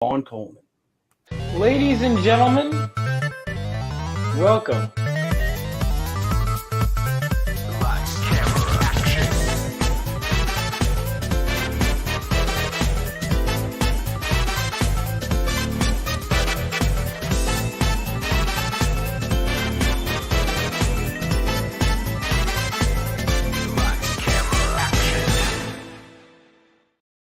Vaughn Coleman. Ladies and gentlemen, welcome.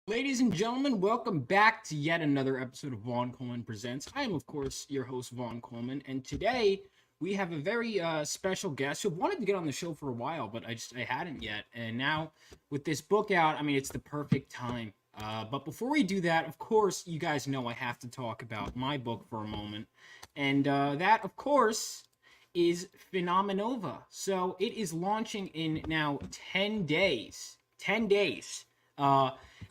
Ladies and gentlemen, welcome back to yet another episode of Vaughn Coleman Presents. I am, of course, your host, Vaughn Coleman, and today we have a very special guest who wanted to get on the show for a while, but I hadn't yet. And now, with this book out, it's the perfect time. But before we do that, of course, you guys know I have to talk about my book for a moment. And that, of course, is Phenomenova. So it is launching in now 10 days. 10 days.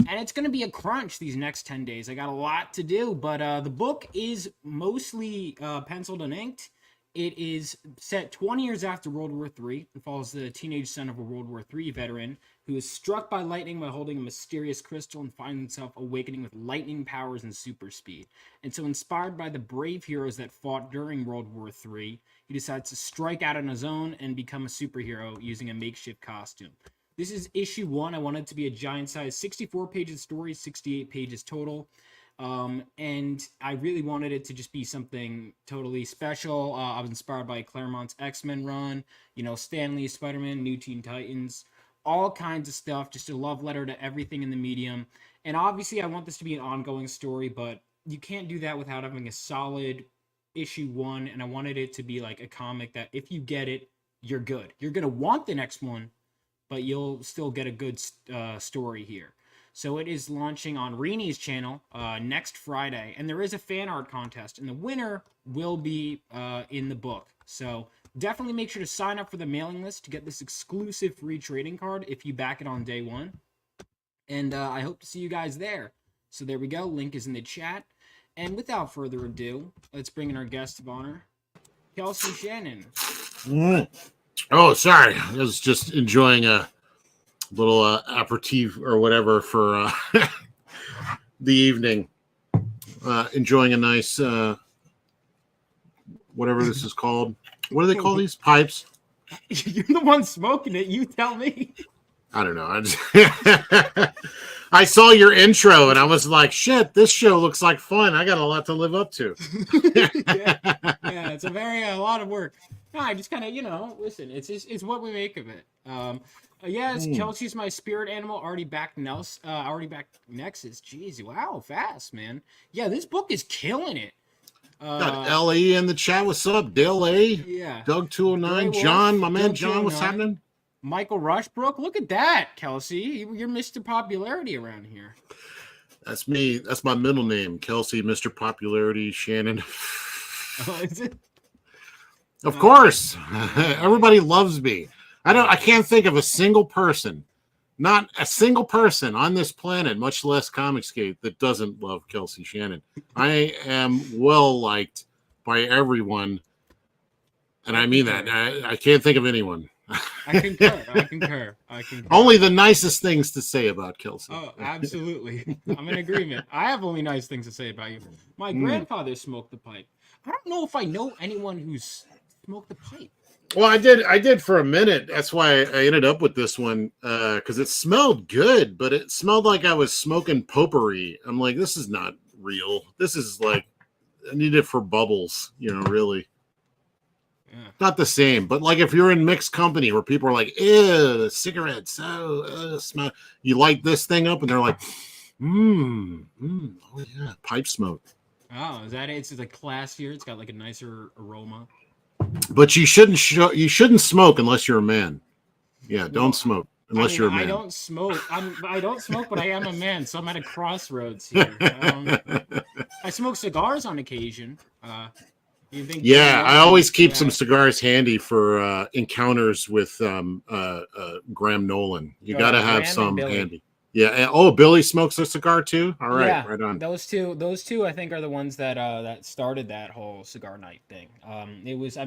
And it's going to be a crunch these next 10 days. I got a lot to do, but the book is mostly penciled and inked. It is set 20 years after World War III and follows the teenage son of a World War III veteran who is struck by lightning while holding a mysterious crystal and finds himself awakening with lightning powers and super speed. And so, inspired by the brave heroes that fought during World War III, he decides to strike out on his own and become a superhero using a makeshift costume. This is issue 1. I wanted it to be a giant size, 64 pages story, 68 pages total. And I really wanted it to just be something totally special. I was inspired by Claremont's X-Men run, Stan Lee's Spider-Man, New Teen Titans, all kinds of stuff, just a love letter to everything in the medium. And obviously I want this to be an ongoing story, but you can't do that without having a solid issue 1. And I wanted it to be like a comic that if you get it, you're good. You're going to want the next one, but you'll still get a good story here. So it is launching on Reenie's channel next Friday, and there is a fan art contest, and the winner will be in the book. So definitely make sure to sign up for the mailing list to get this exclusive free trading card if you back it on day 1. And I hope to see you guys there. So there we go. Link is in the chat. And without further ado, let's bring in our guest of honor, Kelsey Shannon. Oh, sorry. I was just enjoying a little aperitif or whatever for the evening. Enjoying a nice, whatever this is called. What do they call these? Pipes? You're the one smoking it. You tell me. I don't know. I saw your intro and I was like, shit, this show looks like fun. I got a lot to live up to. yeah, it's a lot of work. No, I just kind of, listen, it's what we make of it. Kelsey's my spirit animal, already back Nexus. Jeez, wow, fast, man. Yeah, this book is killing it. Got LA in the chat. What's up? Dale A. Yeah. Doug 209. John, my man John, what's happening? Michael Rushbrook, look at that, Kelsey. You're Mr. Popularity around here. That's me. That's my middle name, Kelsey, Mr. Popularity, Shannon. Oh, is it? Of course. Everybody loves me. I can't think of a single person, not a single person on this planet, much less Comicscape, that doesn't love Kelsey Shannon. I am well liked by everyone. And I mean that. I can't think of anyone. I concur. Only the nicest things to say about Kelsey. Oh, absolutely. I'm in agreement. I have only nice things to say about you. My grandfather smoked the pipe. I don't know if I know anyone who's smoked the pipe. Well, I did for a minute. That's why I ended up with this one, because it smelled good, but it smelled like I was smoking potpourri. I'm like, this is not real. This is like, I need it for bubbles, really. Yeah. Not the same, but like if you're in mixed company where people are like, ew, cigarettes, smell. You light this thing up and they're like, oh yeah, pipe smoke. Oh, is that it? It's like classier. It's got like a nicer aroma. But you shouldn't smoke unless you're a man. Yeah, don't smoke unless you're a man. I don't smoke. I don't smoke, but I am a man, so I'm at a crossroads here. I smoke cigars on occasion. I always keep some cigars handy for encounters with Graham Nolan. You got to have some handy. Yeah. And, Billy smokes a cigar too. All right, yeah, right on. Those two, I think, are the ones that that started that whole cigar night thing. It was,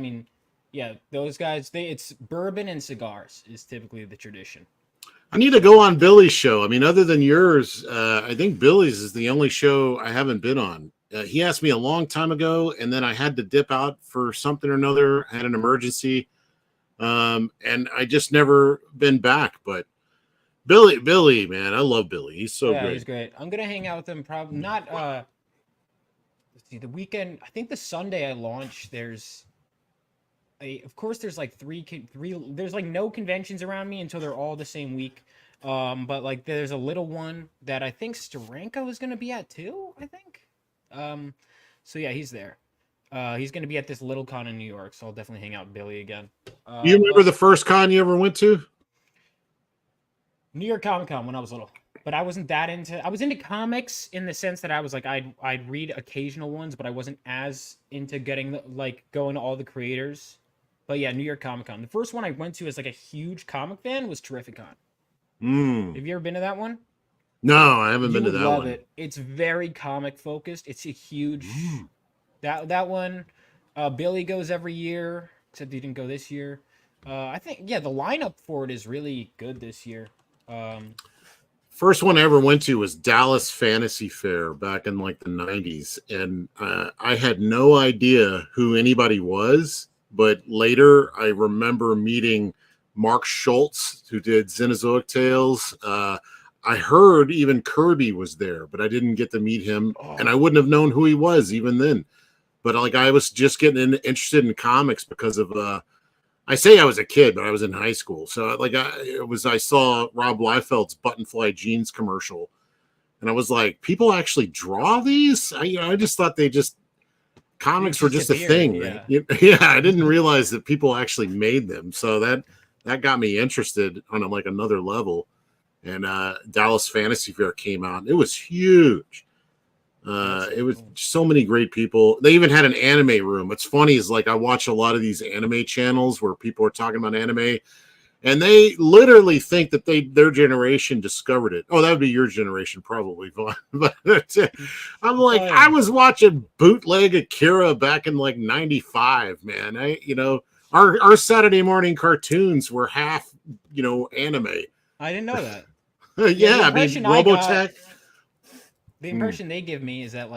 those guys. It's bourbon and cigars is typically the tradition. I need to go on Billy's show. I mean, other than yours, I think Billy's is the only show I haven't been on. He asked me a long time ago, and then I had to dip out for something or another. I had an emergency, and I just never been back. But Billy, man, I love Billy. He's so great. He's great. I'm gonna hang out with him. Probably not. Let's see, the weekend. I think the Sunday I launch. Of course, there's like three. There's like no conventions around me until they're all the same week. But like there's a little one that I think Steranko is gonna be at too. I think. So yeah, he's there. He's gonna be at this little con in New York, so I'll definitely hang out with Billy again. You remember the first con you ever went to? New York Comic Con when I was little, but I wasn't that into. I was into comics in the sense that I was like I'd read occasional ones, but I wasn't as into getting going to all the creators. But yeah, New York Comic Con. The first one I went to as like a huge comic fan was Terrificon. Have you ever been to that one? No, I haven't been to that love one. It. It's very comic focused. It's a huge that one. Billy goes every year, except he didn't go this year. I think the lineup for it is really good this year. First one I ever went to was Dallas Fantasy Fair back in like the 90s, and I had no idea who anybody was, but later I remember meeting Mark Schultz, who did Xenozoic Tales. I heard even Kirby was there, but I didn't get to meet him, and I wouldn't have known who he was even then. But like I was just getting interested in comics because of I say I was a kid, but I was in high school. So like I saw Rob Liefeld's Buttonfly Jeans commercial, and I was like, people actually draw these? I just thought comics were just a thing. Yeah. I didn't realize that people actually made them. So that got me interested on like another level. And Dallas Fantasy Fair came out. It was huge. It was so many great people. They even had an anime room. What's funny is like I watch a lot of these anime channels where people are talking about anime, and they literally think that their generation discovered it. Oh, that would be your generation probably, Vaughn. But I'm like, I was watching bootleg Akira back in like '95, man. Our Saturday morning cartoons were half, anime. I didn't know that. Yeah, I mean, Robotech. The impression they give me is that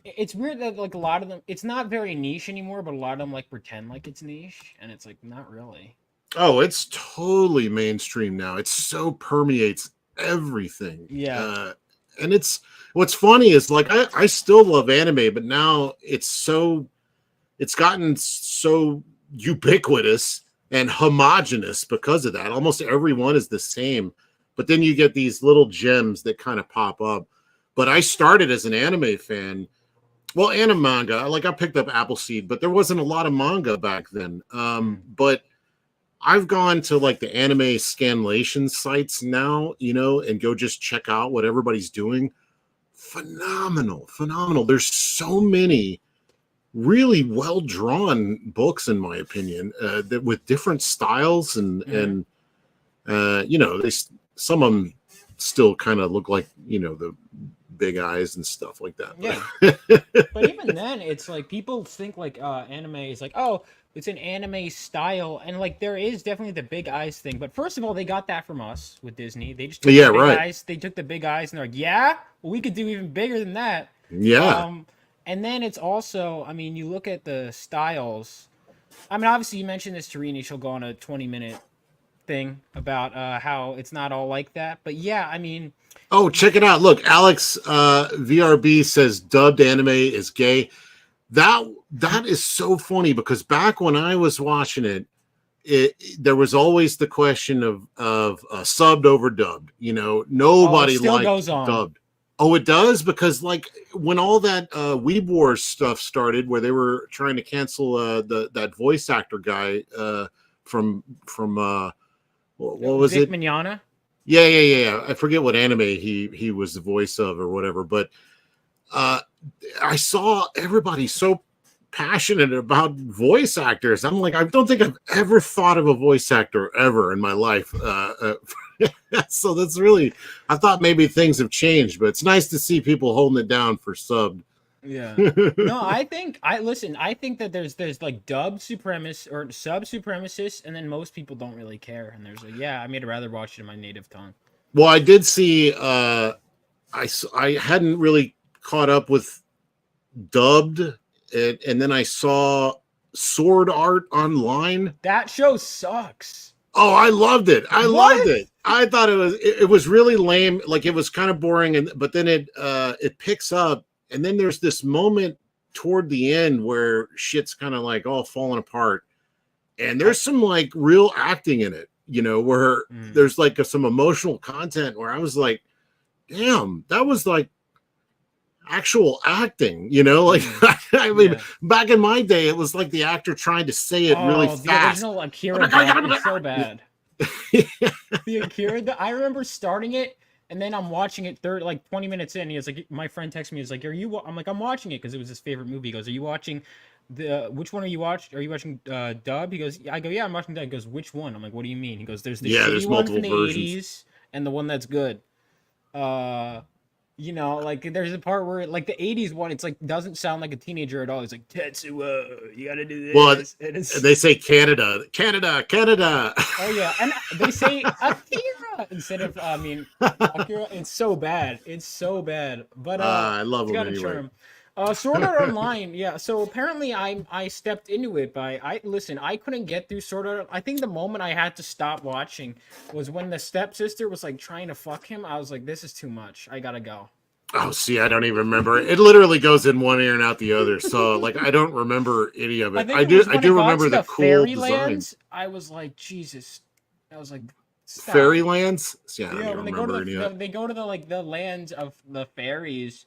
it's weird that like a lot of them, it's not very niche anymore, but a lot of them like pretend like it's niche, and it's like not really. Oh, it's totally mainstream now. It so permeates everything. Yeah. And what's funny is like I still love anime, but now it's gotten so ubiquitous and homogenous because of that. Almost everyone is the same. But then you get these little gems that kind of pop up. But I started as an anime fan. Well, and a manga. Like I picked up Appleseed, but there wasn't a lot of manga back then. But I've gone to like the anime scanlation sites now, and go just check out what everybody's doing. Phenomenal. There's so many really well-drawn books, in my opinion, that with different styles and some of them still kind of look like, the big eyes and stuff like that. Yeah. But even then, it's like people think like anime is like, oh, it's an anime style. And like there is definitely the big eyes thing. But first of all, they got that from us with Disney. They just took the big eyes. They took the big eyes and they're like, yeah, well, we could do even bigger than that. Yeah. And then it's also, I mean, you look at the styles. I mean, obviously you mentioned this to Rini. She'll go on a 20-minute thing about how it's not all like that, but yeah, I mean, check it out. Look, Alex VRB says dubbed anime is gay. That is so funny because back when I was watching it, there was always the question of subbed over dubbed. Nobody liked dubbed. Oh, it does? Because like when all that Weeb Wars stuff started, where they were trying to cancel that voice actor guy from what was Vic it? Mignogna? Yeah. I forget what anime he was the voice of or whatever, but I saw everybody so passionate about voice actors. I'm like, I don't think I've ever thought of a voice actor ever in my life. So that's really, I thought maybe things have changed, but it's nice to see people holding it down for subbed. Yeah. No, I think that there's like dub supremacists or sub supremacists, and then most people don't really care. And there's like, yeah, I mean, I'd rather watch it in my native tongue. Well, I did see. I hadn't really caught up with dubbed, and then I saw Sword Art Online. That show sucks. Oh, I loved it. I What? loved it. I thought it was really lame. Like it was kind of boring, but then it picks up, and then there's this moment toward the end where shit's kind of like all falling apart, and there's some like real acting in it. Where there's like some emotional content where I was like, damn, that was like actual acting, like I mean, back in my day, it was like the actor trying to say it really fast. The original Akira dub is so bad. The Akira, I remember starting it, and then I'm watching it 20 minutes in. He was like, my friend texted me, he's like, I'm like, I'm watching it because it was his favorite movie. He goes, are you watching which one are you watching? Are you watching dub? He goes, I go, yeah, I'm watching dub. He goes, which one? I'm like, what do you mean? He goes, there's the shitty one from the versions. 80s and the one that's good. Like there's a part where like the 80s one, it's like doesn't sound like a teenager at all. It's like Tetsuo, you gotta do this. Well, they say Canada. Oh yeah, and they say Akira instead of Akira. It's so bad. But I love them anyway. Charm. Sword Art Online, yeah. So apparently I stepped into it I couldn't get through Sword Art. I think the moment I had to stop watching was when the stepsister was like trying to fuck him. I was like, this is too much. I gotta go. Oh, see, I don't even remember. It literally goes in one ear and out the other. So like I don't remember any of it. I do remember the cool designs. I was like, Jesus. I was like, stop. Fairylands? Yeah, I when they go to the lands of the fairies.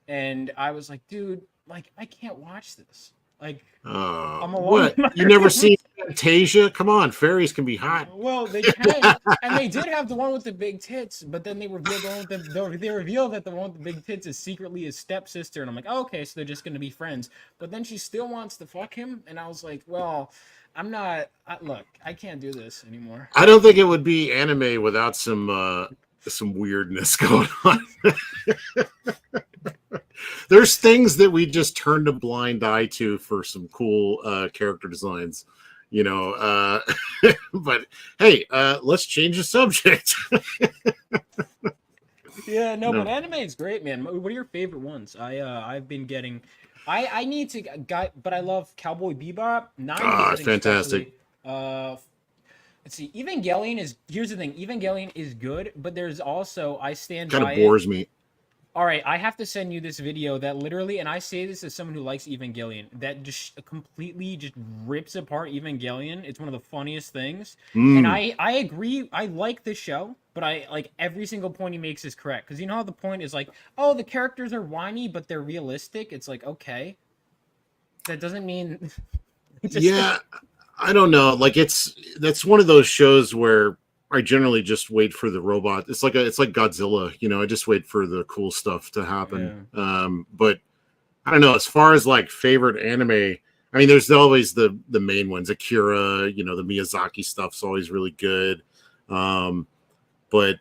And I was like, dude, like I can't watch this. Like, I'm a what? You never seen Fantasia? Come on, fairies can be hot. Well, they can, and they did have the one with the big tits, but then they revealed they revealed that the one with the big tits is secretly his stepsister, and I'm like, oh, okay, so they're just gonna be friends. But then she still wants to fuck him, and I was like, well, I'm not. Look, I can't do this anymore. I don't think it would be anime without some weirdness going on. There's things that we just turned a blind eye to for some cool character designs, but hey, let's change the subject. Yeah, no, but anime is great, man. What are your favorite ones? I've been getting I need to but I love Cowboy Bebop. Fantastic. Let's see. Here's the thing. Evangelion is good, but there's also I stand kind by of bores me. All right, I have to send you this video that literally, and I say this as someone who likes Evangelion, that just completely just rips apart Evangelion. It's one of the funniest things. And I agree. I like the show, but I like every single point he makes is correct. Because you know how the point is like, oh, the characters are whiny, but they're realistic. It's like, okay. That doesn't mean... Yeah, I don't know. Like that's one of those shows where I generally just wait for the robot. It's like Godzilla, I just wait for the cool stuff to happen. Yeah. But I don't know, as far as like favorite anime, I mean, there's always the main ones, Akira, the Miyazaki stuff's always really good. But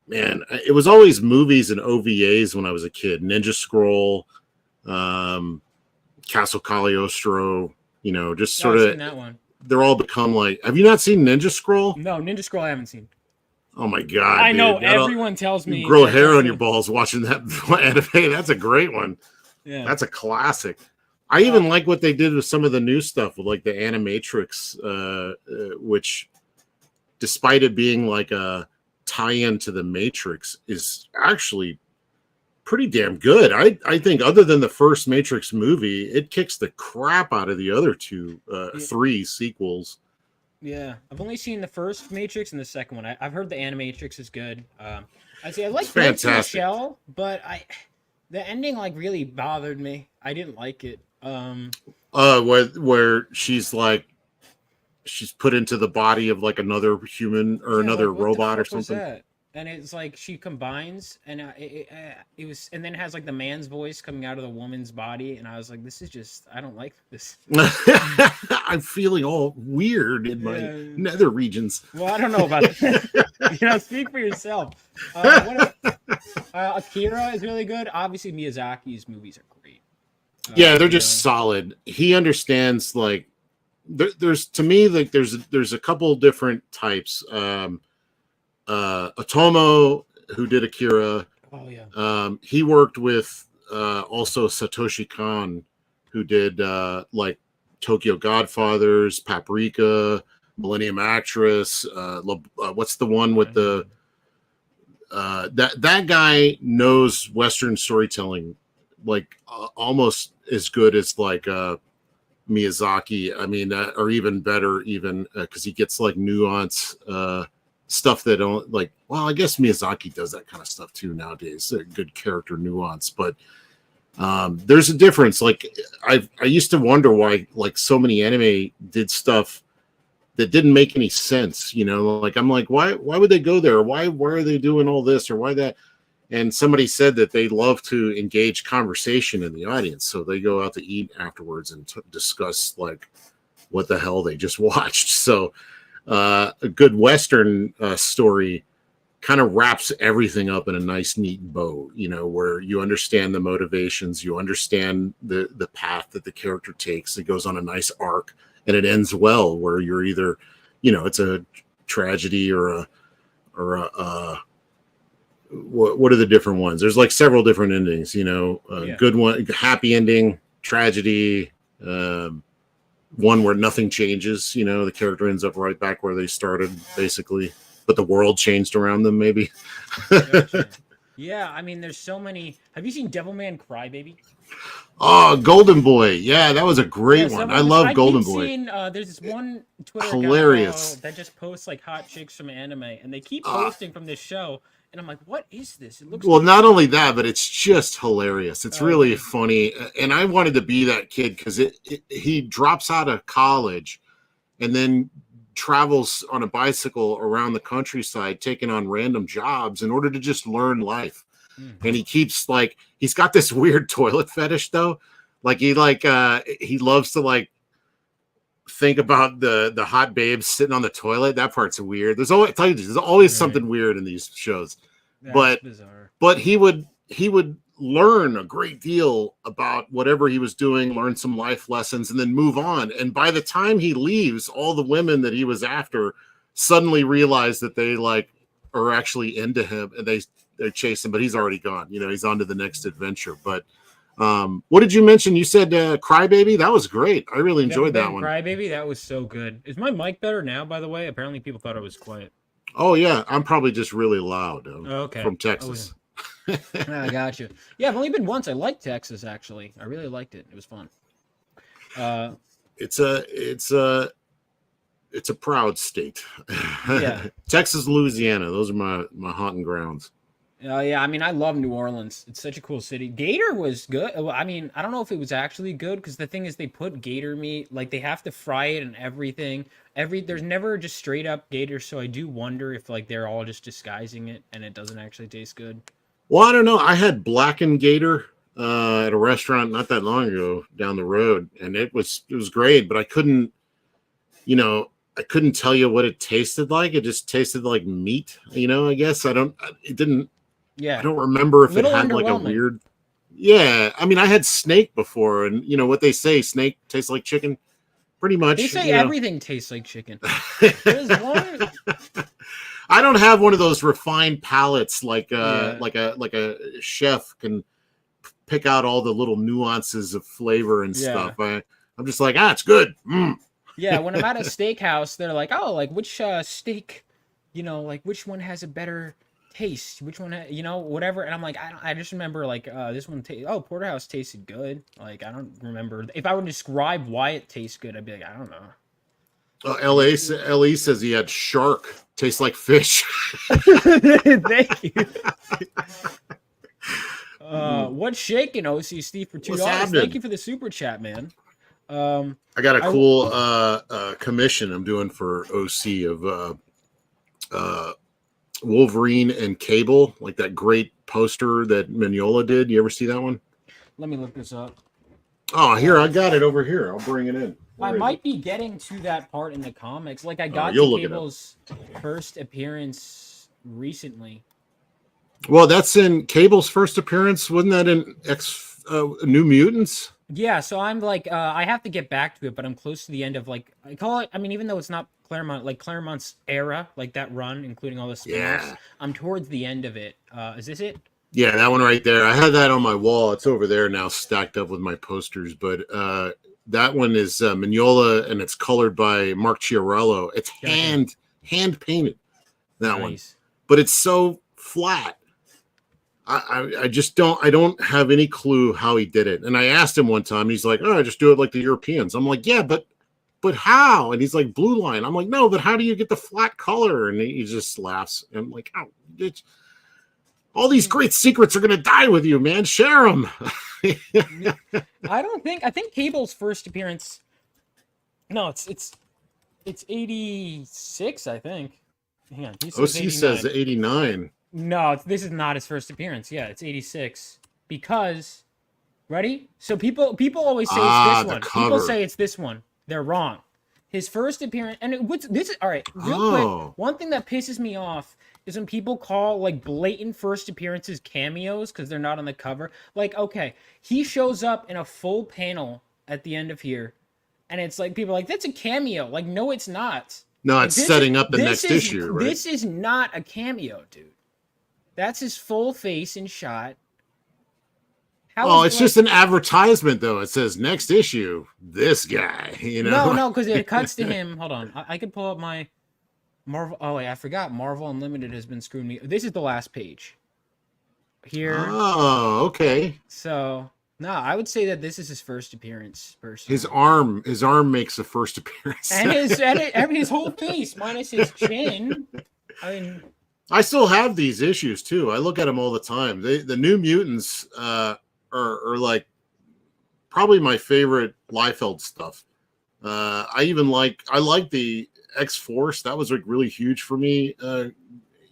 man, it was always movies and OVAs when I was a kid. Ninja Scroll, Castle Cagliostro, just sort of that one. They're all become like. Have you not seen Ninja Scroll? No, Ninja Scroll I haven't seen. Oh my god! I know everyone tells me. You grow hair on your balls watching that anime. That's a great one. Yeah, that's a classic. I even like what they did with some of the new stuff, with like the Animatrix, which, despite it being like a tie-in to the Matrix, is actually pretty damn good. I think other than the first Matrix movie, it kicks the crap out of the other three sequels. Yeah, I've only seen the first Matrix and the second one. I've heard the Animatrix is good. I like fantastic Shell, but the ending like really bothered me. I didn't like it. Where she's put into the body of like another human or another robot or something. And it's like she combines, and it was, and then has like the man's voice coming out of the woman's body, and I was like, this is just, I don't like this. I'm feeling all weird in my nether regions. Well, I don't know about that. Speak for yourself. Akira is really good. Obviously, Miyazaki's movies are great. Yeah, they're just solid. He understands like there's to me like there's a couple different types. Otomo, who did Akira. Oh yeah. He worked with also Satoshi Kon, who did like Tokyo Godfathers, Paprika, Millennium Actress. What's the one with the that guy knows Western storytelling like almost as good as like Miyazaki. I mean, or even better, even because he gets like nuance stuff that don't like. Well, I guess Miyazaki does that kind of stuff too nowadays. Good character nuance, but there's a difference. Like I used to wonder why like so many anime did stuff that didn't make any sense. You know, like I'm like, why would they go there? Why are they doing all this or why that? And somebody said that they love to engage conversation in the audience, so they go out to eat afterwards and discuss like what the hell they just watched. So a good Western story kind of wraps everything up in a nice, neat bow. You know, where you understand the motivations, you understand the path that the character takes. It goes on a nice arc, and it ends well. Where you're either, you know, it's a tragedy or a what are the different ones? There's like several different endings, you know, good one, happy ending, tragedy, one where nothing changes, you know, the character ends up right back where they started basically, but the world changed around them maybe. Gotcha. Yeah, I mean, there's so many. Have you seen Devilman Crybaby? Oh, Golden Boy. Yeah, that was a great one. I love Golden Boy. Seeing, there's this one Twitter hilarious account that just posts like hot chicks from anime, and they keep posting from this show. And I'm like, what is this? It looks well, not only that, but it's just hilarious. It's really funny. And I wanted to be that kid because he drops out of college and then travels on a bicycle around the countryside, taking on random jobs in order to just learn life. Mm-hmm. And he keeps like, he's got this weird toilet fetish though. Like he loves to like think about the hot babes sitting on the toilet. That part's weird. There's always something weird in these shows. That's bizarre. But he would learn a great deal about whatever he was doing, learn some life lessons, and then move on. And by the time he leaves, all the women that he was after suddenly realize that they like are actually into him, and they chase him, but he's already gone. You know, he's on to the next adventure. But what did you mention? You said Crybaby? That was great. I really enjoyed that one. Crybaby, that was so good. Is my mic better now, by the way? Apparently people thought it was quiet. Oh, yeah. I'm probably just really loud. Okay. From Texas. Oh, yeah. I got you. Yeah, I've only been once. I liked Texas, actually. I really liked it. It was fun. It's a proud state. Yeah. Texas, Louisiana. Those are my haunting grounds. Yeah, I mean, I love New Orleans. It's such a cool city. Gator was good. I mean, I don't know if it was actually good because the thing is they put gator meat, like they have to fry it and everything. There's never just straight up gator, so I do wonder if like they're all just disguising it and it doesn't actually taste good. Well, I don't know. I had blackened gator at a restaurant not that long ago down the road, and it was great, but I couldn't tell you what it tasted like. It just tasted like meat, you know, I guess. I don't remember if it had like a weird. Yeah. I mean, I had snake before, and you know what they say, snake tastes like chicken. Pretty much. They say everything tastes like chicken. I don't have one of those refined palates like a chef can pick out all the little nuances of flavor and stuff. I'm just like, it's good. Mm. Yeah, when I'm at a steakhouse, they're like, oh, like which steak, you know, like which one has a better taste, which one, you know, whatever. And I'm like, I just remember like this one. Porterhouse tasted good. Like I don't remember if I would describe why it tastes good. I'd be like, I don't know. LE says he had shark. Tastes like fish. Thank you. What's shaking, OC Steve, for $2? Thank you for the super chat, man. I got a cool commission I'm doing for OC of Wolverine and Cable, like that great poster that Mignola did. You ever see that one? Let me look this up. Oh, here, I got it over here. I'll bring it in. I might be getting to that part in the comics. Like I got to Cable's first appearance recently. Well, that's in Cable's first appearance. Wasn't that in New Mutants? Yeah, so I'm like, I have to get back to it, but I'm close to the end of like, I call it. I mean, even though it's not Claremont, like Claremont's era, like that run, including all the spin-offs, Yeah. I'm towards the end of it. Is this it? Yeah, that one right there. I had that on my wall. It's over there now, stacked up with my posters. But that one is Mignola, and it's colored by Mark Chiarello. It's Gotcha. hand painted. That one, Nice. but it's so flat. I just don't have any clue how he did it. And I asked him one time. He's like, "Oh, I just do it like the Europeans." I'm like, "Yeah, but how?" And he's like, "Blue line." I'm like, "No, but how do you get the flat color?" And he just laughs. And I'm like, "Oh, all these great secrets are gonna die with you, man. Share them." I think Cable's first appearance. No, it's 86, I think. Hang on. He says OC 89. says 89. No, this is not his first appearance. Yeah, it's 86. Because, ready? So people always say it's this the one. cover. People say it's this one. They're wrong. His first appearance, and this is all right. Real quick, one thing that pisses me off is when people call like blatant first appearances cameos because they're not on the cover. Like, okay, he shows up in a full panel at the end of here, and it's like people are like, that's a cameo. Like, no, it's not. No, Like, it's setting up the next issue, right? This is not a cameo, dude. That's his full face in shot. It's just an advertisement, though. It says next issue, this guy. You know? No, because it cuts to him. Hold on, I could pull up my Marvel. Oh wait, I forgot. Marvel Unlimited has been screwing me. This is the last page. Here. Oh, okay. So no, I would say that this is his first appearance. Personally. His arm makes the first appearance, and his whole face minus his chin. I mean, I still have these issues too. I look at them all the time. The New Mutants are like probably my favorite Liefeld stuff. I like the X-Force. That was like really huge for me, as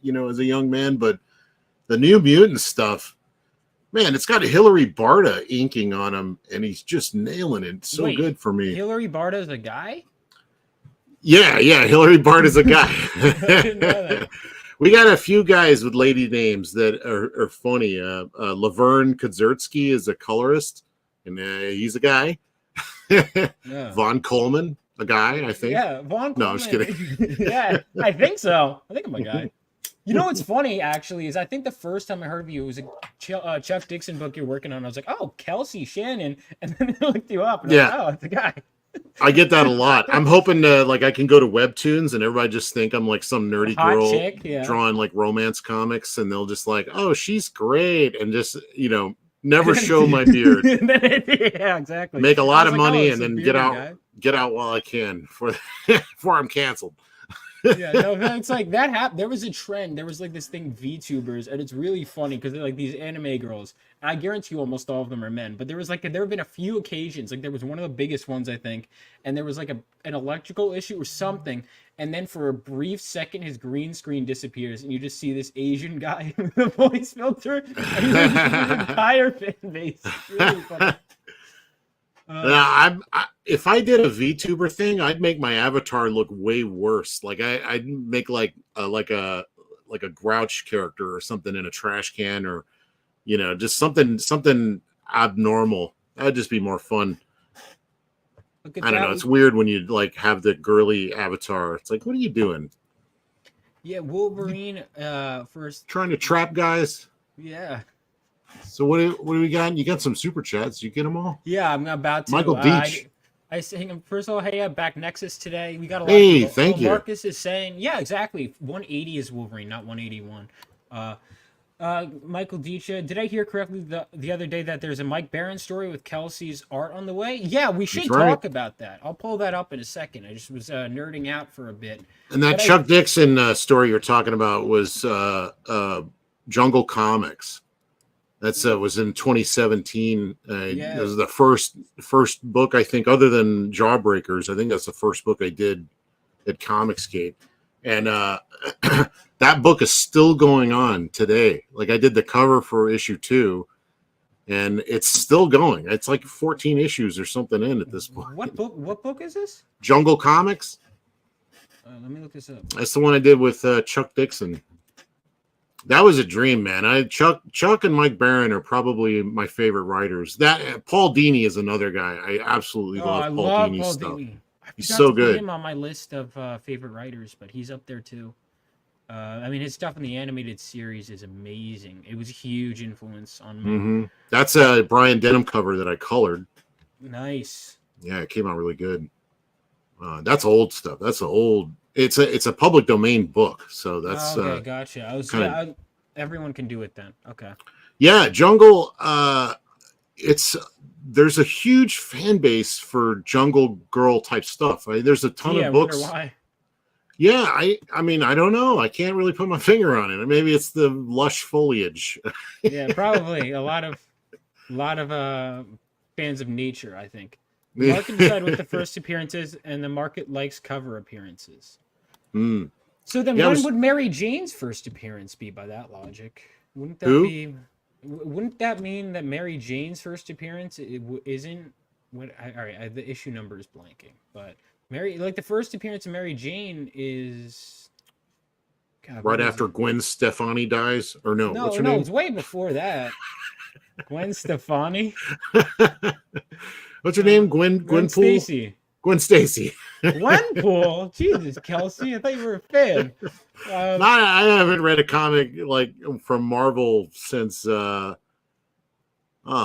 a young man. But the New Mutant stuff, man, it's got Hilary Barta inking on him, and he's just nailing it. So good for me. Hilary Barta's a guy? Yeah, Hilary Barta's a guy. I didn't know that. We got a few guys with lady names that are funny. Laverne Kadzertsky is a colorist, and he's a guy. Yeah. Vaughn Coleman, a guy, I think. Yeah, Vaughn Coleman. No, I'm just kidding. Yeah, I think so. I think I'm a guy. You know what's funny, actually, is I think the first time I heard of you, it was a Chuck Dixon book you're working on. I was like, oh, Kelsey, Shannon. And then I looked you up, and I was like, oh, it's a guy. I get that a lot. I'm hoping I can go to Webtoons and everybody just think I'm like some nerdy girl chick, drawing like romance comics, and they'll just like, oh, she's great, and just never show my beard. Yeah, exactly. Make a lot of money oh, and then get out while I can before I'm canceled. Yeah, no, it's like that happened. There was a trend. There was like this thing, VTubers, and it's really funny because they're like these anime girls. And I guarantee you almost all of them are men. But there have been a few occasions, like there was one of the biggest ones, I think, and there was like an electrical issue or something, and then for a brief second his green screen disappears and you just see this Asian guy with a voice filter and he's like his entire fan base. It's really funny. If I did a VTuber thing, I'd make my avatar look way worse. Like I'd make like a Grouch character or something in a trash can, or just something abnormal. That'd just be more fun. I don't know. It's weird when you like have the girly avatar. It's like, what are you doing? Yeah, Wolverine. First trying to trap guys. Yeah. So what do we got? You got some super chats. You get them all? Yeah, I'm about to. Michael Beach. I saying first of all, hey, back Nexus today. We got a lot. Hey, thank you. Marcus is saying, yeah, exactly. 180 is Wolverine, not 181. Michael Dicha, did I hear correctly the other day that there's a Mike Barron story with Kelsey's art on the way? Yeah, we should talk about that. I'll pull that up in a second. I just was nerding out for a bit. And that Chuck Dixon story you're talking about was Jungle Comics. That's was in 2017. It was the first book, I think, other than Jawbreakers. I think that's the first book I did at Comicsgate. And that book is still going on today. Like I did the cover for issue 2, and it's still going. It's like 14 issues or something in at this point. What book is this? Jungle Comics. Let me look this up. That's the one I did with Chuck Dixon. That was a dream, man. Chuck and Mike Barron are probably my favorite writers. That Paul Dini is another guy. I absolutely Oh, I love Paul love Dini's Paul stuff. Dini. I He's forgot so to put good. him on my list of favorite writers, but he's up there too. I mean, his stuff in the animated series is amazing. It was a huge influence on me. Mm-hmm. That's a Brian Denham cover that I colored. Nice. Yeah, it came out really good. That's old stuff. That's an old. It's a public domain book, so that's Okay, gotcha. Everyone can do it then. Okay. yeah. Jungle. It's there's a huge fan base for Jungle Girl type stuff. There's a ton Gee, I of wonder books. why. Yeah, I mean, I don't know. I can't really put my finger on it. Maybe it's the lush foliage. Yeah, probably a lot of fans of nature, I think. The market decided what the first appearances, and the market likes cover appearances. Mm. So then, Yeah, when would Mary Jane's first appearance be? By that logic, wouldn't that who? be? Wouldn't that mean that Mary Jane's first appearance isn't? All right, the issue number is blanking, but the first appearance of Mary Jane is. God, Right what is after it? Gwen Stefani dies, or no? What's her No, name? it's way before that. Gwen Stefani. What's her name? Gwen Gwenpool. Stacy. Gwen Stacy. Gwenpool. Jesus, Kelsey. I thought you were a fan. I haven't read a comic like from Marvel since. Oh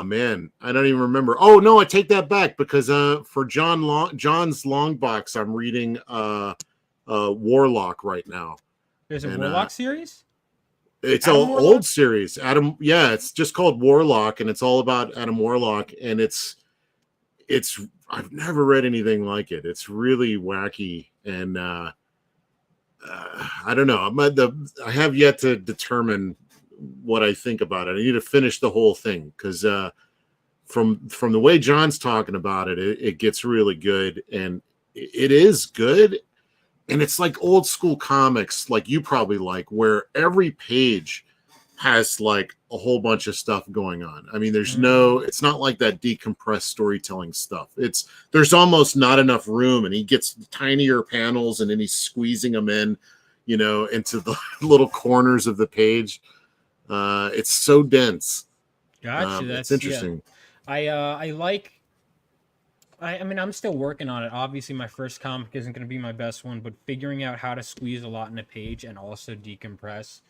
man, I don't even remember. Oh no, I take that back because for John's long box, I'm reading Warlock right now. There's a And, Warlock series? It's an old series. Adam, yeah, it's just called Warlock, and it's all about Adam Warlock, and it's I've never read anything like it. It's really wacky, and I don't know. I have yet to determine what I think about it. I need to finish the whole thing because from the way John's talking about it, it gets really good, and it is good. And it's like old school comics, like you probably like, where every page has like a whole bunch of stuff going on. I mean, it's not like that decompressed storytelling stuff. There's almost not enough room, and he gets tinier panels, and then he's squeezing them in, into the little corners of the page. It's so dense. Gotcha. It's That's interesting. Yeah. I like. I mean, I'm still working on it. Obviously, my first comic isn't going to be my best one, but figuring out how to squeeze a lot in a page and also decompress.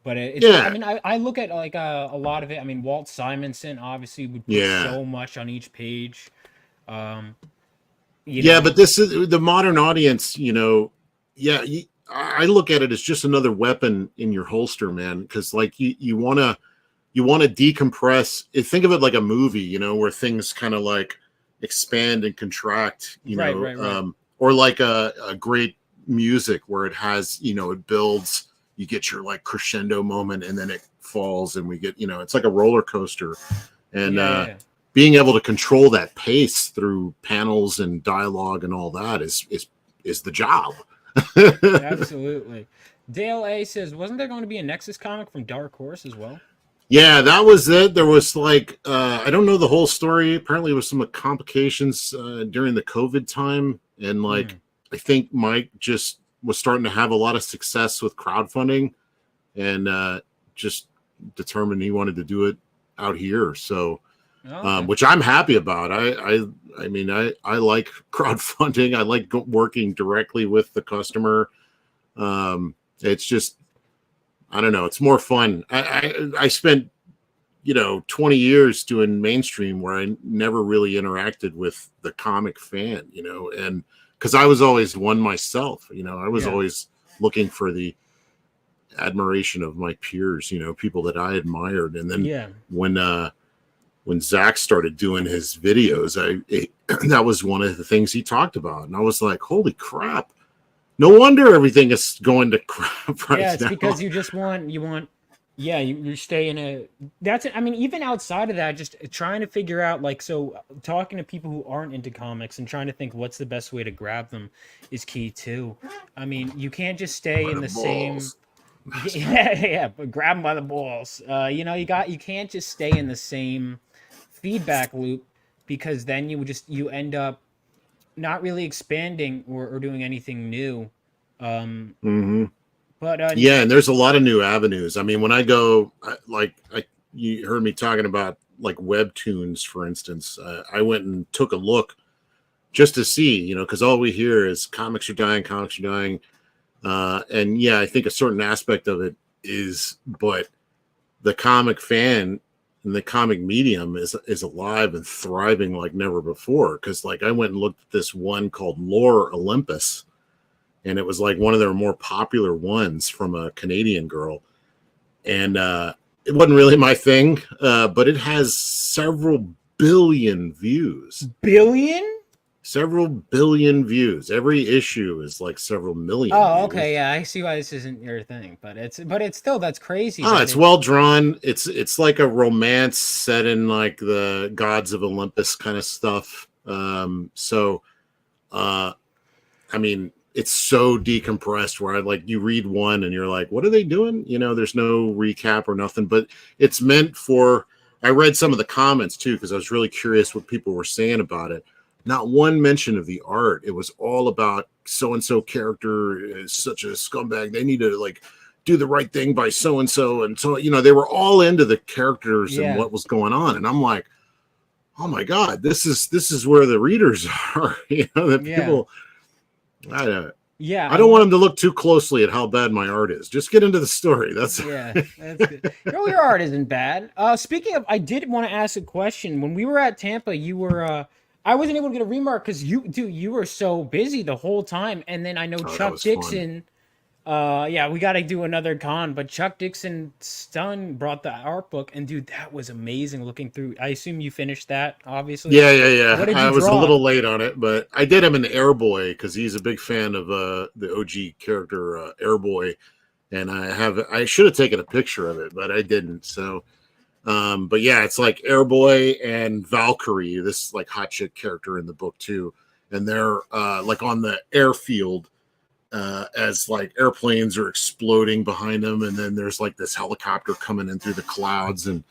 But I mean, I look at like a lot of it. I mean, Walt Simonson obviously would put so much on each page. But this is the modern audience. Yeah, I look at it as just another weapon in your holster, man. Because like you want to decompress. Think of it like a movie, where things kind of like expand and contract, right. Or like a great music where it has, it builds, you get your like crescendo moment and then it falls and we get, it's like a roller coaster. And being able to control that pace through panels and dialogue and all that is the job. Absolutely. Dale A says, wasn't there going to be a Nexus comic from Dark Horse as well? Yeah, that was it. There was like I don't know the whole story. Apparently, there was some complications during the COVID time, and like I think Mike just was starting to have a lot of success with crowdfunding, and just determined he wanted to do it out here. So, which I'm happy about. I mean, I like crowdfunding. I like working directly with the customer. It's just. I don't know. It's more fun. I spent, 20 years doing mainstream where I never really interacted with the comic fan, and because I was always one myself, I was always looking for the admiration of my peers, people that I admired. And then when Zach started doing his videos, that was one of the things he talked about. And I was like, holy crap. No wonder everything is going to crap right now. Yeah, it's because you stay in I mean, even outside of that, just trying to figure out, like, so talking to people who aren't into comics and trying to think what's the best way to grab them is key too. I mean, you can't just stay in the same. But grab them by the balls. You can't just stay in the same feedback loop because then you end up not really expanding or doing anything new. But Yeah, and there's a lot of new avenues. I mean, when I go, you heard me talking about like webtoons, for instance. I went and took a look just to see, because all we hear is comics are dying, comics are dying. And yeah, I think a certain aspect of it is, but the comic fan and the comic medium is alive and thriving like never before. Because like I went and looked at this one called Lore Olympus, and it was like one of their more popular ones from a Canadian girl, and it wasn't really my thing, but it has several billion views. billion? Several billion views. Every issue is like several million Oh, views. okay, yeah, I see why this isn't your thing, but it's still that's crazy. Oh, that it's well drawn. It's like a romance set in like the gods of Olympus kind of stuff. I mean, it's so decompressed where you read one and you're like, what are they doing? There's no recap or nothing, but it's meant for. I read some of the comments too because I was really curious what people were saying about it. Not one mention of the art. It was all about so and so character is such a scumbag. They need to like do the right thing by so and so, and so they were all into the characters and what was going on, and I'm like, oh my god, this is where the readers are. The people. I don't want them to look too closely at how bad my art is. Just get into the story. That's that's good. Your art isn't bad. Speaking of, I did want to ask a question. When we were at Tampa, you were I wasn't able to get a remark because you were so busy the whole time. And then I know Chuck Dixon. We got to do another con, but Chuck Dixon Stun brought the art book, and dude, that was amazing looking through. I assume you finished that, obviously. Yeah. I was a little late on it, but I did him an Airboy because he's a big fan of the OG character Airboy, and I should have taken a picture of it, but I didn't. So, but yeah, it's like Airboy and Valkyrie, this like hot chick character in the book too, and they're like on the airfield. As like airplanes are exploding behind them, and then there's like this helicopter coming in through the clouds, and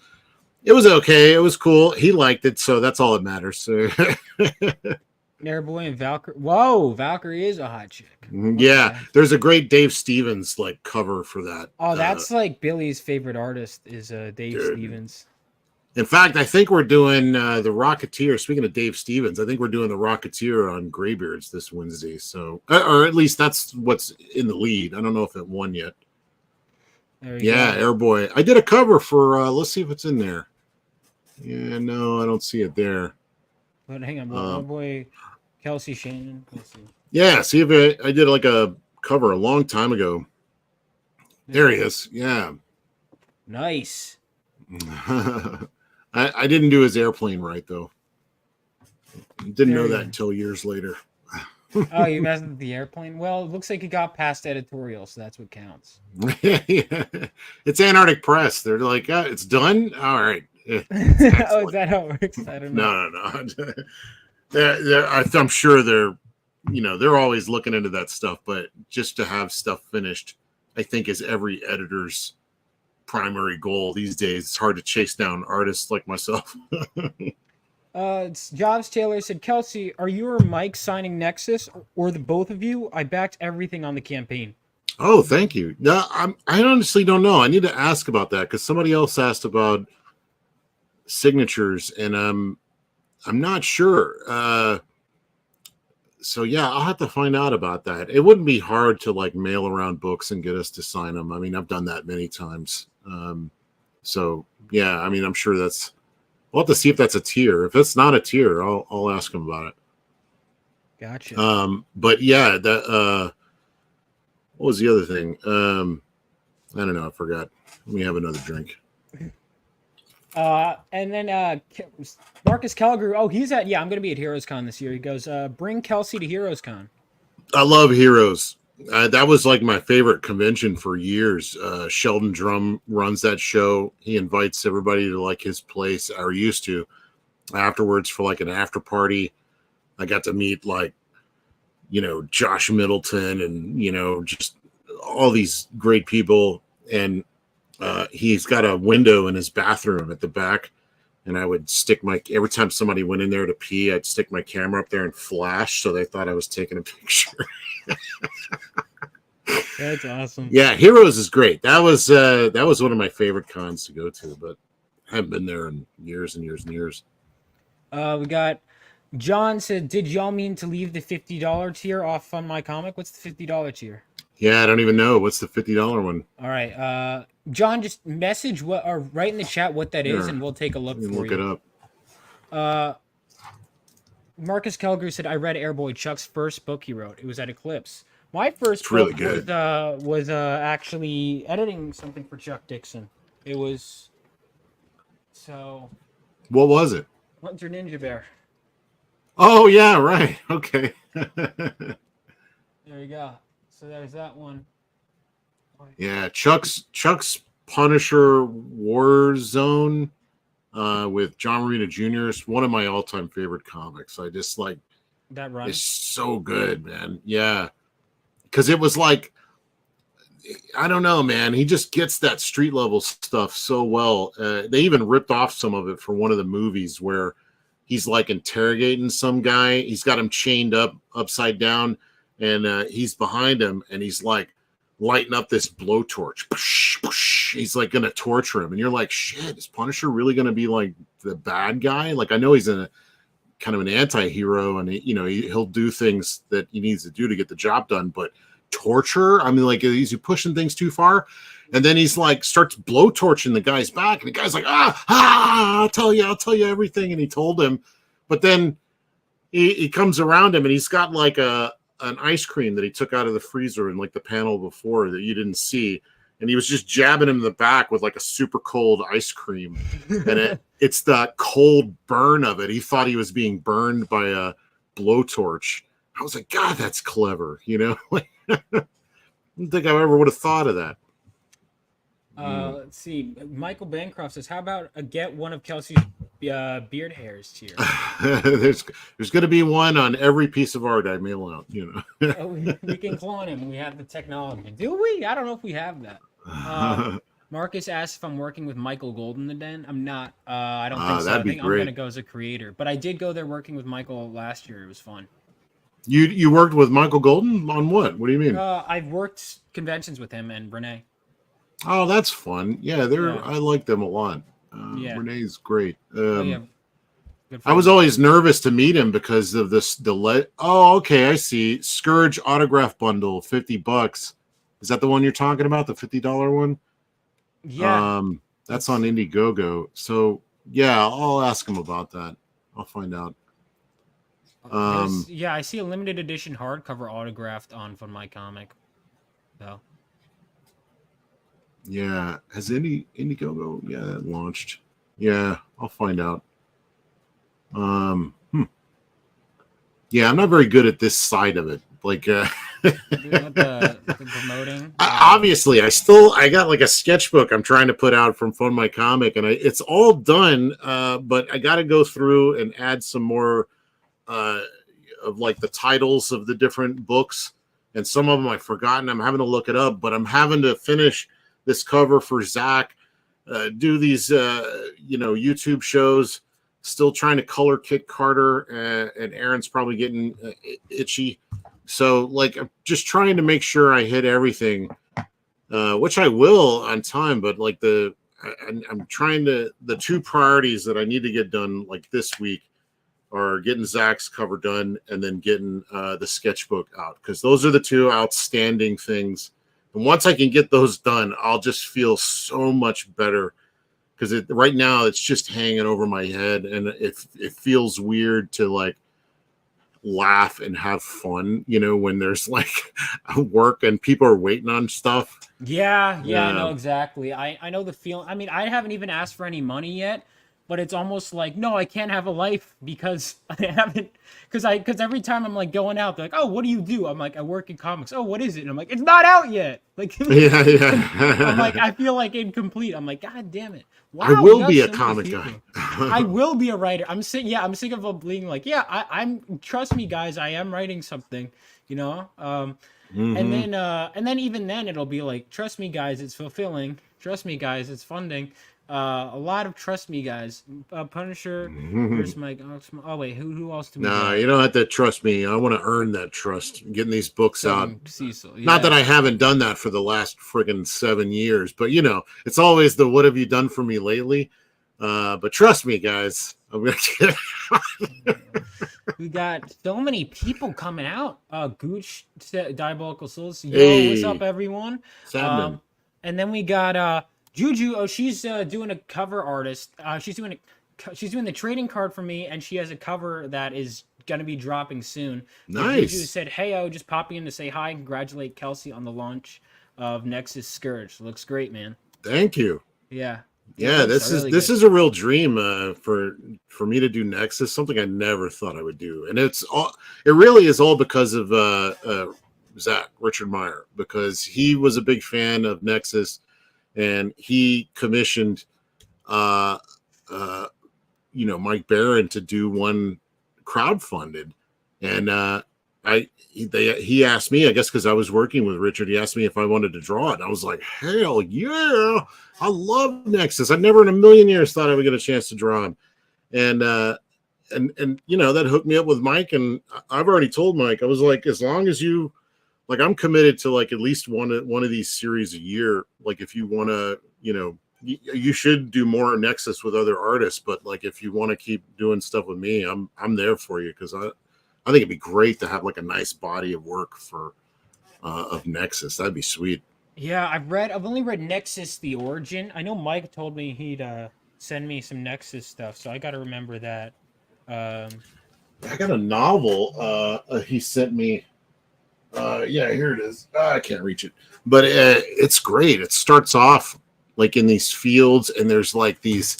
it was okay. It was cool. He liked it, so that's all that matters. So Airboy and Valkyrie. Whoa, Valkyrie is a hot chick. Yeah, there's a great Dave Stevens like cover for that. Oh, that's like Billy's favorite artist is Dave Stevens. In fact, I think we're doing the Rocketeer. Speaking of Dave Stevens, I think we're doing the Rocketeer on Graybeards this Wednesday. So, or at least that's what's in the lead. I don't know if it won yet. Yeah, go. Airboy. I did a cover for. Let's see if it's in there. Yeah, no, I don't see it there. But hang on, Airboy, Kelsey, Shannon. Let's see. Yeah, see if I did like a cover a long time ago. There he is. Yeah. Nice. I didn't do his airplane right though. Didn't know that until years later. Oh, you messed with the airplane? Well, it looks like you got past editorial, so that's what counts. Yeah. It's Antarctic Press. They're like, it's done? All right. Oh, is that how it works? I don't know. No. I'm sure they're always looking into that stuff, but just to have stuff finished, I think is every editor's primary goal these days. It's hard to chase down artists like myself. Jobs Taylor said, Kelsey, are you or Mike signing Nexus or the both of you? I backed everything on the campaign. Oh, thank you. No, I honestly don't know. I need to ask about that because somebody else asked about signatures, and I'm not sure. So yeah, I'll have to find out about that. It wouldn't be hard to like mail around books and get us to sign them. I mean, I've done that many times. So yeah, I mean, I'm sure we'll have to see if that's a tier. If it's not a tier, I'll ask him about it. Gotcha. But yeah, that what was the other thing? I don't know. I forgot. Let me have another drink. And then Marcus Calgary. Oh, he's I'm going to be at Heroes Con this year. He goes, bring Kelsey to Heroes Con. I love Heroes. That was like my favorite convention for years. Sheldon Drum runs that show. He invites everybody to like his place, or used to, afterwards for like an after party. I got to meet like, Josh Middleton and, just all these great people. And he's got a window in his bathroom at the back. And I would every time somebody went in there to pee, I'd stick my camera up there and flash so they thought I was taking a picture. That's awesome. Yeah, Heroes is great. That was one of my favorite cons to go to, but I haven't been there in years and years and years. We got John said, "Did y'all mean to leave the $50 tier off on my comic? What's the $50 tier?" Yeah, I don't even know what's the $50 one. All right. John, just message what or write in the chat what that is, Here, and we'll take a look let me for look you. it up. Marcus Kelger said, "I read Airboy Chuck's first book he wrote. It was at Eclipse. My first It's book really good. was actually editing something for Chuck Dixon. It was so What was it? Hunter Ninja Bear. Oh yeah, right. Okay. There you go. So there's that one. Yeah, Chuck's Punisher War Zone with John Romita Jr. is one of my all-time favorite comics. I just like That run. it's so good, man. Yeah. Because it was like, I don't know, man. He just gets that street level stuff so well. They even ripped off some of it for one of the movies where he's like interrogating some guy. He's got him chained up upside down, and he's behind him, and he's like lighting up this blowtorch. He's like gonna torture him, and you're like, shit, is Punisher really gonna be like the bad guy? Like, I know he's a kind of an anti-hero, and he'll do things that he needs to do to get the job done, but torture, I mean, like, is he pushing things too far? And then he's like starts blowtorching the guy's back, and the guy's like, I'll tell you everything. And he told him, but then he comes around him, and he's got like an ice cream that he took out of the freezer in like the panel before that you didn't see, and he was just jabbing him in the back with like a super cold ice cream, and it's the cold burn of it. He thought he was being burned by a blowtorch. I was like, God, that's clever, I don't think I ever would have thought of that. Let's see. Michael Bancroft says, "How about get one of Kelsey's beard hairs tier?" there's going to be one on every piece of art I mail out. Oh, we can clone him. We have the technology. Do we? I don't know if we have that. Marcus asked if I'm working with Michael Gold in the Den. I'm not. I don't think so. I think I'm going to go as a creator. But I did go there working with Michael last year. It was fun. You worked with Michael Golden on what? What do you mean? I've worked conventions with him and Renee. Oh, that's fun. Yeah, I like them a lot. Renee's great. I was always nervous to meet him because of this delay. Oh, okay, I see. Scourge autograph bundle, $50. Is that the one you're talking about? The $50 one? Yeah. That's on Indiegogo. So yeah, I'll ask him about that. I'll find out. I see a limited edition hardcover autographed on Fun My Comic, though. Yeah, has Indiegogo? Yeah, that launched. Yeah, I'll find out. Yeah, I'm not very good at this side of it. Like, the promoting. Obviously, I got like a sketchbook I'm trying to put out from Fun My Comic, and it's all done. But I got to go through and add some more of like the titles of the different books, and some of them I've forgotten. I'm having to look it up, but I'm having to finish this cover for Zach, do these YouTube shows, still trying to color Kit Carter, and Aaron's probably getting itchy. So like, I'm just trying to make sure I hit everything, which I will on time, but like I'm trying to, the two priorities that I need to get done like this week are getting Zach's cover done and then getting the sketchbook out, because those are the two outstanding things. And once I can get those done, I'll just feel so much better, because right now it's just hanging over my head, and it feels weird to like laugh and have fun, when there's like work and people are waiting on stuff. Yeah, I know exactly. I know the feeling. I mean, I haven't even asked for any money yet, but it's almost like, no, I can't have a life because I haven't, because every time I'm like going out, they're like, oh, what do you do? I'm like, I work in comics. Oh, what is it? And I'm like, it's not out yet. Like, yeah. I'm like, I feel like incomplete. I'm like, God damn it. Wow, I will be a comic guy. I will be a writer. I'm sick of being like, I'm trust me, guys, I am writing something, and then even then it'll be like, trust me, guys, it's fulfilling. Trust me, guys, it's funding. A lot of trust me guys. Punisher versus Mike. Oh wait, who else do we No, got? you don't have to trust me. I want to earn that trust. Getting these books out. Kevin Cecil. Not that Yeah. I haven't done that for the last friggin' 7 years, but it's always the "What have you done for me lately?" But trust me, guys, I'm gonna get We got so many people coming out. Gooch, Diabolical Souls. Yo, what's up, Hey, everyone? Sadman. And then we got Juju. Oh, she's doing a cover artist. She's doing the trading card for me, and she has a cover that is gonna be dropping soon. So Juju Nice. said, "Hey, just popping in to say hi and congratulate Kelsey on the launch of Nexus Scourge. Looks great, man. Thank you. Yeah, the Yeah, artworks this are is really this good. is a real dream for me to do Nexus, something I never thought I would do, and it really is all because of Zach Richard Meyer, because he was a big fan of Nexus, and he commissioned uh, uh, Mike Barron to do one crowdfunded, and he asked me, I guess because I was working with Richard, he asked me if I wanted to draw it. And I was like, hell yeah, I love Nexus. I never in a million years thought I would get a chance to draw him, and that hooked me up with Mike. And I've already told Mike, I was like, as long as you like, I'm committed to like at least one of these series a year. Like if you want to, you should do more Nexus with other artists, but like if you want to keep doing stuff with me, I'm there for you, because I think it'd be great to have like a nice body of work for of Nexus. That'd be sweet. Yeah, I've only read Nexus: The Origin. I know Mike told me he'd send me some Nexus stuff, so I got to remember that. Um, I got a novel he sent me. Yeah, here it is. I can't reach it, but it's great. It starts off like in these fields, and there's like these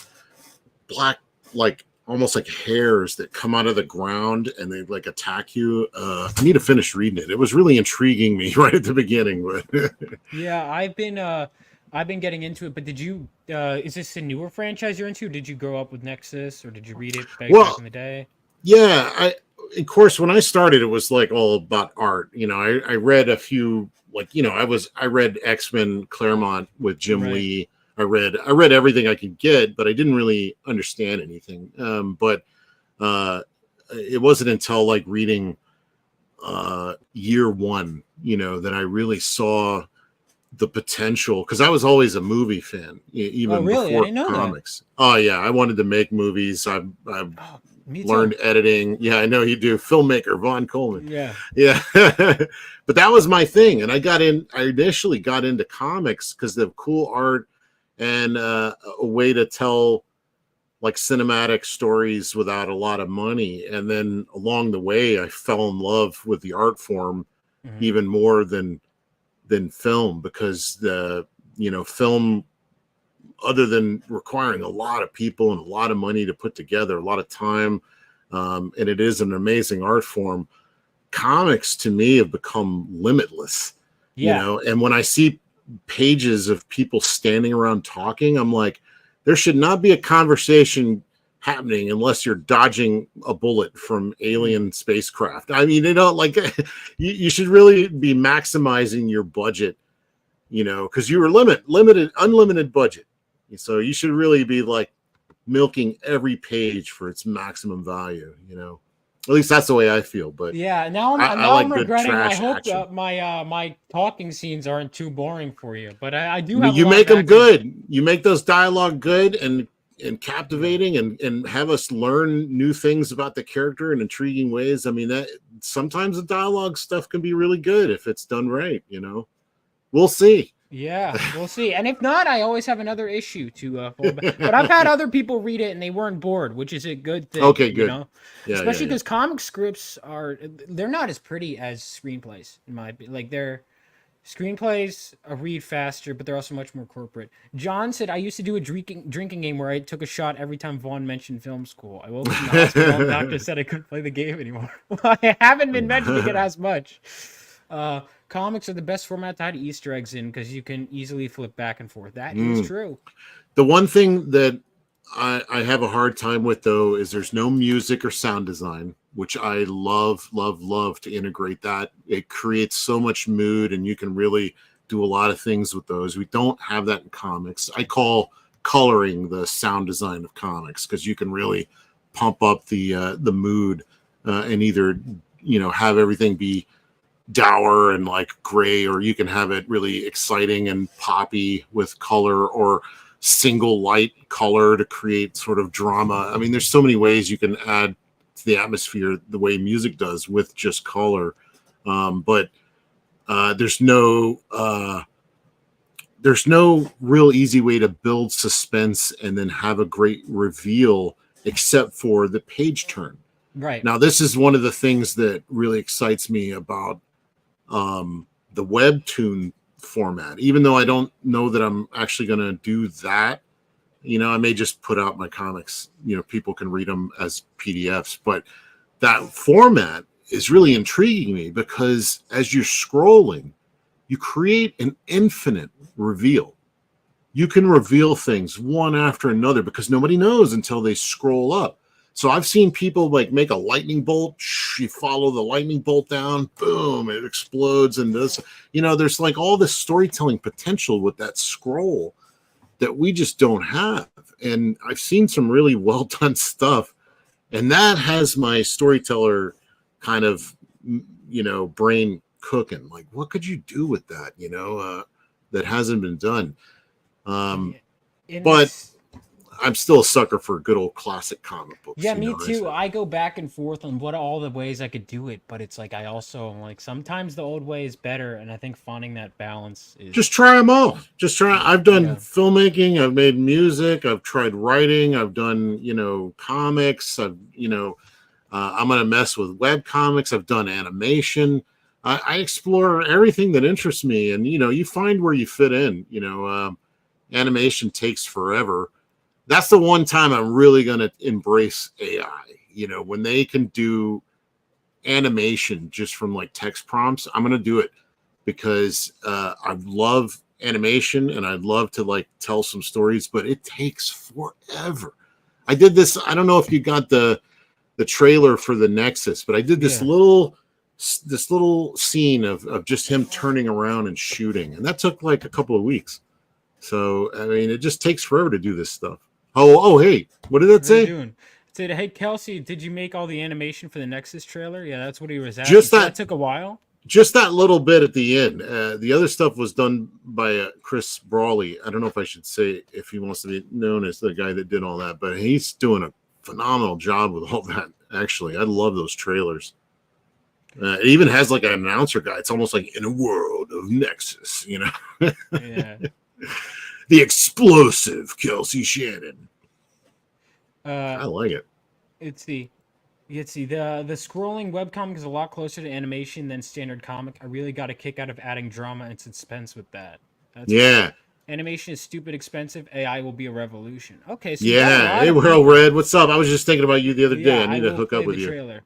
black, like almost like hairs that come out of the ground, and they like attack you. I need to finish reading it. It was really intriguing me right at the beginning, but yeah, I've been getting into it, but did you is this a newer franchise you're into? Did you grow up with Nexus or did you read it back well, in the day? yeah, of course, when I started, it was like all about art. I read a few, like, I read X-Men Claremont with Jim Right. Lee. I read everything I could get, but I didn't really understand anything. But it wasn't until like reading year one, that I really saw the potential, because I was always a movie fan, Oh, even really? I before didn't know that. comics. Oh yeah, I wanted to make movies. I Oh, me too. learned editing. Yeah, I know you do. Filmmaker Vaughn Coleman. Yeah. Yeah, but that was my thing, and I initially got into comics because of cool art and a way to tell like cinematic stories without a lot of money. And then along the way, I fell in love with the art form Mhm. even more than film, because the film, other than requiring a lot of people and a lot of money to put together, a lot of time, and it is an amazing art form, comics to me have become limitless. Yeah. And when I see pages of people standing around talking, I'm like, there should not be a conversation happening unless you're dodging a bullet from alien spacecraft. I mean, like you should really be maximizing your budget, because you were unlimited budget. So you should really be like milking every page for its maximum value. At least that's the way I feel. But Yeah, I now I'm like good regretting. I trash hope action. my talking scenes aren't too boring for you, but I do have a You lot make of them action. good. You make those dialogue good and captivating, and have us learn new things about the character in intriguing ways. I mean, that sometimes the dialogue stuff can be really good if it's done right. We'll see. Yeah, we'll see. And if not, I always have another issue to fall back. But I've had other people read it and they weren't bored, which is a good thing, Okay, good. Yeah, yeah, Especially yeah. because comic scripts they're not as pretty as screenplays in my opinion. Like they're screenplays read faster, but they're also much more corporate. John said I used to do a drinking game where I took a shot every time Vaughn mentioned film school. I woke up in the hospital and the doctor said I couldn't play the game anymore. I haven't been mentioning it as much. Comics are the best format to hide Easter eggs in because you can easily flip back and forth. That is true. The one thing that I have a hard time with, though, is there's no music or sound design, which I love, love, love to integrate that. It creates so much mood, and you can really do a lot of things with those. We don't have that in comics. I call coloring the sound design of comics, because you can really pump up the mood and either have everything be dour and like gray, or you can have it really exciting and poppy with color, or single light color to create sort of drama. I mean, there's so many ways you can add to the atmosphere the way music does with just color. But there's no real easy way to build suspense and then have a great reveal except for the page turn. Right. Now, this is one of the things that really excites me about the webtoon format, even though I don't know that I'm actually going to do that. I may just put out my comics, people can read them as PDFs, but that format is really intriguing me, because as you're scrolling, you create an infinite reveal. You can reveal things one after another because nobody knows until they scroll up. So I've seen people like make a lightning bolt. You follow the lightning bolt down, boom, it explodes. And there's like all this storytelling potential with that scroll that we just don't have. And I've seen some really well done stuff. And that has my storyteller kind of, brain cooking. Like, what could you do with that, that hasn't been done? But I'm still a sucker for good old classic comic books. Yeah, me too. I go back and forth on what all the ways I could do it, but it's like I also am like, sometimes the old way is better, and I think finding that balance is just try them all. I've done filmmaking, I've made music, I've tried writing, I've done comics, I'm gonna mess with web comics, I've done animation. I explore everything that interests me, and you find where you fit in. Animation takes forever. That's the one time I'm really going to embrace AI. When they can do animation just from like text prompts, I'm going to do it, because I love animation and I'd love to like tell some stories, but it takes forever. I did this. I don't know if you got the trailer for the Nexus, but I did this little scene of just him turning around and shooting, and that took like a couple of weeks. So I mean, it just takes forever to do this stuff. Oh, hey, what did that say? What are you doing? It said, hey, Kelsey, did you make all the animation for the Nexus trailer? Yeah, that's what he was asking. Just that took a while? Just that little bit at the end. The other stuff was done by Chris Brawley. I don't know if I should say if he wants to be known as the guy that did all that, but he's doing a phenomenal job with all that, actually. I love those trailers. It even has like an announcer guy. It's almost like in a world of Nexus, Yeah. The explosive Kelsey Shannon. I like it. The scrolling webcomic is a lot closer to animation than standard comic. I really got a kick out of adding drama and suspense with that. Cool. Animation is stupid expensive. AI will be a revolution. Okay, so hey, Well Red, what's up? I was just thinking about you the other day. I need to hook up with you. Trailer.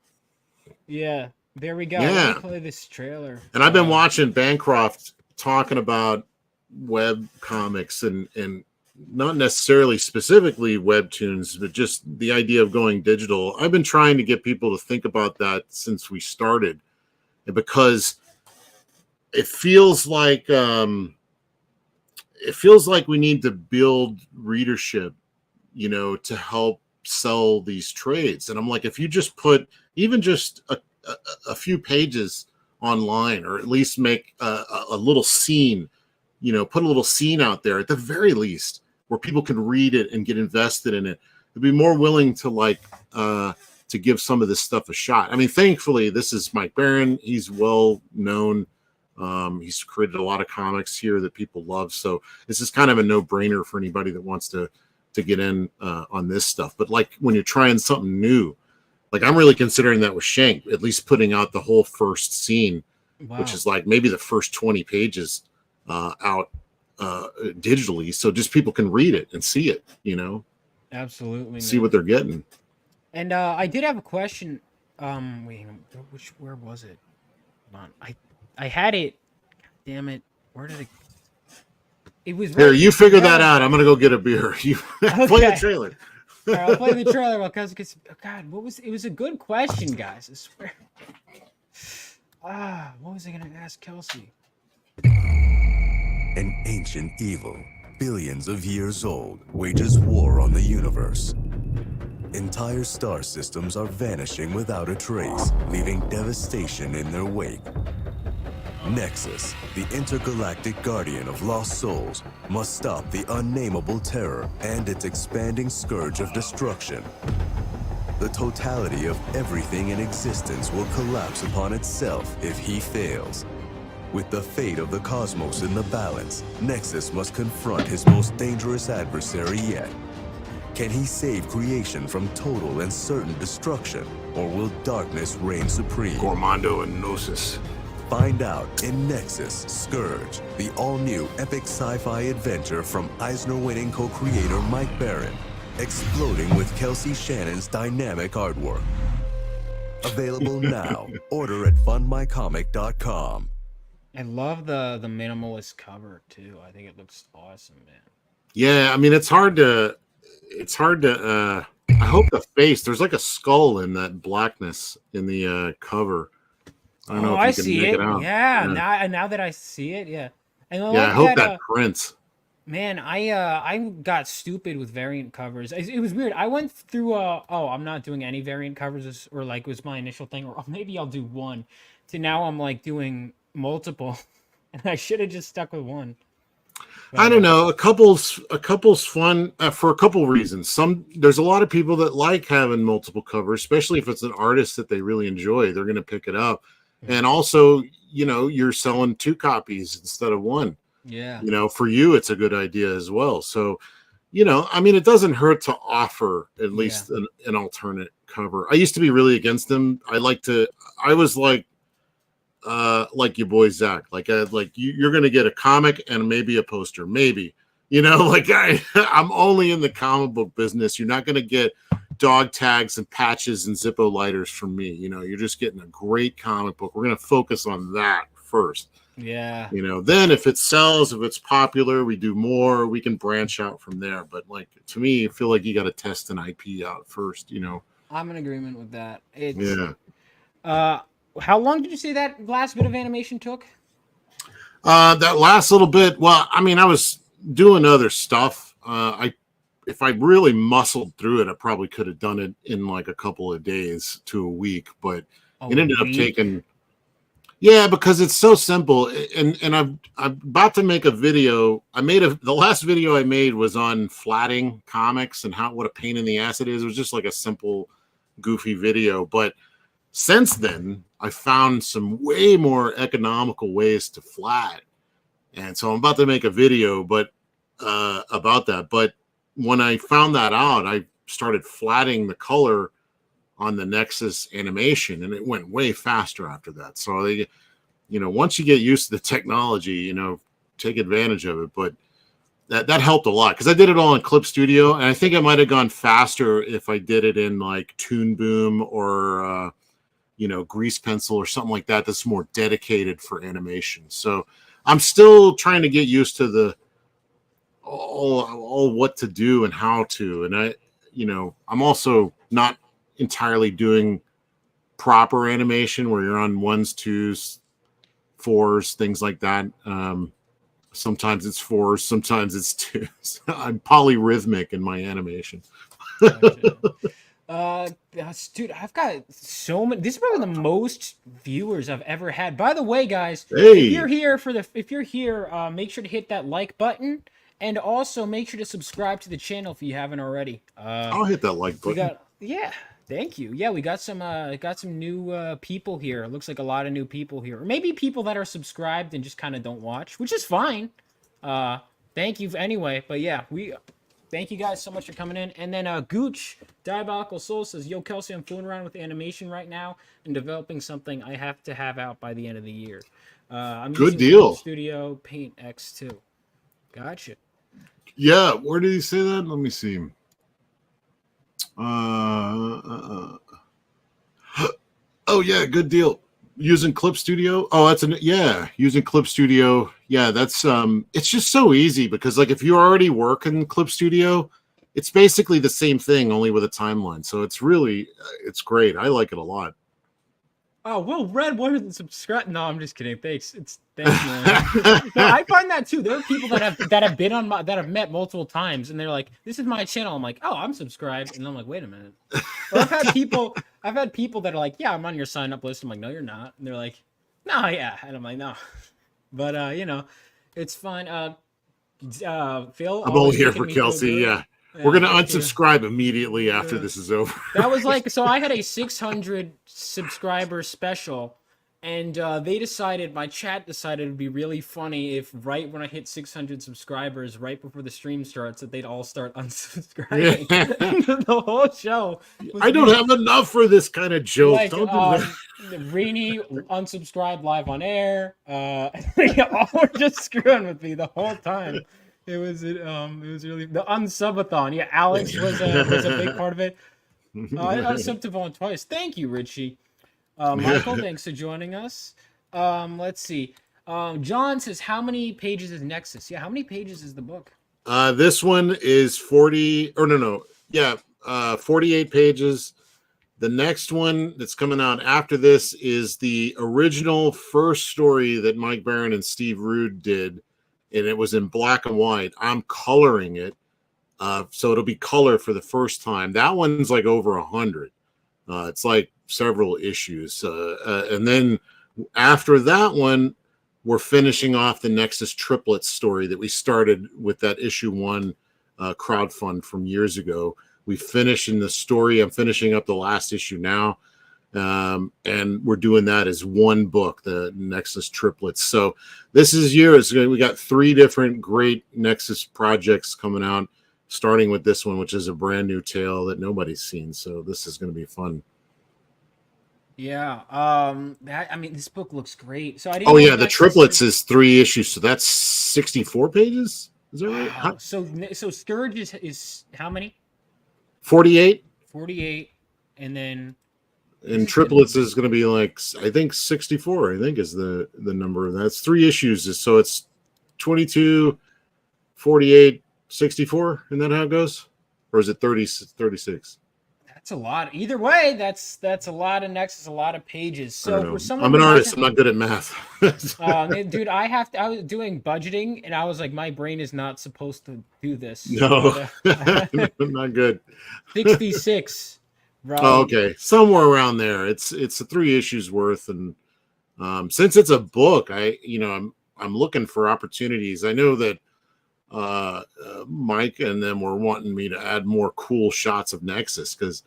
Yeah, there we go. Let me play this trailer. And I've been watching Bancroft talking about web comics and not necessarily specifically webtoons, but just the idea of going digital. I've been trying to get people to think about that since we started, because it feels like we need to build readership, to help sell these trades. And I'm like, if you just put even just a few pages online, or at least make a little scene, put a little scene out there at the very least where people can read it and get invested in it, they'd be more willing to to give some of this stuff a shot. I mean, thankfully, this is Mike Barron. He's well known. He's created a lot of comics here that people love. So this is kind of a no-brainer for anybody that wants to get in on this stuff. But like when you're trying something new, like I'm really considering that with Shank, at least putting out the whole first scene, which is like maybe the first 20 pages out digitally, so just people can read it and see it, Absolutely, see what they're getting. And I did have a question. Where was it? Hold on, I had it. God damn it! Where did it? It was right here. You figure that out. I'm gonna go get a beer. You play the trailer. All right, I'll play the trailer because God, it was a good question, guys. I swear. What was I gonna ask Kelsey? An ancient evil billions of years old, wages war on the universe. Entire star systems are vanishing without a trace, leaving devastation in their wake. Nexus, the intergalactic guardian of lost souls, must stop the unnameable terror and its expanding scourge of destruction. The totality of everything in existence will collapse upon itself if he fails. With the fate of the cosmos in the balance, Nexus must confront his most dangerous adversary yet. Can he save creation from total and certain destruction, or will darkness reign supreme? Gormando and Gnosis. Find out in Nexus Scourge, the all-new epic sci-fi adventure from Eisner-winning co-creator Mike Barron, exploding with Kelsey Shannon's dynamic artwork. Available now. Order at fundmycomic.com. I love the minimalist cover too. I think it looks awesome, man. Yeah, I mean it's hard to I hope the face, there's like a skull in that blackness in the cover. I don't know if you can see make it. it out. Yeah, now that I see it, yeah. And I hope that prints. Man, I got stupid with variant covers. It was weird. I went through I'm not doing any variant covers, or like was my initial thing, or maybe I'll do one, to now I'm like doing multiple, and I should have just stuck with one. But, I don't know. A couple's fun for a couple reasons. There's a lot of people that like having multiple covers, especially if it's an artist that they really enjoy. They're going to pick it up, and also, you're selling 2 copies instead of 1. Yeah. For you, it's a good idea as well. So, I mean, it doesn't hurt to offer at least an alternate cover. I used to be really against them. I was like your boy Zach. You're going to get a comic and maybe a poster, maybe. I'm only in the comic book business. You're not going to get dog tags and patches and Zippo lighters from me. You're just getting a great comic book. We're going to focus on that first. Yeah. Then if it sells, if it's popular, we do more, we can branch out from there. But to me, I feel like you got to test an IP out first, I'm in agreement with that. How long did you say that last bit of animation took? That last little bit, well, I mean, I was doing other stuff. If I really muscled through it, I probably could have done it in like a couple of days to a week, but it ended up taking. Yeah, because it's so simple, and I'm about to make a video. The last video I made was on flatting comics and what a pain in the ass it is. It was just like a simple, goofy video. But since then, I found some way more economical ways to flat, and so I'm about to make a video, about that. But when I found that out, I started flatting the color on the Nexus animation, and it went way faster after that. So once you get used to the technology, take advantage of it. But that helped a lot because I did it all in Clip Studio, and I think it might have gone faster if I did it in like Toon Boom or Grease Pencil or something like that. That's more dedicated for animation. So I'm still trying to get used to all what to do and how to, and I'm also not entirely doing proper animation where you're on 1s, 2s, 4s, things like that. Sometimes it's 4s, sometimes it's 2s. I'm polyrhythmic in my animation. Dude, I've got so many. This is probably the most viewers I've ever had. By the way, guys, hey. if you're here, make sure to hit that like button, and also make sure to subscribe to the channel if you haven't already. I'll hit that like button. Thank you. Yeah, we got some new people here. It looks like a lot of new people here, or maybe people that are subscribed and just kind of don't watch, which is fine. Thank you anyway. But yeah, thank you guys so much for coming in. And then Gooch Diabolical Soul says, "Yo, Kelsey, I'm fooling around with animation right now and developing something I have to have out by the end of the year. I'm Good using deal. Studio Paint X2. Gotcha. Yeah, where did he say that? Let me see. Oh yeah, good deal. Using Clip Studio. Oh, using Clip Studio. Yeah, that's it's just so easy because if you already work in Clip Studio, it's basically the same thing only with a timeline. So it's great. I like it a lot. Oh, Will Redwood isn't subscribed. No, I'm just kidding. Thanks. Thanks, man. No, I find that too. There are people that have been on that I've met multiple times, and they're like, "This is my channel." I'm like, "Oh, I'm subscribed," and I'm like, "Wait a minute." Or I've had people that are like, "Yeah, I'm on your sign up list." I'm like, "No, you're not," and they're like, "No, yeah," and I'm like, "No," but it's fine. Phil, I'm only always here making for me feel Kelsey. good. Yeah. We're Yeah, gonna thank you. unsubscribe immediately after Yeah. this is over. That was like, so I had a 600 subscriber special, and my chat decided it'd be really funny if right when I hit 600 subscribers, right before the stream starts, that they'd all start unsubscribing. The whole show was I don't have enough for this kind of joke. like, Don't do that. Rainy unsubscribed live on air. They all were just screwing with me the whole time. It was really the unsubathon. Yeah, Alex was a big part of it. I subbed to Vaughn twice. Thank you, Richie. Michael, thanks for joining us. Let's see. John says, how many pages is Nexus? Yeah, how many pages is the book? This one is 40 or no. Yeah, 48 pages. The next one that's coming out after this is the original first story that Mike Barron and Steve Rude did, and it was in black and white. I'm coloring it, so it'll be color for the first time. That one's like over 100. It's like several issues, and then after that one, we're finishing off the Nexus Triplets story that we started with that issue 1 crowdfund from years ago. We finished in the story. I'm finishing up the last issue now. And we're doing that as one book, the Nexus Triplets. So this is yours. We got 3 different great Nexus projects coming out, starting with this one, which is a brand new tale that nobody's seen. So this is going to be fun. Yeah. This book looks great. So I didn't. Oh yeah, the Triplets is 3 issues. So that's 64 pages. Is that right? Wow. So Scourge is how many? 48. 48, and then. And Triplets is going to be like, I think 64, I think is the number. That's 3 issues. So it's 22, 48, 64. Isn't that how it goes? Or is it 30, 36? That's a lot. Either way, that's a lot of Nexus, a lot of pages. So for someone, I'm an artist. I'm not good at math. Dude, I was doing budgeting, and I was like, my brain is not supposed to do this. No, not good. 66. Right. Oh, okay, somewhere around there. It's a 3 issues worth, and since it's a book, I'm looking for opportunities. I know that Mike and them were wanting me to add more cool shots of Nexus because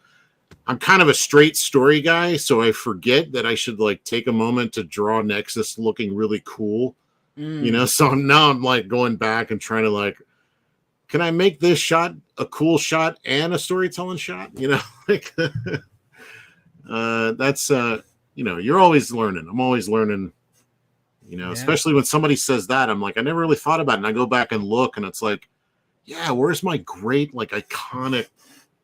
I'm kind of a straight story guy, so I forget that I should like take a moment to draw Nexus looking really cool. So now I'm like going back and trying to like, can I make this shot a cool shot and a storytelling shot? Like that's you're always learning. I'm always learning. Especially when somebody says that, I'm like, I never really thought about it. And I go back and look, and it's like, yeah, where's my great like iconic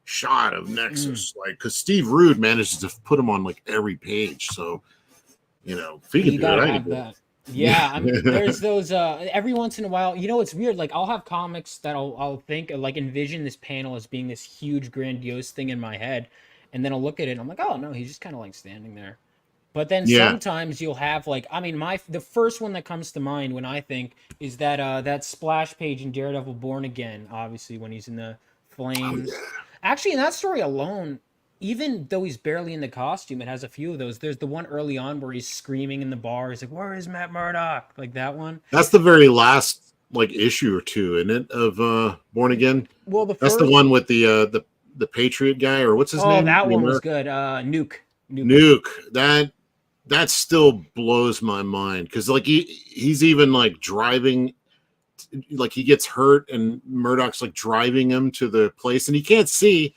shot of Nexus? Like, because Steve Rude manages to put him on like every page. So, if he can do it, I can do it. Yeah, there's those every once in a while. It's weird. Like I'll have comics that I'll think like envision this panel as being this huge grandiose thing in my head, and then I'll look at it and I'm like, oh no, he's just kind of like standing there. But then sometimes you'll have like, the first one that comes to mind when I think is that splash page in Daredevil Born Again, obviously when he's in the flames. Oh, yeah. Actually, in that story alone, even though he's barely in the costume, it has a few of those. There's the one early on where he's screaming in the bar. He's like, "Where is Matt Murdock?" Like that one. That's the very last like issue or two, isn't it, of Born Again? Well, that's the one with the Patriot guy, or what's his name? Oh, that one was good. Nuke. That still blows my mind because like he's even like driving, like he gets hurt and Murdoch's like driving him to the place and he can't see.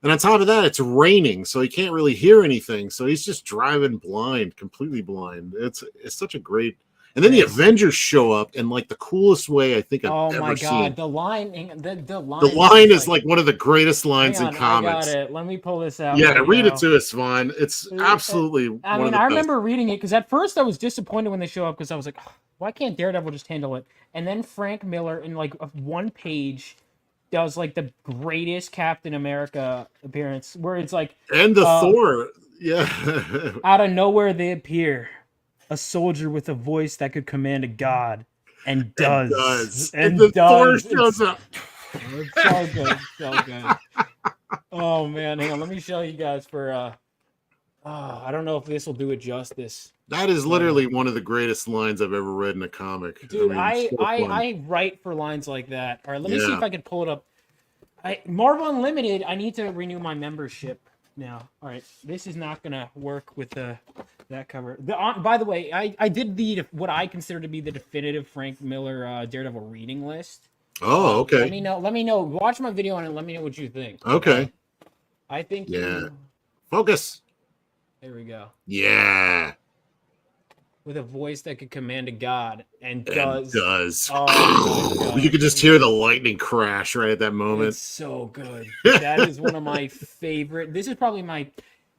And on top of that, it's raining, so he can't really hear anything. So he's just driving blind, completely blind. It's such a great. And then the Avengers show up in like the coolest way I think I've ever seen. Oh my god, the line is like one of the greatest lines in comics. I got it. Let me pull this out. Yeah, read it to us, Vaughn. It's absolutely. I remember reading it because at first I was disappointed when they show up because I was like, why can't Daredevil just handle it? And then Frank Miller in like one page does like the greatest Captain America appearance where it's like and the Thor. Yeah. Out of nowhere, they appear. A soldier with a voice that could command a god. And It does. does. And And the Thor does. shows up. It's so good. So good. Oh, man. Hang on. Let me show you guys for... I don't know if this will do it justice. That is literally one of the greatest lines I've ever read in a comic. Dude, so fun. I write for lines like that. All right, let me see Yeah. if I can pull it up. Marvel Unlimited, I need to renew my membership now. All right, this is not gonna work with that cover. By the way, I did what I consider to be the definitive Frank Miller Daredevil reading list. Oh, okay. Let me know. Watch my video on it. Let me know what you think. Okay. I think. Yeah. Focus. There we go. Yeah. With a voice that could command a god and Does. Oh my God. You could just hear the lightning crash right at that moment. It's so good. That is one of my favorite. This is probably my.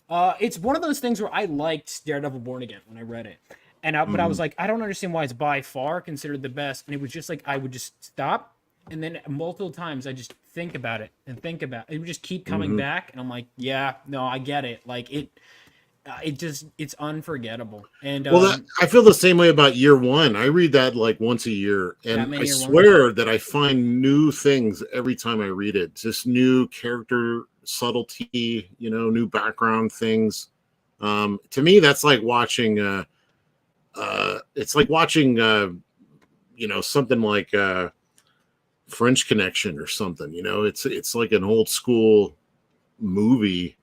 It's one of those things where I liked Daredevil Born Again when I read it, but I was like, I don't understand why it's by far considered the best. And it was just like I would just stop, and then multiple times I just think about it and think about it. It would just keep coming back, and I'm like, yeah, no, I get it. Like it. It's unforgettable. And I feel the same way about Year One. I read that like once a year, and I swear that I find new things every time I read it. Just new character subtlety, new background things. To me, that's like watching. It's like watching, something like French Connection or something. It's like an old school movie.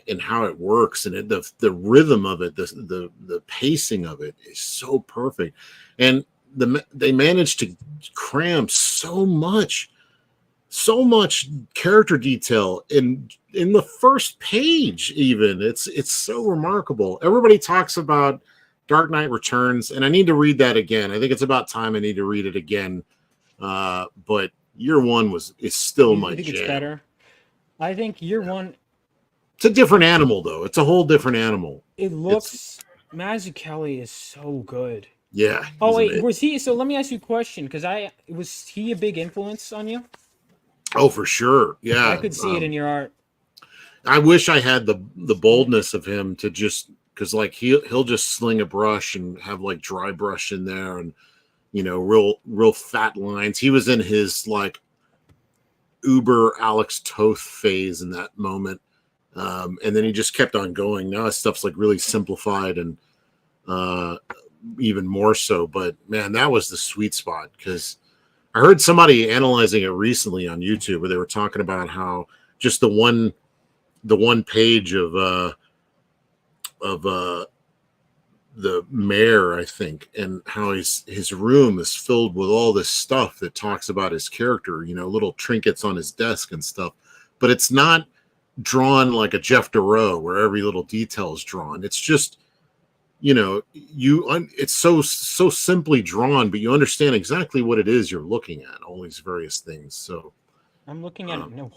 And how it works, and the rhythm of it, the pacing of it is so perfect, and they managed to cram so much character detail in the first page. Even it's so remarkable. Everybody talks about Dark Knight Returns, and I need to read that again. I think it's about time I need to read it again. But Year One is still my jam. It's better. I think Year One. It's a different animal, though. It's a whole different animal. It looks. Mazzucchelli is so good. Yeah. Oh wait, was he? So let me ask you a question, because was he a big influence on you? Oh, for sure. Yeah, I could see it in your art. I wish I had the boldness of him to just because like he'll just sling a brush and have like dry brush in there and real fat lines. He was in his like uber Alex Toth phase in that moment. And then he just kept on going. Now his stuff's like really simplified and even more so. But man, that was the sweet spot, because I heard somebody analyzing it recently on YouTube where they were talking about how just the one page of the mayor, I think, and how his room is filled with all this stuff that talks about his character, little trinkets on his desk and stuff. But it's not drawn like a Jeff Deroe where every little detail is drawn. It's just it's so simply drawn, but you understand exactly what it is you're looking at, all these various things. So I'm looking at it now.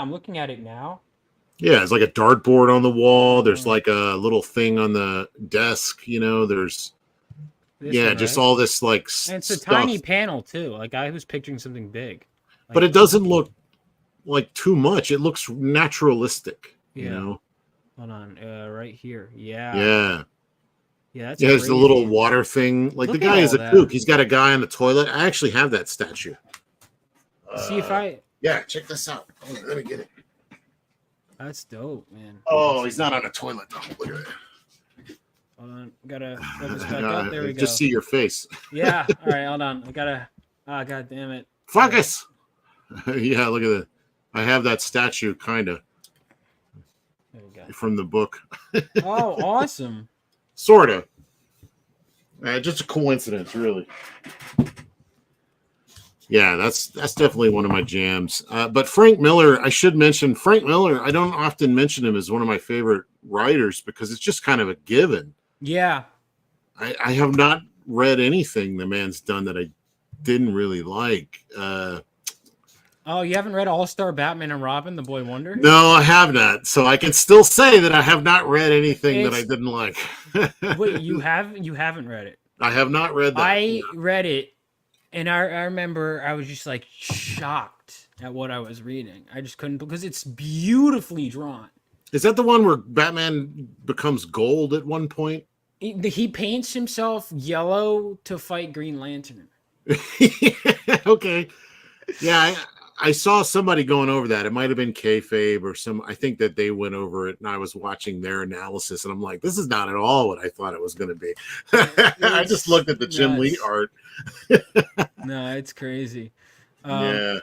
I'm looking at it now. Yeah, it's like a dartboard on the wall. There's like a little thing on the desk, there's just all this like and it's a stuff. tiny panel too. Like I was picturing something big. But it doesn't look like too much. It looks naturalistic, Hold on, right here. Yeah. Yeah. Yeah, that's there's the little water thing. Like Look the guy is a that. kook. He's got a guy on the toilet. I actually have that statue. See if I. Yeah, check this out. Let me get it. That's dope, man. Oh, he's not on a toilet though. Look at it. Hold on, gotta focus back up. There we go. Just see your face. Yeah. All right, hold on. I gotta. Oh, god damn it. Focus. Yeah, look at that. I have that statue, kind of. There we go. From the book. Oh, awesome. Sort of. Just a coincidence, really. Yeah, that's definitely one of my jams. But Frank Miller, I should mention Frank Miller. I don't often mention him as one of my favorite writers because it's just kind of a given. Yeah. I have not read anything the man's done that I didn't really like. Oh, you haven't read All-Star Batman and Robin, The Boy Wonder? No, I have not. So I can still say that I have not read anything that I didn't like. Wait, you haven't read it? I have not read that. I read it, and I remember I was just like shocked at what I was reading. I just couldn't, because it's beautifully drawn. Is that the one where Batman becomes gold at one point? He paints himself yellow to fight Green Lantern. Okay. Yeah, I saw somebody going over that. It might have been kayfabe or some. I think that they went over it, and I was watching their analysis, and I'm like, this is not at all what I thought it was going to be. I just looked at the Jim Lee art. No, it's crazy. Yeah.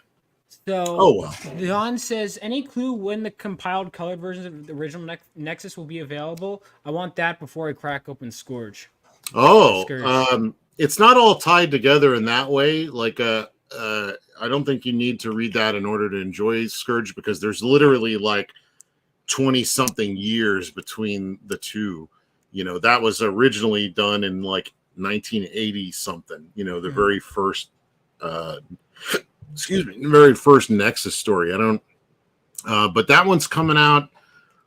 So, oh well. Vaughn says, any clue when the compiled colored versions of the original Nexus will be available? I want that before I crack open Scourge. It's not all tied together in that way. Like, I don't think you need to read that in order to enjoy Scourge, because there's literally like 20 something years between the two. You know, that was originally done in like 1980 something, you know, the very first, very first Nexus story. I don't, but that one's coming out.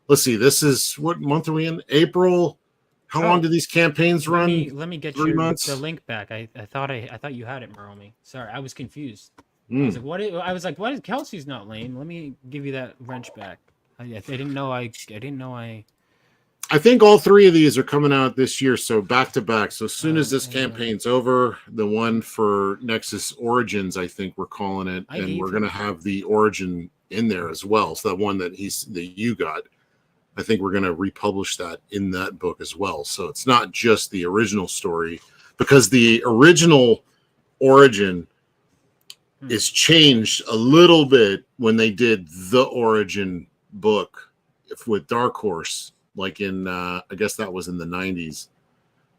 Let's see, this is, what month are we in? April. How long do these campaigns run? Let me get 3 months? the link back. I thought you had it, Meromi. Sorry, I was confused. I was like, what is Kelsey's not lame? Let me give you that wrench back. I didn't know I think all 3 of these are coming out this year, so back to back. So as soon as this campaign's over, the one for Nexus Origins, I think we're calling it, and we're gonna have the Origin in there as well. So that one that you got, I think we're going to republish that in that book as well. So it's not just the original story, because the original Origin is changed a little bit when they did the Origin book with Dark Horse, like in, I guess that was in the 90s.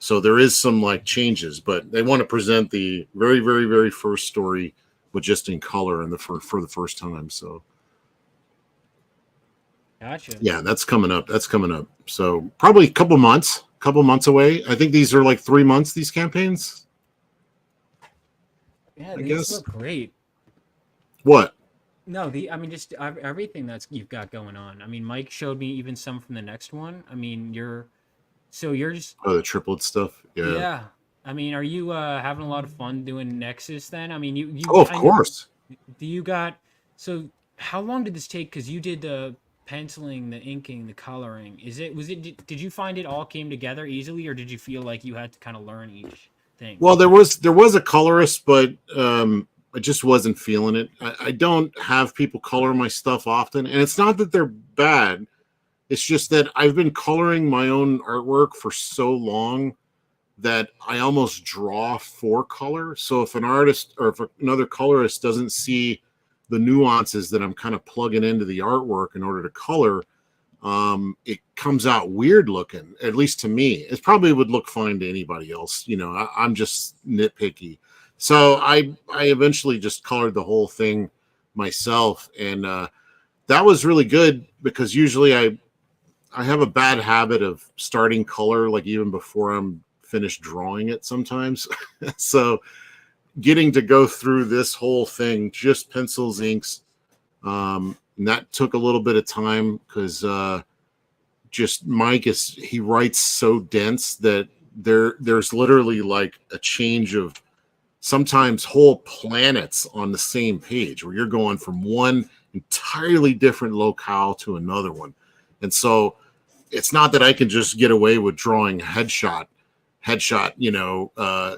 So there is some like changes, but they want to present the very, very, very first story, but just in color and for the first time. So. Gotcha. Yeah, that's coming up. So probably a couple months away. I think these are like 3 months, these campaigns. Yeah, these look great. What? No, just everything you've got going on. I mean, Mike showed me even some from the next one. I mean, you're just the triplet stuff. Yeah. Yeah. I mean, are you having a lot of fun doing Nexus then? I mean, you of course. So how long did this take? Because you did the penciling, the inking, the coloring. Did you find it all came together easily, or did you feel like you had to kind of learn each thing? Well, there was a colorist, but I just wasn't feeling it. I don't have people color my stuff often, and it's not that they're bad. It's just that I've been coloring my own artwork for so long that I almost draw for color. So if an artist or if another colorist doesn't see the nuances that I'm kind of plugging into the artwork in order to color, it comes out weird looking, at least to me. It probably would look fine to anybody else. You know, I'm just nitpicky. So I eventually just colored the whole thing myself. And that was really good, because usually I have a bad habit of starting color, like even before I'm finished drawing it sometimes. So getting to go through this whole thing, just pencils, inks, and that took a little bit of time, because just Mike he writes so dense that there's literally like a change of sometimes whole planets on the same page, where you're going from one entirely different locale to another one. And so it's not that I can just get away with drawing headshot,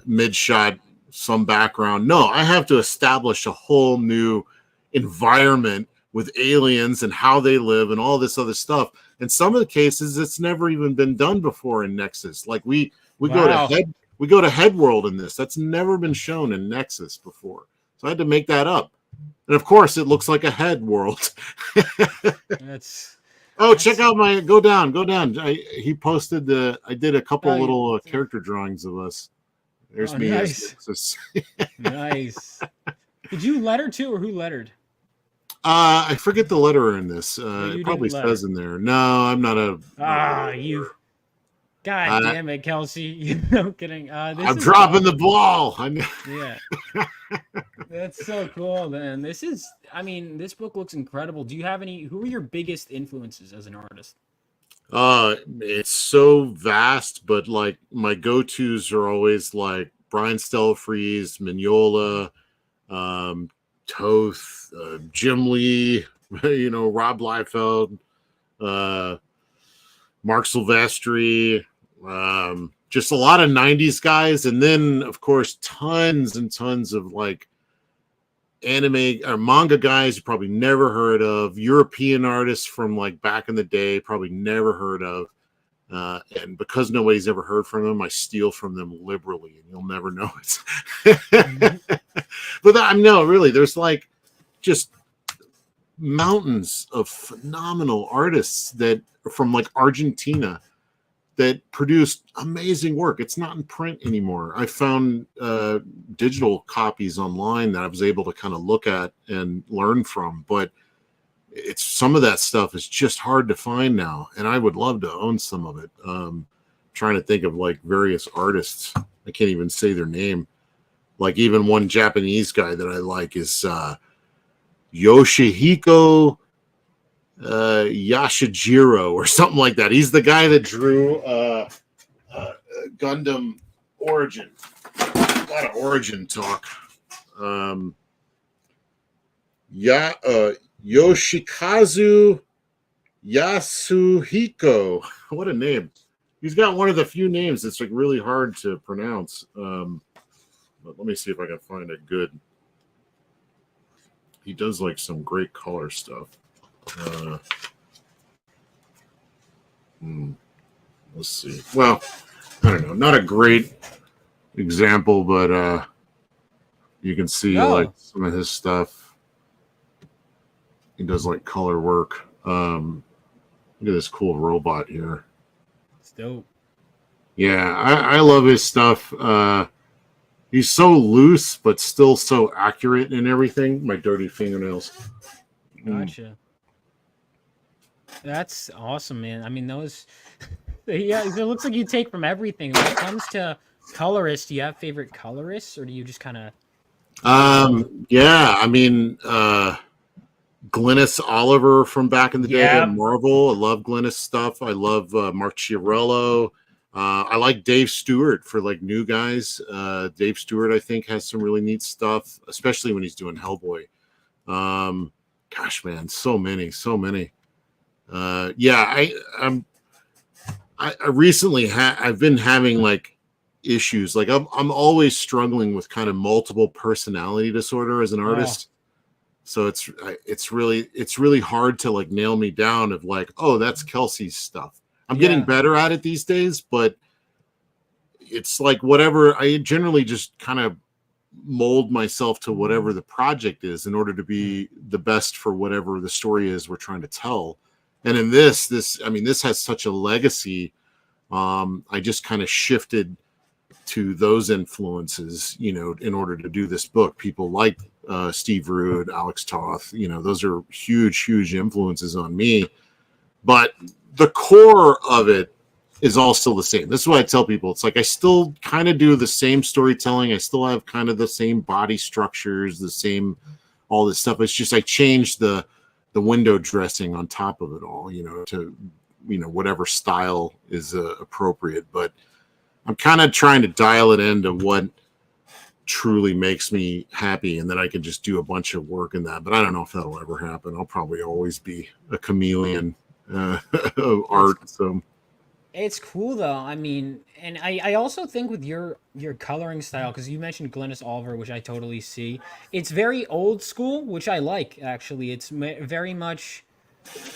mid shot, some background. No, I have to establish a whole new environment with aliens and how they live and all this other stuff. In some of the cases, it's never even been done before in Nexus. Like we go to Headworld in this. That's never been shown in Nexus before. So I had to make that up. And of course, it looks like a head world. Check out my go down. He posted I did a couple little character drawings of us. There's me. Nice. Nice. Did you letter too, or who lettered? I forget the letterer in this. It probably says in there. No, I'm not a. You. God damn it, Kelsey. No kidding. I'm dropping the ball. Yeah. That's so cool, man. This book looks incredible. Do you have who are your biggest influences as an artist? It's so vast, but like my go-tos are always like Brian Stelfreeze, Mignola, Toth, Jim Lee, Rob Liefeld, Mark Silvestri, just a lot of 90s guys. And then, of course, tons and tons of like anime or manga guys you probably never heard of, European artists from like back in the day, probably never heard of. And because nobody's ever heard from them, I steal from them liberally, and you'll never know it. But no, really, there's like just mountains of phenomenal artists that are from like Argentina that produced amazing work. It's not in print anymore. I found digital copies online that I was able to kind of look at and learn from, but it's some of that stuff is just hard to find now, and I would love to own some of it. Trying to think of like various artists. I can't even say their name. Like even one Japanese guy that I like is Yoshihiko Yashijiro or something like that. He's the guy that drew Gundam Origin. A lot of Origin talk. Yoshikazu Yasuhiko. What a name. He's got one of the few names that's like really hard to pronounce. But let me see if I can find a good. He does like some great color stuff. Let's see. Well, I don't know. Not a great example, but you can see like some of his stuff. He does like color work. Look at this cool robot here. It's dope. Yeah, I love his stuff. He's so loose, but still so accurate in everything. My dirty fingernails. Gotcha. That's awesome, man. I mean, those. Yeah, it looks like you take from everything. When it comes to colorists, do you have favorite colorists, or do you just kind of? Yeah, I mean, Glynis Oliver from back in the day at Marvel. I love Glynis stuff. I love Mark Chiarello. I like Dave Stewart for like new guys. Dave Stewart, I think, has some really neat stuff, especially when he's doing Hellboy. Gosh, man, so many. Yeah, I recently I've been having like issues. Like I'm always struggling with kind of multiple personality disorder as an artist. So it's really hard to like nail me down of like, oh, that's Kelsey's stuff. I'm getting better at it these days, but it's like whatever. I generally just kind of mold myself to whatever the project is in order to be the best for whatever the story is we're trying to tell. And in this has such a legacy. I just kind of shifted to those influences, in order to do this book. People like Steve Rude, Alex Toth, those are huge influences on me. But the core of it is all still the same. This is what I tell people. It's like I still kind of do the same storytelling. I still have kind of the same body structures, the same all this stuff. It's just I changed the window dressing on top of it all, to whatever style is appropriate. But I'm kind of trying to dial it into what truly makes me happy, and then I can just do a bunch of work in that. But I don't know if that'll ever happen. I'll probably always be a chameleon of art. So it's cool though. I mean, and I also think with your coloring style, because you mentioned Glynis Oliver, which I totally see. It's very old school, which I like actually. It's very much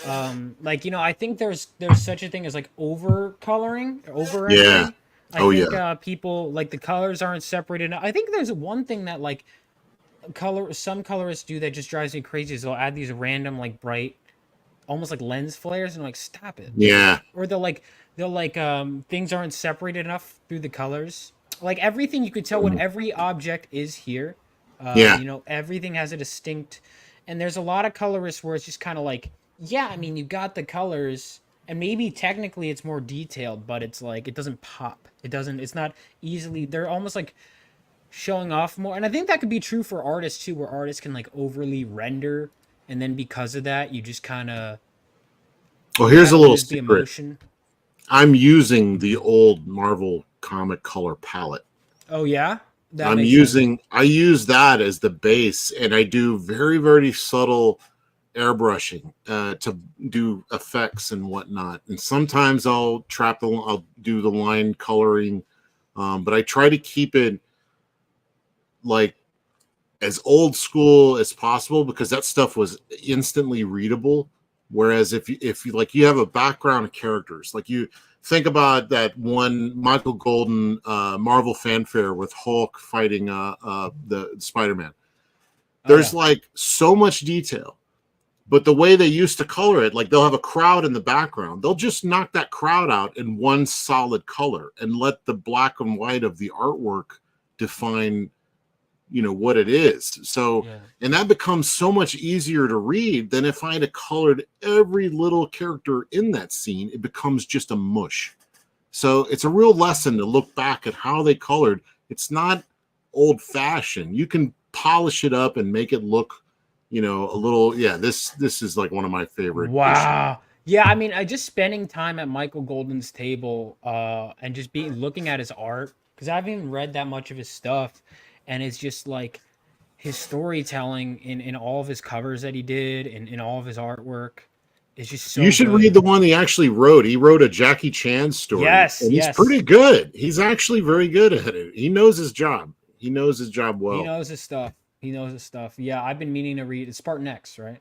like I think there's such a thing as like over coloring, over editing. I think people like the colors aren't separated. I think there's one thing that like some colorists do that just drives me crazy is they'll add these random like bright, almost like lens flares, and like stop it. Yeah. Or they'll like things aren't separated enough through the colors. Like everything you could tell what every object is here. Everything has a distinct, and there's a lot of colorists where it's just kind of like, I mean, you got the colors. And maybe technically it's more detailed, but it's like it doesn't pop. It's not easily. They're almost like showing off more. And I think that could be true for artists too, where artists can like overly render, and then because of that, you just kind of. Well, here's a little secret. I'm using the old Marvel comic color palette. Oh yeah, I use that as the base, and I do very, very subtle airbrushing to do effects and whatnot. And sometimes I'll do the line coloring, but I try to keep it like as old school as possible because that stuff was instantly readable. Whereas if you like you have a background of characters, like you think about that one Michael Golden Marvel fanfare with Hulk fighting the Spider-Man. There's like so much detail, but the way they used to color it, like they'll have a crowd in the background. They'll just knock that crowd out in one solid color and let the black and white of the artwork define, what it is. So, and that becomes so much easier to read than if I had colored every little character in that scene. It becomes just a mush. So it's a real lesson to look back at how they colored. It's not old fashioned. You can polish it up and make it look, a little, this is like one of my favorite. Wow. Issues. Yeah, I mean, I just spending time at Michael Golden's table and just looking at his art, because I haven't even read that much of his stuff. And it's just like his storytelling in all of his covers that he did and in all of his artwork is just so You should good. read the one he actually wrote. He wrote a Jackie Chan story. Yes, and he's pretty good. He's actually very good at it. He knows his job. He knows his job well. He knows his stuff. Yeah, I've been meaning to read. It's Spartan X, right?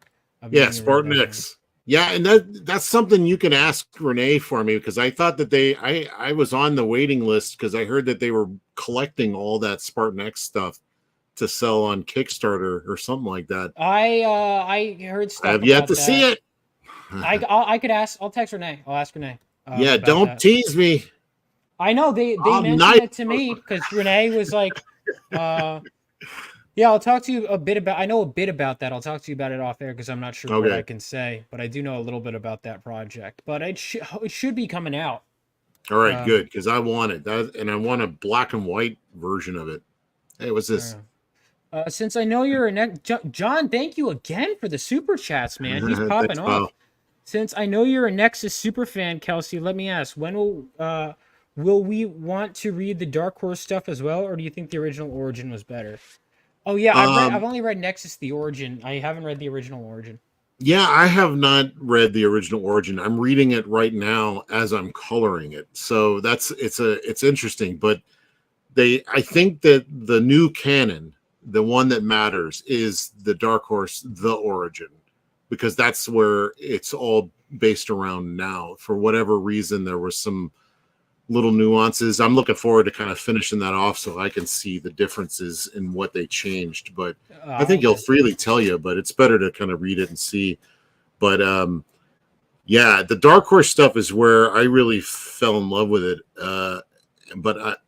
Yeah, Spartan X. Yeah, and that's something you can ask Renee for me because I thought that I was on the waiting list because I heard that they were collecting all that Spartan X stuff to sell on Kickstarter or something like that. I heard stuff. I have yet to see it. I could ask. I'll text Renee. I'll ask Renee. Yeah, don't tease me. I know they mentioned it to me because Renee was like, yeah, I'll talk to you a bit about. I know a bit about that. I'll talk to you about it off air because I'm not sure what I can say, but I do know a little bit about that project. But it should be coming out. All right, good, because I want it, and I want a black and white version of it. Hey, what's this? Since I know you're John, thank you again for the super chats, man. He's popping off. Pal. Since I know you're a Nexus super fan, Kelsey, let me ask: when will we want to read the Dark Horse stuff as well, or do you think the original Origin was better? Oh yeah, I've only read Nexus the Origin. I haven't read the original Origin. Yeah, I have not read the original Origin. I'm reading it right now as I'm coloring it. So it's interesting, but I think that the new canon, the one that matters, is the Dark Horse the Origin, because that's where it's all based around now. For whatever reason, there were some little nuances. I'm looking forward to kind of finishing that off so I can see the differences in what they changed. But I think he'll freely tell you, but it's better to kind of read it and see. But yeah, the Dark Horse stuff is where I really fell in love with it. But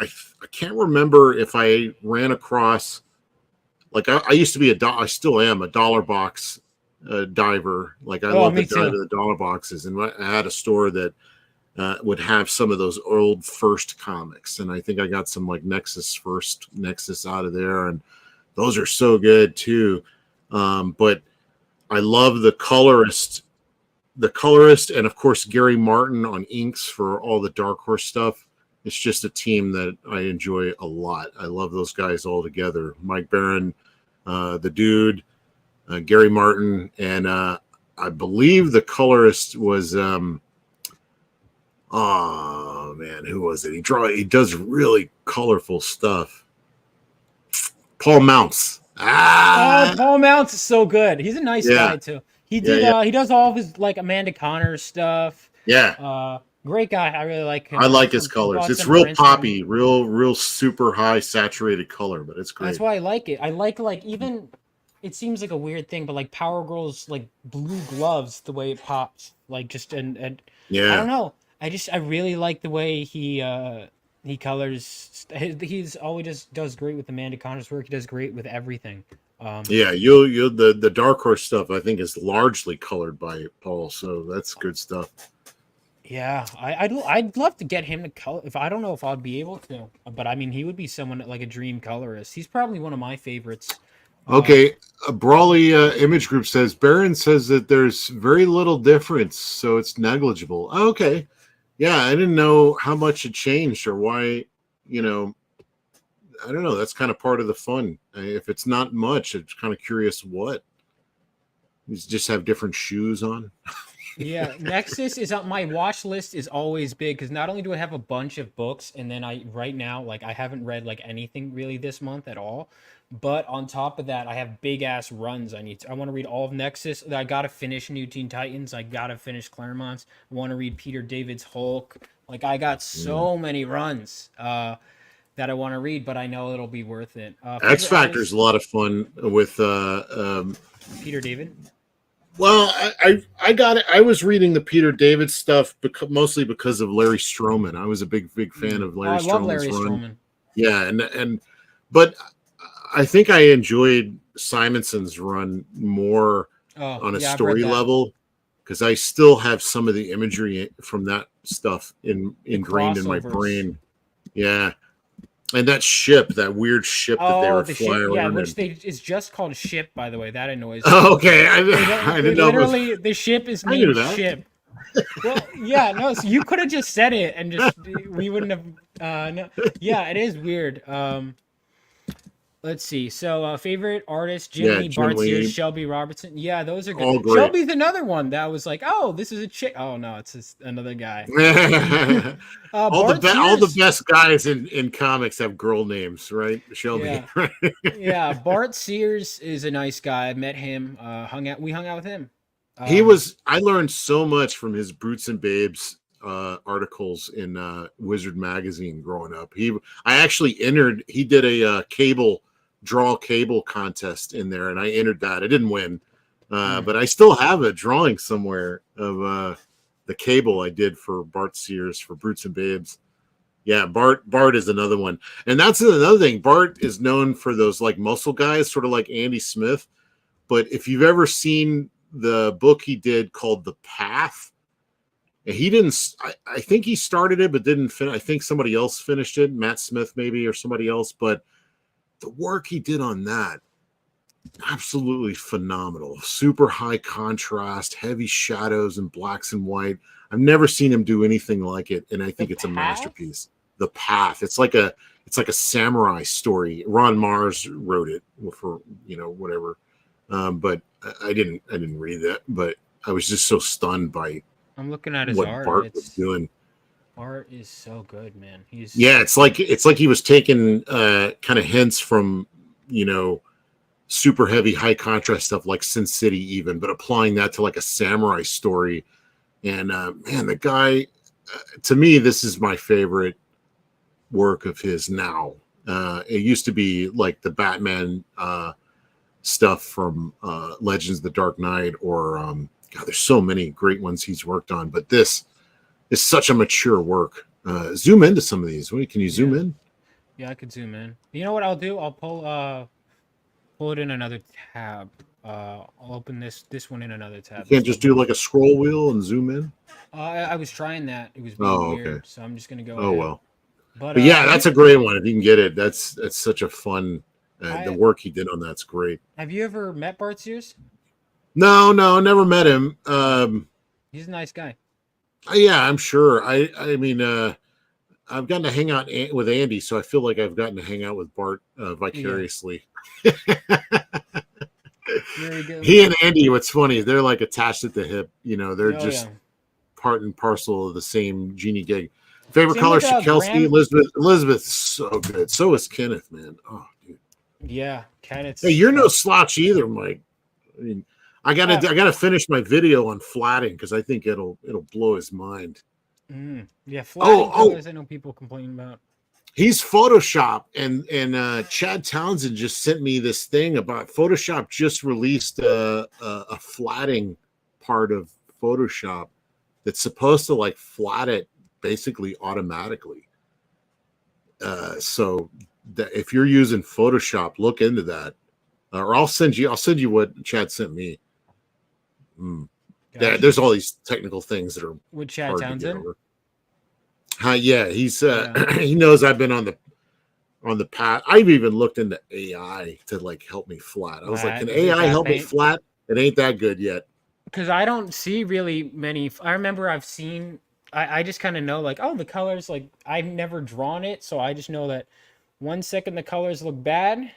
I can't remember if I ran across, like I used to be I still am a dollar box diver. Like I love to dive in the dollar boxes, and I had a store that would have some of those old first comics, and I think I got some like Nexus out of there, and those are so good too. But I love the colorist, and of course Gary Martin on inks for all the Dark Horse stuff. It's just a team that I enjoy a lot. I love those guys all together. Mike Barron, the dude, Gary Martin, and I believe the colorist was. Oh man, who was it? He does really colorful stuff. Paul Mounts. Paul Mounts is so good. He's a nice guy too. He does all of his like Amanda Connors stuff. Yeah. Great guy. I really like him. I like his colors. It's real poppy, real super high saturated color, but it's great. That's why I like it. I like even it seems like a weird thing, but like Power Girl's like blue gloves, the way it pops. Like just and yeah. I don't know. I really like the way he colors. He's always does great with Amanda Connor's work. He does great with everything. Yeah, the Dark Horse stuff I think is largely colored by Paul, so that's good stuff. Yeah, I'd love to get him to color. I don't know if I'd be able to, but I mean he would be someone like a dream colorist. He's probably one of my favorites. Okay, Brawley Image Group says Barron says that there's very little difference, so it's negligible. Okay. Yeah, I didn't know how much it changed or why, I don't know. That's kind of part of the fun. If it's not much, I'm kind of curious what. You just have different shoes on. Yeah, Nexus is on my watch list is always big because not only do I have a bunch of books and then right now like I haven't read like anything really this month at all, but on top of that I have big ass runs I want to read all of Nexus. I got to finish New Teen Titans. I got to finish Claremont's. I want to read Peter David's Hulk. Like I got so many runs that I want to read, but I know it'll be worth it. X Favorite Factor is artist? a lot of fun with Peter David. well, I got it. I was reading the Peter David stuff mostly because of Larry Stroman. I was a big fan of Larry I love Stroman's Larry run. Stroman. Yeah, and but I think I enjoyed Simonson's run more on a story level because I still have some of the imagery from that stuff ingrained in my brain. Yeah. And that ship, that weird ship that they were flying around. Yeah, which it's just called Ship, by the way. That annoys me. Oh, okay. I didn't know. Literally, the ship is named Ship. Well, yeah, no, so you could have just said it and just, we wouldn't have, no. Yeah, it is weird. Let's see. So, favorite artist, Jimmy, Bart Sears, Shelby Robertson. Yeah, those are good. All great. Shelby's another one that was like, oh, this is a chick. Oh, no, it's just another guy. all the best guys in comics have girl names, right? Shelby. Yeah. Yeah, Bart Sears is a nice guy. I met him. We hung out with him. I learned so much from his Brutes and Babes articles in Wizard magazine growing up. I actually entered. He did a draw cable contest in there, and I entered that. I didn't win, but I still have a drawing somewhere of the cable I did for Bart Sears for Brutes and Babes. Yeah, Bart is another one, and that's another thing. Bart is known for those like muscle guys, sort of like Andy Smith. But if you've ever seen the book he did called The Path, he didn't. I think he started it, but didn't finish. I think somebody else finished it, Matt Smith maybe, or somebody else. But the work he did on that, absolutely phenomenal. Super high contrast, heavy shadows and blacks and white. I've never seen him do anything like it, and I think it's a masterpiece. The Path. It's like a samurai story. Ron Mars wrote it for whatever. But I didn't read that. But I was just so stunned by. I'm looking at his what art. Bart was doing. Art is so good, man. It's like he was taking kind of hints from super heavy high contrast stuff like Sin City even, but applying that to like a samurai story. And man, the guy, to me, this is my favorite work of his now. It used to be like the Batman stuff from Legends of the Dark Knight, or God, there's so many great ones he's worked on, but this is such a mature work. Zoom into some of these. Can you zoom in? Yeah, I could zoom in. You know what I'll do? I'll pull it in another tab. I'll open this one in another tab. You can't just do like a scroll wheel and zoom in? I was trying that. It was being weird, so I'm just gonna go ahead. Well. But yeah, that's a great one. If you can get it, that's such a fun. The work he did on that's great. Have you ever met Bart Sears? No, never met him. He's a nice guy. Yeah, I'm sure. I mean, I've gotten to hang out with Andy, so I feel like I've gotten to hang out with Bart vicariously. Yeah. He and Andy, what's funny, they're like attached at the hip. They're just part and parcel of the same genie gig. Favorite color, Kelsey, Elizabeth's so good. So is Kenneth, man. Oh, dude. Yeah, Kenneth. Hey, you're no slouch either, Mike. I mean, I gotta finish my video on flatting because I think it'll blow his mind. Yeah, flatting colors. I know people complain about. He's Photoshop, and Chad Townsend just sent me this thing about Photoshop just released a flatting part of Photoshop that's supposed to like flat it basically automatically. So that if you're using Photoshop, look into that, or I'll send you what Chad sent me. Yeah, there's all these technical things that are with Chad Townsend. Yeah, he's he knows I've been on the path. I've even looked into AI to like help me flat. I was like, can AI help me flat? It ain't that good yet. Because I don't see really many. I remember I've seen. I just kind of know like, oh, the colors. Like I've never drawn it, so I just know that 1 second the colors look bad,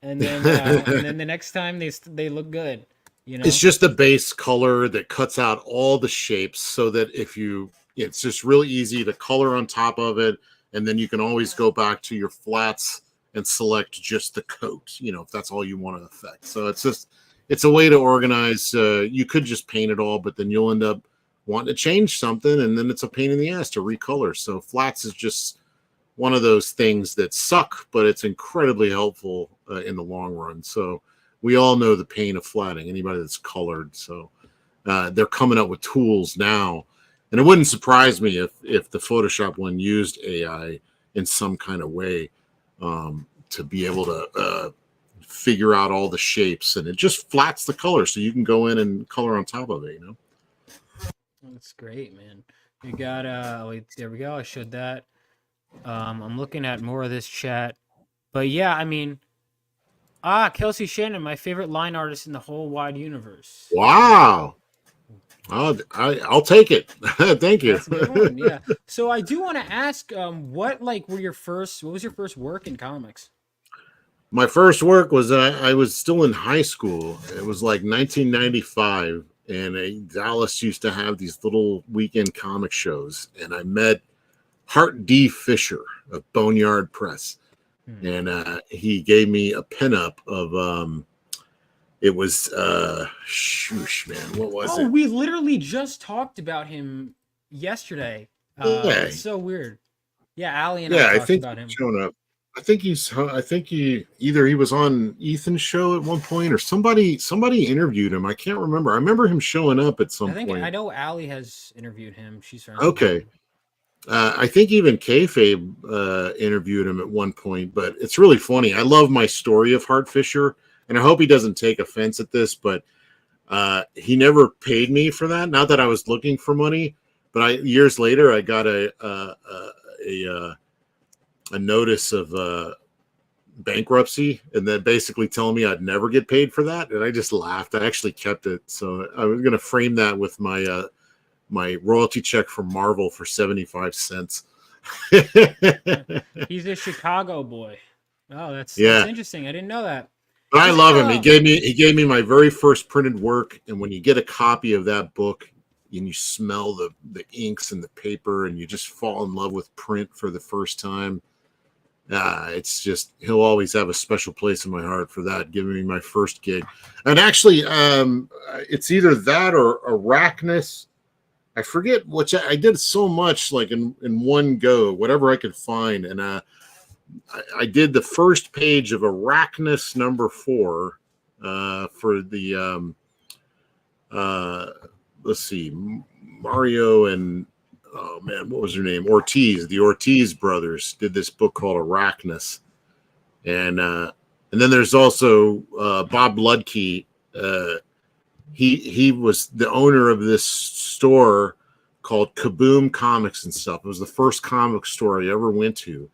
and then and then the next time they look good. You know, It's just a base color that cuts out all the shapes so that it's just really easy to color on top of it. And then you can always go back to your flats and select just the coat, if that's all you want to affect. So it's a way to organize. You could just paint it all, but then you'll end up wanting to change something. And then it's a pain in the ass to recolor. So flats is just one of those things that suck, but it's incredibly helpful in the long run. So we all know the pain of flatting, anybody that's colored. So they're coming up with tools now. And it wouldn't surprise me if the Photoshop one used AI in some kind of way to be able to figure out all the shapes. And it just flats the color so you can go in and color on top of it, That's great, man. You got wait, there we go. I showed that. I'm looking at more of this chat. But yeah, I mean, Kelsey Shannon, my favorite line artist in the whole wide universe. Wow. I'll take it. Thank you. That's a good one. Yeah. So I do want to ask, what was your first work in comics? My first work was I was still in high school. It was like 1995, and Dallas used to have these little weekend comic shows, and I met Hart D. Fisher of Boneyard Press, and he gave me a pinup of it was shoosh, man, what was it? We literally just talked about him yesterday. Yeah. It's so weird. Yeah, Allie and I talked about him. Showing up. I think he either he was on Ethan's show at one point or somebody interviewed him. I can't remember. I remember him showing up at some point. I know Allie has interviewed him. She's okay. I think even Kayfabe interviewed him at one point, but it's really funny. I love my story of Hart Fisher, and I hope he doesn't take offense at this, but he never paid me for that. Not that I was looking for money, but years later I got a notice of bankruptcy, and then basically telling me I'd never get paid for that, and I just laughed. I actually kept it, so I was going to frame that with my my royalty check from Marvel for 75 cents. He's a Chicago boy. Oh, that's interesting. I didn't know that. But I love him. He gave me my very first printed work, and when you get a copy of that book and you smell the inks and the paper, and you just fall in love with print for the first time, it's just, he'll always have a special place in my heart for that, giving me my first gig. And actually, it's either that or Arachnus. I forget which. I did so much, like in one go, whatever I could find, and I did the first page of Arachnus #4 for the let's see, Mario and oh man, what was her name? Ortiz. The Ortiz brothers did this book called Arachnus, and then there's also Bob Ludke. He was the owner of this store called Kaboom Comics and stuff. It was the first comic store I ever went to,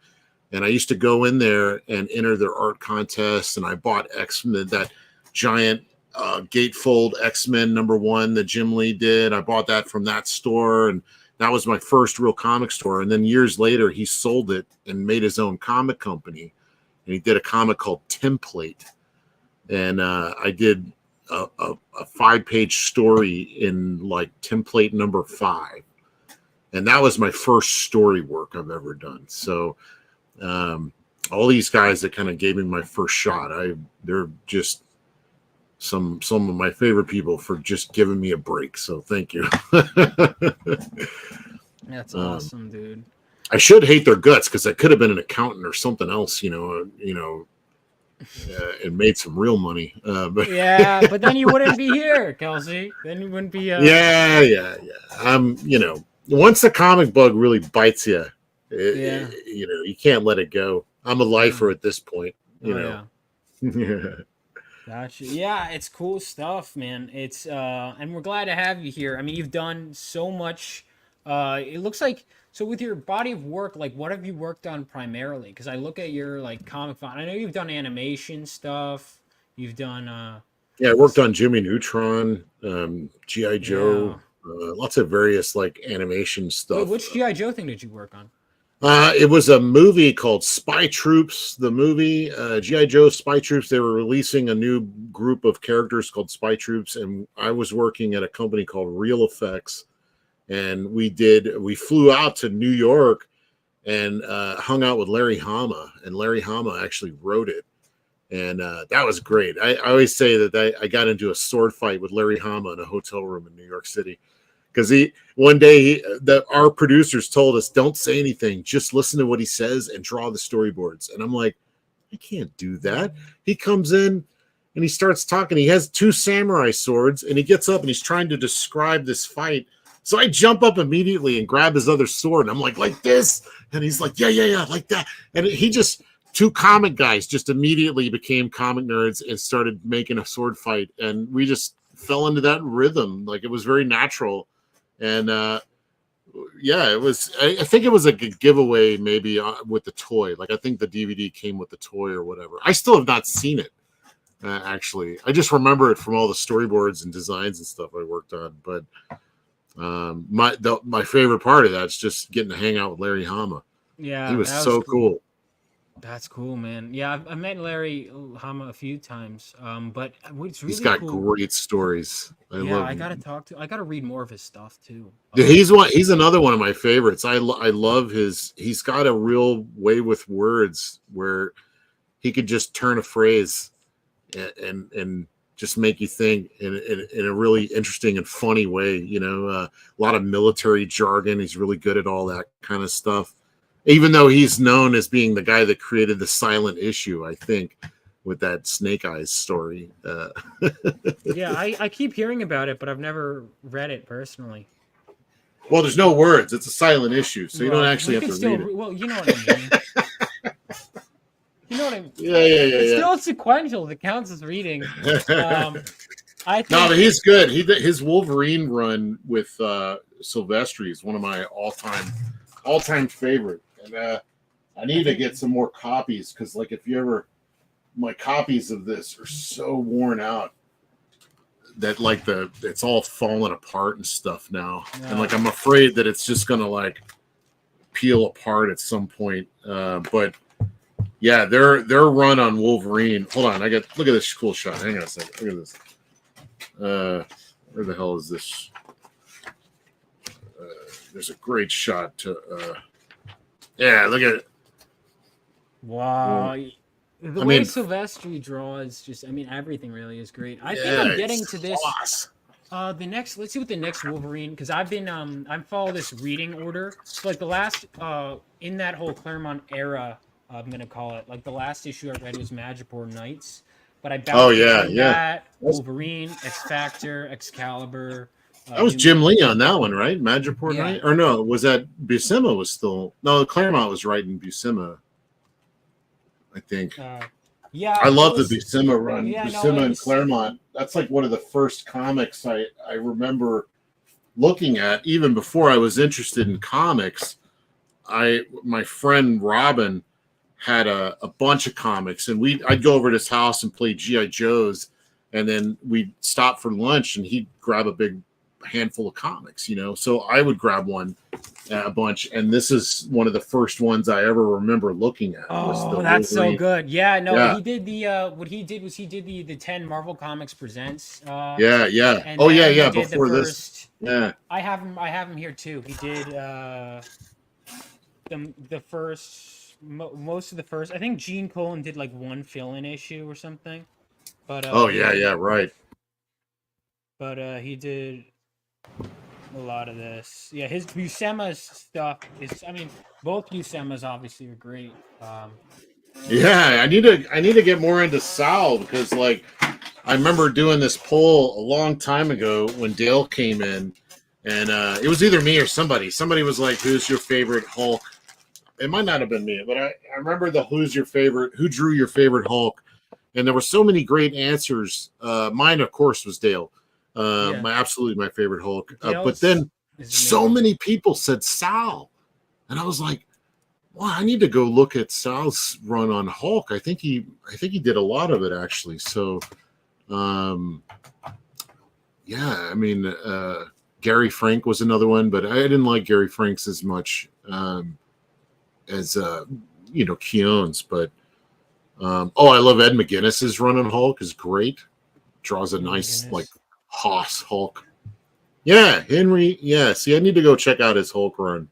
and I used to go in there and enter their art contests. And I bought X-Men, that giant gatefold X-Men #1 that Jim Lee did. I bought that from that store, and that was my first real comic store. And then years later, he sold it and made his own comic company, and he did a comic called Template, and I did a 5-page story in like Template #5, and that was my first story work I've ever done. So all these guys that kind of gave me my first shot, they're just some of my favorite people for just giving me a break. So thank you. That's awesome, dude. I should hate their guts, because I could have been an accountant or something else, and made some real money. But yeah, but then you wouldn't be here, Kelsey. Then you wouldn't be. Yeah. Once the comic bug really bites you, you can't let it go. I'm a lifer at this point. Yeah. Gotcha. Yeah, it's cool stuff, man. It's and we're glad to have you here. I mean, you've done so much. It looks like, so with your body of work, like what have you worked on primarily? Because I look at your like comic font. I know you've done animation stuff. You've done I worked on Jimmy Neutron, G.I. Joe, lots of various like animation stuff. Wait, which G.I. Joe thing did you work on? It was a movie called Spy Troops. The movie G.I. Joe Spy Troops. They were releasing a new group of characters called Spy Troops, and I was working at a company called Real Effects, and we flew out to New York and hung out with Larry Hama, and Larry Hama actually wrote it, and that was great. I always say that I got into a sword fight with Larry Hama in a hotel room in New York City. Because our producers told us, don't say anything, just listen to what he says and draw the storyboards. And I'm like, I can't do that. He comes in and he starts talking. He has 2 samurai swords, and he gets up and he's trying to describe this fight. So I jump up immediately and grab his other sword, and I'm like this, and he's like, yeah, like that. And he just 2 comic guys just immediately became comic nerds and started making a sword fight, and we just fell into that rhythm. Like, it was very natural. And yeah, it was. I think it was a giveaway, maybe with the toy. Like, I think the DVD came with the toy or whatever. I still have not seen it. Actually, I just remember it from all the storyboards and designs and stuff I worked on. But my favorite part of that's just getting to hang out with Larry Hama. Yeah, he was so cool. That's cool, man. Yeah, I met Larry Hama a few times. But what's really he's got cool, great stories. I love him. I gotta read more of his stuff too. Yeah, he's another one of my favorites. I love he's got a real way with words where he could just turn a phrase and just make you think in a really interesting and funny way. A lot of military jargon. He's really good at all that kind of stuff. Even though he's known as being the guy that created the silent issue, I think, with that Snake Eyes story. Yeah, I keep hearing about it, but I've never read it personally. Well, there's no words. It's a silent issue, so you don't actually have to read it. Well, you know what I mean. You know what I mean? Yeah. It's still sequential. It counts as reading. I think, No, but he's good. His Wolverine run with Silvestri is one of my all-time favorite. And I need to get some more copies because, like, my copies of this are so worn out that it's all falling apart and stuff now. Yeah. And I'm afraid that it's just gonna peel apart at some point. But yeah, their run on Wolverine. Hold on, look at this cool shot. Hang on a second. Look at this. Where the hell is this? There's a great shot to. Yeah, look at it. Wow. The way Silvestri draws, everything really is great. I think I'm getting to this. Let's see what the next Wolverine, because I've been I follow this reading order. So the last in that whole Claremont era, I'm gonna call it, the last issue I read was Madripoor Knights, but I bounced that Wolverine, X Factor, Excalibur. That was Jim Lee on that one, right? Madripoor Knight? Or no, was that Buscema was still... No, Claremont was writing Buscema, I think. I love the Buscema run. Buscema and Claremont. That's one of the first comics I remember looking at, even before I was interested in comics. My friend Robin had a bunch of comics, and I'd go over to his house and play G.I. Joes, and then we'd stop for lunch, and he'd grab a big handful of comics, so I would grab a bunch, and this is one of the first ones I ever remember looking at. Oh, that's Wolverine. So good. He did he did the 10 Marvel Comics Presents. Before this. I have him here too. He did the first, most of the first. I think Gene Colan did one fill-in issue or something. But right. But he did a lot of this. Yeah, his Buscema's stuff is. Both Buscema's obviously are great. Yeah, I need to get more into Sal because I remember doing this poll a long time ago when Dale came in, and it was either me or somebody. Somebody was like, "Who's your favorite Hulk?" It might not have been me, but I remember who drew your favorite Hulk, and there were so many great answers. Mine, of course, was Dale. My favorite Hulk. But then so many people said Sal, and I was like, "Well, I need to go look at Sal's run on Hulk. I think he did a lot of it actually." So, Gary Frank was another one, but I didn't like Gary Frank's as much. as Keown's, but I love Ed McGuinness's run on Hulk is great. Draws a nice like Hoss Hulk. Yeah, Henry. Yeah, see, I need to go check out his Hulk run.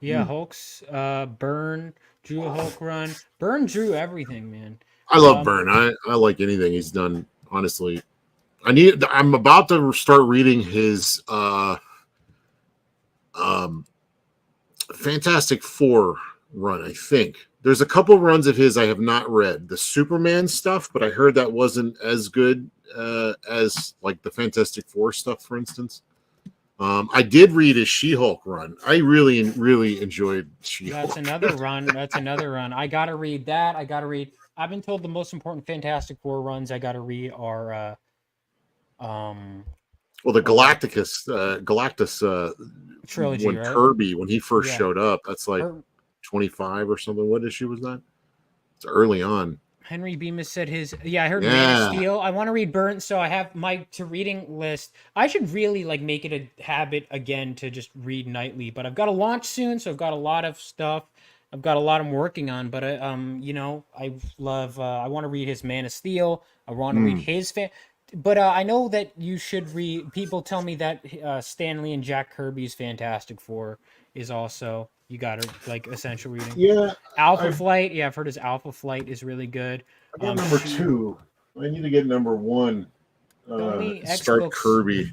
Yeah, Hulk's Byrne drew a Hulk run. Byrne drew everything, man. I love Byrne. I like anything he's done. Honestly, I'm about to start reading his Fantastic Four run. I think there's a couple runs of his I have not read. The Superman stuff, but I heard that wasn't as good as like the Fantastic Four stuff, for instance. I did read his She-Hulk run. I really enjoyed She-Hulk. That's another run. That's another run. I gotta read that. I've been told the most important Fantastic Four runs I gotta read are well, the Galactus trilogy, when right? Kirby, when he first showed up, that's like 25 or something. What issue was that? It's early on. Henry Bemis said his. Yeah, I heard Man of Steel. I want to read Burnt, so I have my to-reading list. I should really like make it a habit again to just read nightly, but I've got to launch soon, so I've got a lot of stuff. I've got a lot I'm working on, but I love. I want to read his Man of Steel. I want to read his But I know that you should read. People tell me that Stan Lee and Jack Kirby's Fantastic Four is also you got to like essential reading. Yeah, Alpha Flight. Yeah, I've heard his Alpha Flight is really good. I got number 2. I need to get number 1. Start Kirby.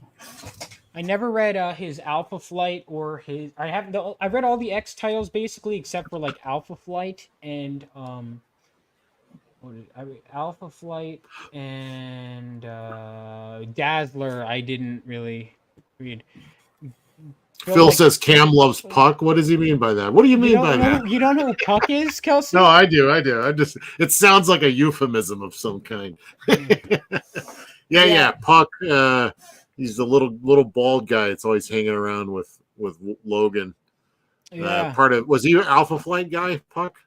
I never read his Alpha Flight or his. I read all the X titles basically except for like Alpha Flight and Alpha Flight and Dazzler. I didn't really read. Phil says Cam loves Puck. What does he mean by that? What do you mean by that? You don't know who Puck is, Kelsey? No, I do. It sounds like a euphemism of some kind. Yeah. Puck. He's the little bald guy. It's always hanging around with Logan. Yeah. Was he an Alpha Flight guy? Puck.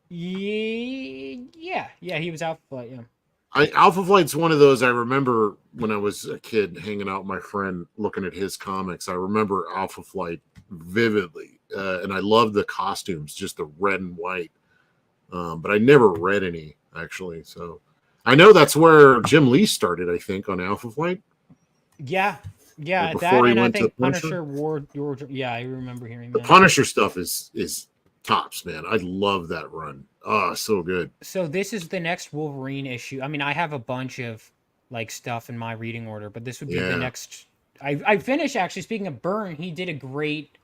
Yeah. He was Alpha Flight. Yeah. Alpha Flight's one of those I remember when I was a kid hanging out with my friend looking at his comics. I remember Alpha Flight vividly, and I loved the costumes, just the red and white. But I never read any actually, so I know that's where Jim Lee started. I think on Alpha Flight. Yeah. Before he went to Punisher War. Yeah, I remember hearing that. The Punisher stuff is tops, man. I love that run. Oh, so good. So this is the next Wolverine issue. I mean, I have a bunch of like stuff in my reading order, but this would be the next. I finished actually. Speaking of Byrne, he did a great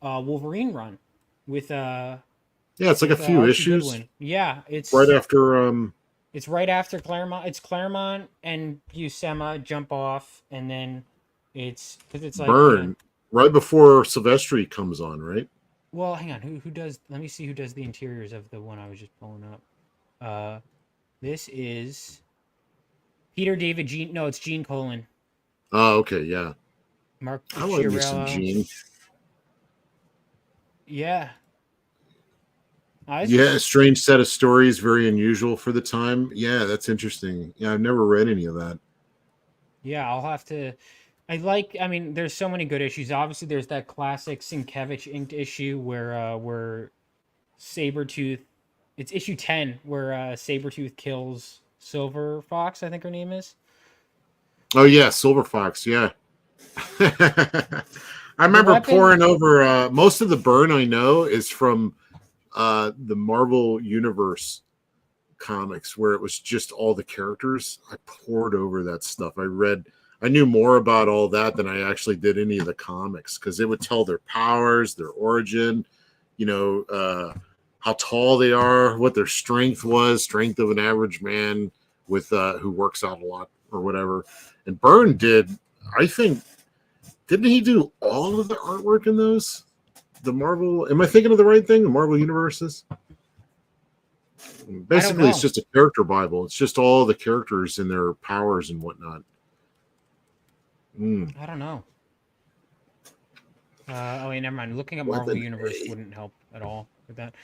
Wolverine run with it's like a few Archie issues. Goodwin. Yeah, it's right after It's right after Claremont. It's Claremont and Buscema jump off, and then it's because it's like Byrne right before Silvestri comes on, right? Well, hang on. Who does? Let me see who does the interiors of the one I was just pulling up. This is Peter David Gene. No, it's Gene Colan. Oh, okay, yeah. Mark I like me some Gene. Yeah. Yeah, a strange set of stories, very unusual for the time. Yeah, that's interesting. Yeah, I've never read any of that. Yeah, I'll have to. I mean, there's so many good issues. Obviously, there's that classic Sienkiewicz inked issue where Sabretooth, it's issue 10, where Sabretooth kills Silver Fox, I think her name is. Oh, yeah, Silver Fox, yeah. I remember poring over, most of the Byrne I know is from the Marvel Universe comics, where it was just all the characters. I pored over that stuff. I knew more about all that than I actually did any of the comics, because it would tell their powers, their origin, how tall they are, what their strength was, strength of an average man with who works out a lot or whatever. And Byrne did, I think, didn't he do all of the artwork in those? The Marvel, am I thinking of the right thing? The Marvel universes? Basically, it's just a character Bible. It's just all the characters and their powers and whatnot. I don't know. Wait, never mind. Looking at Marvel Universe wouldn't help at all with that.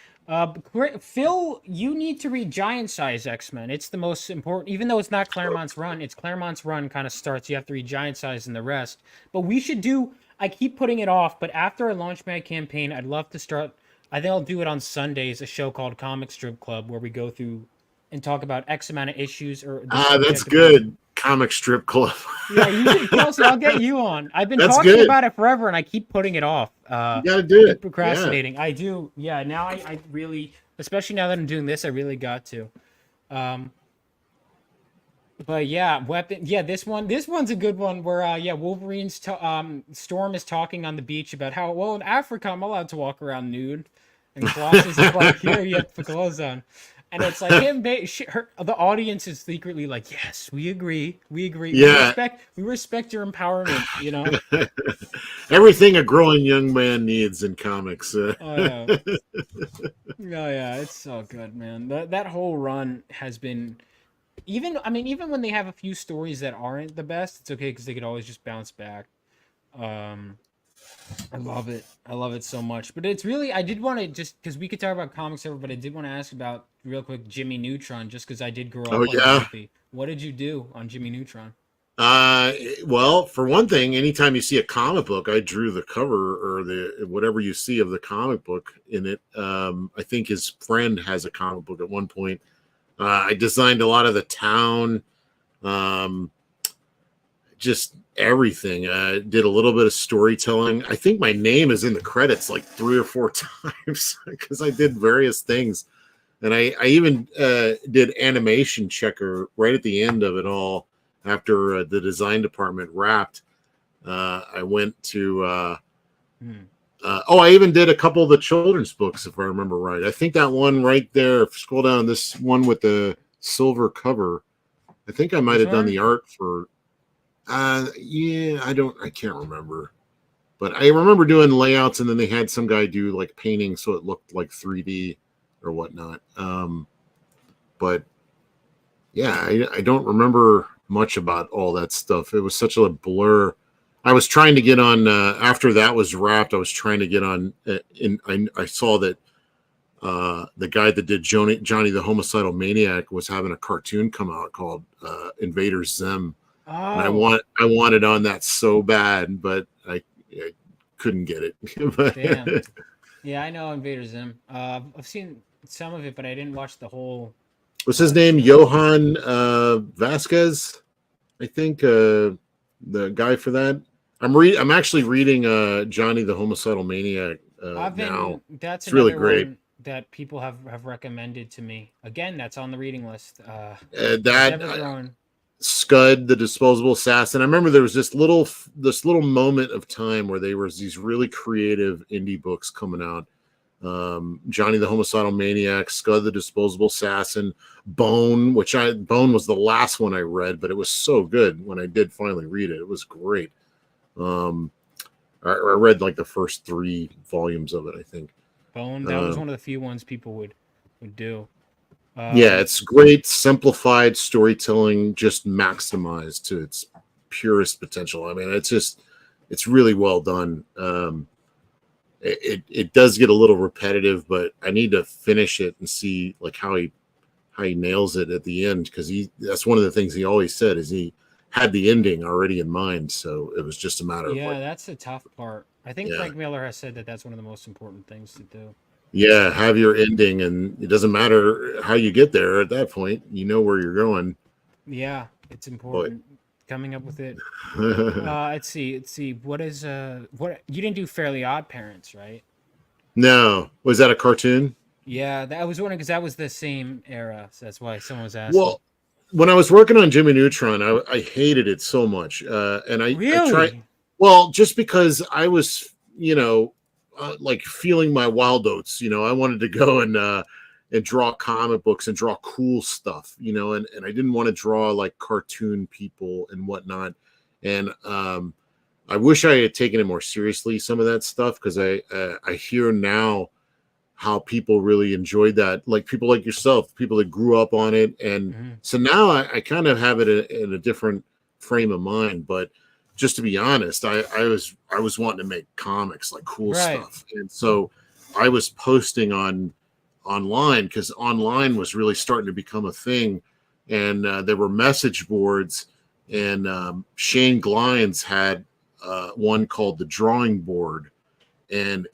Phil, you need to read Giant Size X-Men. It's the most important, even though it's not Claremont's run. It's Claremont's run kind of starts. You have to read Giant Size and the rest. But we should do. I keep putting it off, but after I launch my campaign, I'd love to start I think I'll do it on Sundays, a show called Comic Strip Club, where we go through and talk about X amount of issues or the That's subject of good. Comic strip club. Yeah, you should, Kelsey. I'll get you on. I've been That's talking good. about it forever, and I keep putting it off. You got to do Keep it. procrastinating. I do. Yeah. Now I really, especially now that I'm doing this, I really got to. But yeah, weapon. Yeah, this one's a good one. Where Wolverine's Storm is talking on the beach about how in Africa I'm allowed to walk around nude, and Colossus is like, here you have to put clothes on. And it's like the audience is secretly like, yes, we agree. Yeah. We respect your empowerment, you know? Everything a growing young man needs in comics. Oh, yeah. Oh, yeah, it's so good, man. That whole run has been, even when they have a few stories that aren't the best, it's okay because they could always just bounce back. I love it. I love it so much. But it's really, I did want to just, because we could talk about comics ever, but I did want to ask about, real quick, Jimmy Neutron, just because I did grow up on the movie. What did you do on Jimmy Neutron? Well, for one thing, anytime you see a comic book, I drew the cover or the whatever you see of the comic book in it. I think his friend has a comic book at one point. I designed a lot of the town. Just everything. Did a little bit of storytelling. I think my name is in the credits like 3 or 4 times because I did various things. And I even did animation checker right at the end of it all after the design department wrapped. I went to I even did a couple of the children's books, if I remember right. I think that one right there, scroll down, this one with the silver cover. I think I might have done the art for I can't remember, but I remember doing layouts, and then they had some guy do like painting so it looked like 3D or whatnot. But yeah, I don't remember much about all that stuff. It was such a blur. I was trying to get on after that was wrapped. I was trying to get on, I saw that the guy that did Johnny the Homicidal Maniac was having a cartoon come out called Invader Zim. Oh. And I wanted on that so bad, but I couldn't get it. Damn. Yeah, I know Invader Zim. I've seen some of it, but I didn't watch the whole. What's his name? Johan Vasquez, I think. The guy for that. I'm actually reading Johnny the Homicidal Maniac now. That's it's really great. One that people have recommended to me. Again, that's on the reading list. Scud, the Disposable Assassin. I remember there was this little moment of time where there was these really creative indie books coming out. Johnny the Homicidal Maniac, Scud the Disposable Assassin, Bone, Bone was the last one I read, but it was so good when I did finally read it. It was great. I read like the first 3 volumes of it, I think. Bone, that was one of the few ones people would do. Yeah, it's great, simplified storytelling, just maximized to its purest potential. I mean, it's really well done. It does get a little repetitive, but I need to finish it and see like how he nails it at the end, because that's one of the things he always said is he had the ending already in mind, so it was just a matter of that's the tough part. I think Frank Miller has said that that's one of the most important things to do. Yeah, have your ending, and it doesn't matter how you get there at that point. You know where you're going. Yeah, it's important. Coming up with it. Let's see. What you didn't do Fairly Odd Parents, right? No. Was that a cartoon? Yeah, I was wondering because that was the same era. So that's why someone was asking. Well, when I was working on Jimmy Neutron, I hated it so much. And I tried. Well, just because I was, like feeling my wild oats, I wanted to go and draw comic books and draw cool stuff, and I didn't want to draw like cartoon people and whatnot. And I wish I had taken it more seriously, some of that stuff, because I hear now how people really enjoyed that, like people like yourself, people that grew up on it. And so now I kind of have it in a different frame of mind. But just to be honest, I was wanting to make comics, like cool stuff. And so I was posting online because online was really starting to become a thing. And there were message boards, and Shane Glines had one called the Drawing Board, and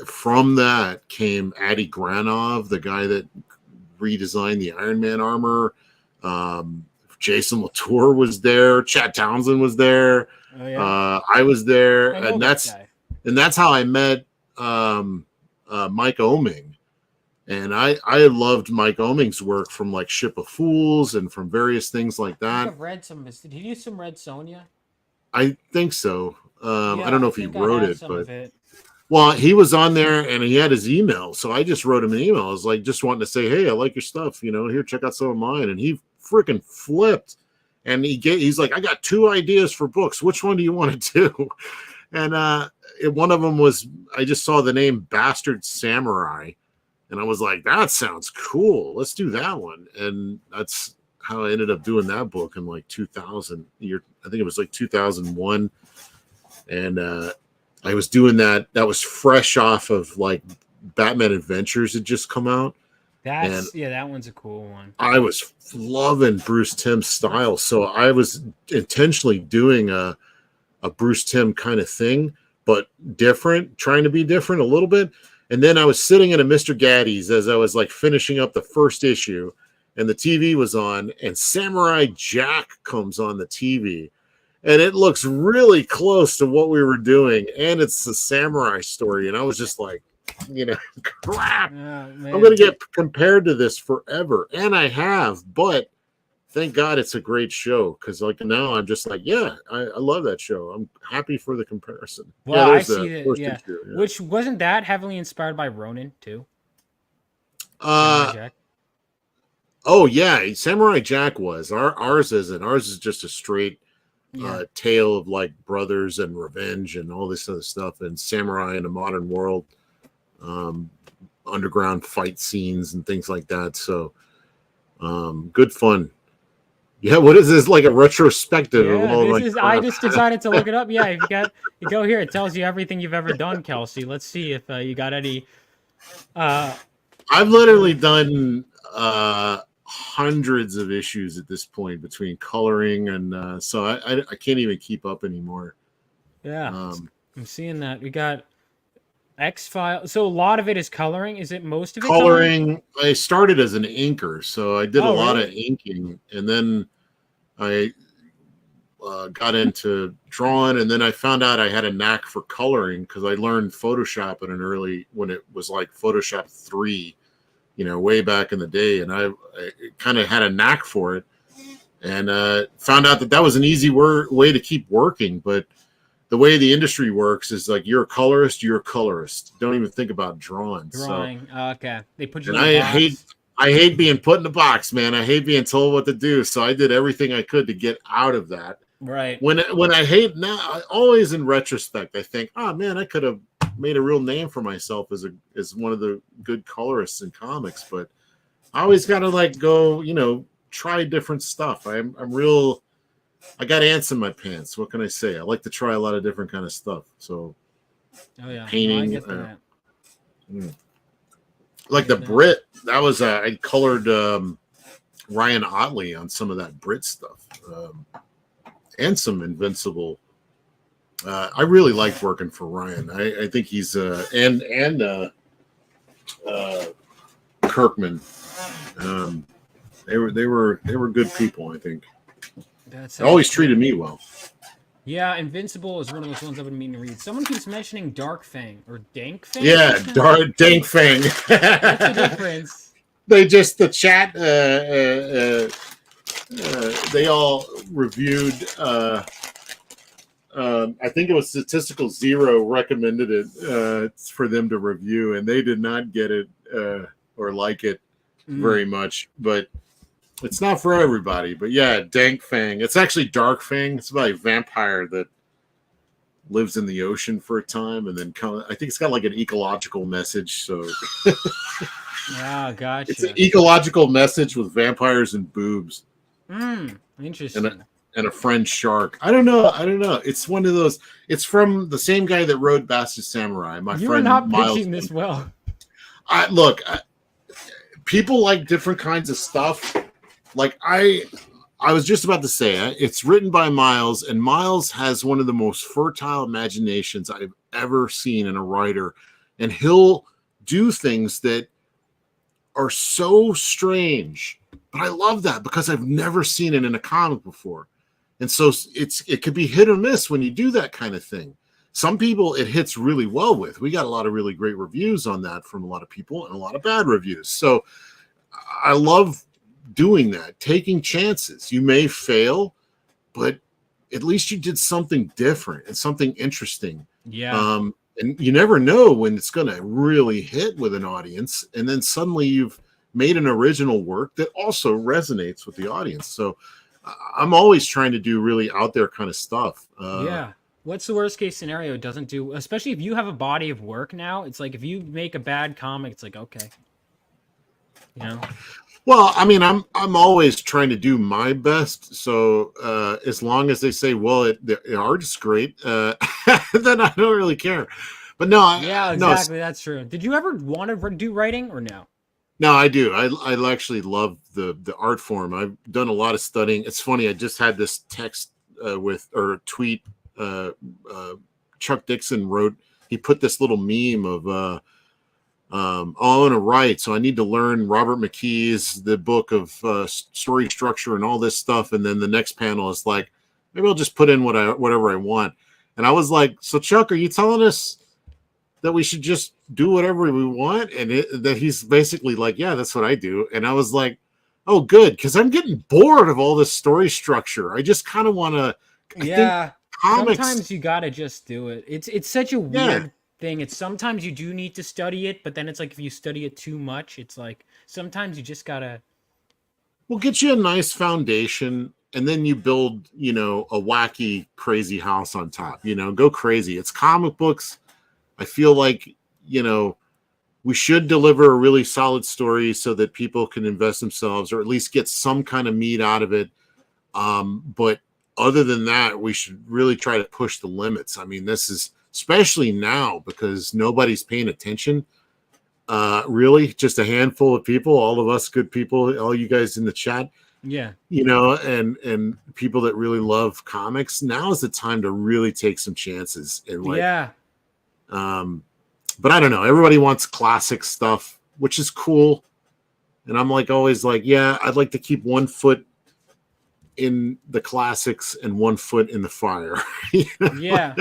from that came Adi Granov, the guy that redesigned the Iron Man armor. Jason Latour was there. Chad Townsend was there. Oh, yeah. I was there, I know and that guy. that's how I met Mike Oeming. And I loved Mike Oeming's work from like Ship of Fools and from various things like that. I've read some of his. Did he do some Red Sonja? I think so. I don't know if he wrote it, but well, he was on there and he had his email. So I just wrote him an email. I was like, just wanting to say, hey, I like your stuff. You know, here, check out some of mine. And he freaking flipped. And he's like, I got 2 ideas for books. Which one do you want to do? And one of them was, I just saw the name Bastard Samurai. And I was like, that sounds cool. Let's do that one. And that's how I ended up doing that book in like 2000. I think it was like 2001. And I was doing that. That was fresh off of like Batman Adventures had just come out. That one's a cool one. I was loving Bruce Timm's style. So I was intentionally doing a Bruce Timm kind of thing, but different, trying to be different a little bit. And then I was sitting in a Mr. Gaddy's as I was like finishing up the first issue, and the TV was on, and Samurai Jack comes on the TV, and it looks really close to what we were doing, and it's the samurai story. And I was just like, crap, I'm going to get compared to this forever. And I have, but thank God it's a great show, because like now I'm just like, yeah, I love that show. I'm happy for the comparison. Well, I see that, yeah. Which wasn't that heavily inspired by Ronin too? Oh yeah, Samurai Jack was. Ours isn't. Ours is just a straight tale of like brothers and revenge and all this other stuff, and samurai in a modern world, underground fight scenes and things like that. So good fun. Yeah, what is this, like a retrospective? Yeah, I just decided to look it up. Yeah, if you go here, it tells you everything you've ever done, Kelsey. Let's see if you got any. I've literally done hundreds of issues at this point between coloring and so I can't even keep up anymore. Yeah, I'm seeing that we got X-Files. So a lot of it is coloring. Is it most of it coloring? I started as an inker, so I did a lot of inking, and then I got into drawing, and then I found out I had a knack for coloring because I learned Photoshop when it was like Photoshop 3, way back in the day, and I kind of had a knack for it, and found out that was an easy way to keep working. But the way the industry works is like, you're a colorist. Don't even think about drawing. So, okay. They put you. And I hate being put in a box, man. I hate being told what to do. So I did everything I could to get out of that. Right. When I hate now, always in retrospect, I think, oh man, I could have made a real name for myself as one of the good colorists in comics. But I always got to like go, try different stuff. I got ants in my pants. What can I say? I like to try a lot of different kind of stuff. So, painting. Like the Brit, that was I colored Ryan Otley on some of that Brit stuff, and some Invincible. I really liked working for Ryan. I think he's and Kirkman. They were good people. I think. They always treated me well. Yeah, Invincible is one of those ones I've been meaning to read. Someone keeps mentioning Dark Fang or Dank Fang. Yeah, Dank Fang. What's the difference? The chat. They all reviewed. I think it was Statistical Zero recommended it for them to review, and they did not get it or like it very much, but. It's not for everybody, but yeah, Dank Fang. It's actually Dark Fang. It's about a vampire that lives in the ocean for a time, and then I think it's got like an ecological message. So, gotcha. It's an ecological message with vampires and boobs. Interesting. And a French shark. I don't know. It's one of those. It's from the same guy that wrote Bastard Samurai. You are not pitching this well. People like different kinds of stuff. Like I was just about to say, it's written by Miles, and Miles has one of the most fertile imaginations I've ever seen in a writer. and he'll do things that are so strange. But I love that because I've never seen it in a comic before. And so it could be hit or miss when you do that kind of thing. Some people it hits really well with. We got a lot of really great reviews on that from a lot of people and a lot of bad reviews. So I love doing that, taking chances. You may fail, but at least you did something different and something interesting. Yeah. And you never know when it's going to really hit with an audience. And then suddenly you've made an original work that also resonates with the audience. So I'm always trying to do really out there kind of stuff. Yeah. What's the worst case scenario it doesn't do? Especially if you have a body of work now, it's like if you make a bad comic, it's like, okay. You know? Well, I mean, I'm always trying to do my best. So as long as they say, well, the art is great, then I don't really care. But no, yeah, exactly. That's true. Did you ever want to do writing or no? No, I do. I actually love the art form. I've done a lot of studying. It's funny. I just had this text tweet. Chuck Dixon wrote. He put this little meme of I want to write, so I need to learn Robert McKee's the book of story structure and all this stuff. And then the next panel is like, maybe I'll just put in whatever I want. And I was like, so Chuck, are you telling us that we should just do whatever we want? And that he's basically like, yeah, that's what I do. And I was like, oh, good, because I'm getting bored of all this story structure. I just kind of want to. Yeah, sometimes you gotta just do it. It's such a weird thing. It's sometimes you do need to study it, but then it's like if you study it too much, it's like sometimes you just gotta. We'll get you a nice foundation, and then you build, a wacky, crazy house on top. Go crazy. It's comic books. I feel like, we should deliver a really solid story so that people can invest themselves or at least get some kind of meat out of it. But other than that, we should really try to push the limits. I mean, this is especially now because nobody's paying attention. Really, just a handful of people, all of us good people, all you guys in the chat. Yeah. And people that really love comics. Now is the time to really take some chances. And but I don't know. Everybody wants classic stuff, which is cool. And I'm always like, yeah, I'd like to keep one foot in the classics and one foot in the fire. Yeah,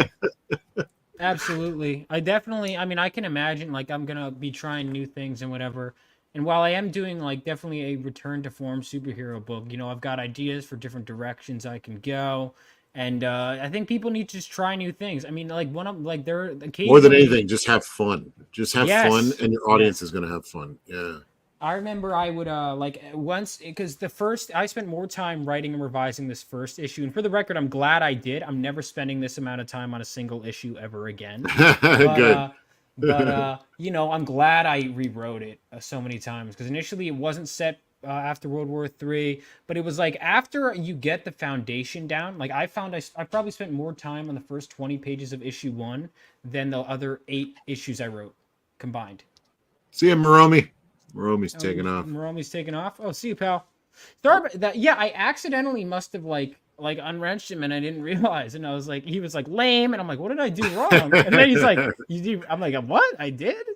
absolutely. I can imagine I'm gonna be trying new things and whatever. And while I am doing definitely a return to form superhero book, I've got ideas for different directions I can go. And I think people need to just try new things. I mean, one of there occasionally more than anything, just have fun. Just have fun, and your audience is gonna have fun. Yeah. I remember I would once, because I spent more time writing and revising this first issue, and for the record, I'm glad I did. I'm never spending this amount of time on a single issue ever again. Good. I'm glad I rewrote it so many times because initially it wasn't set after World War III, but it was after you get the foundation down. I found I probably spent more time on the first 20 pages of issue 1 than the other 8 issues I wrote combined. See you, Moromi. Moromi's taking off. Moromi's taking off. Oh, see you, pal. Sorry about that. Yeah, I accidentally must have unwrenched him and I didn't realize. And I was he was lame, and I'm like, what did I do wrong? And then he's like, you do. I'm like, what? I did?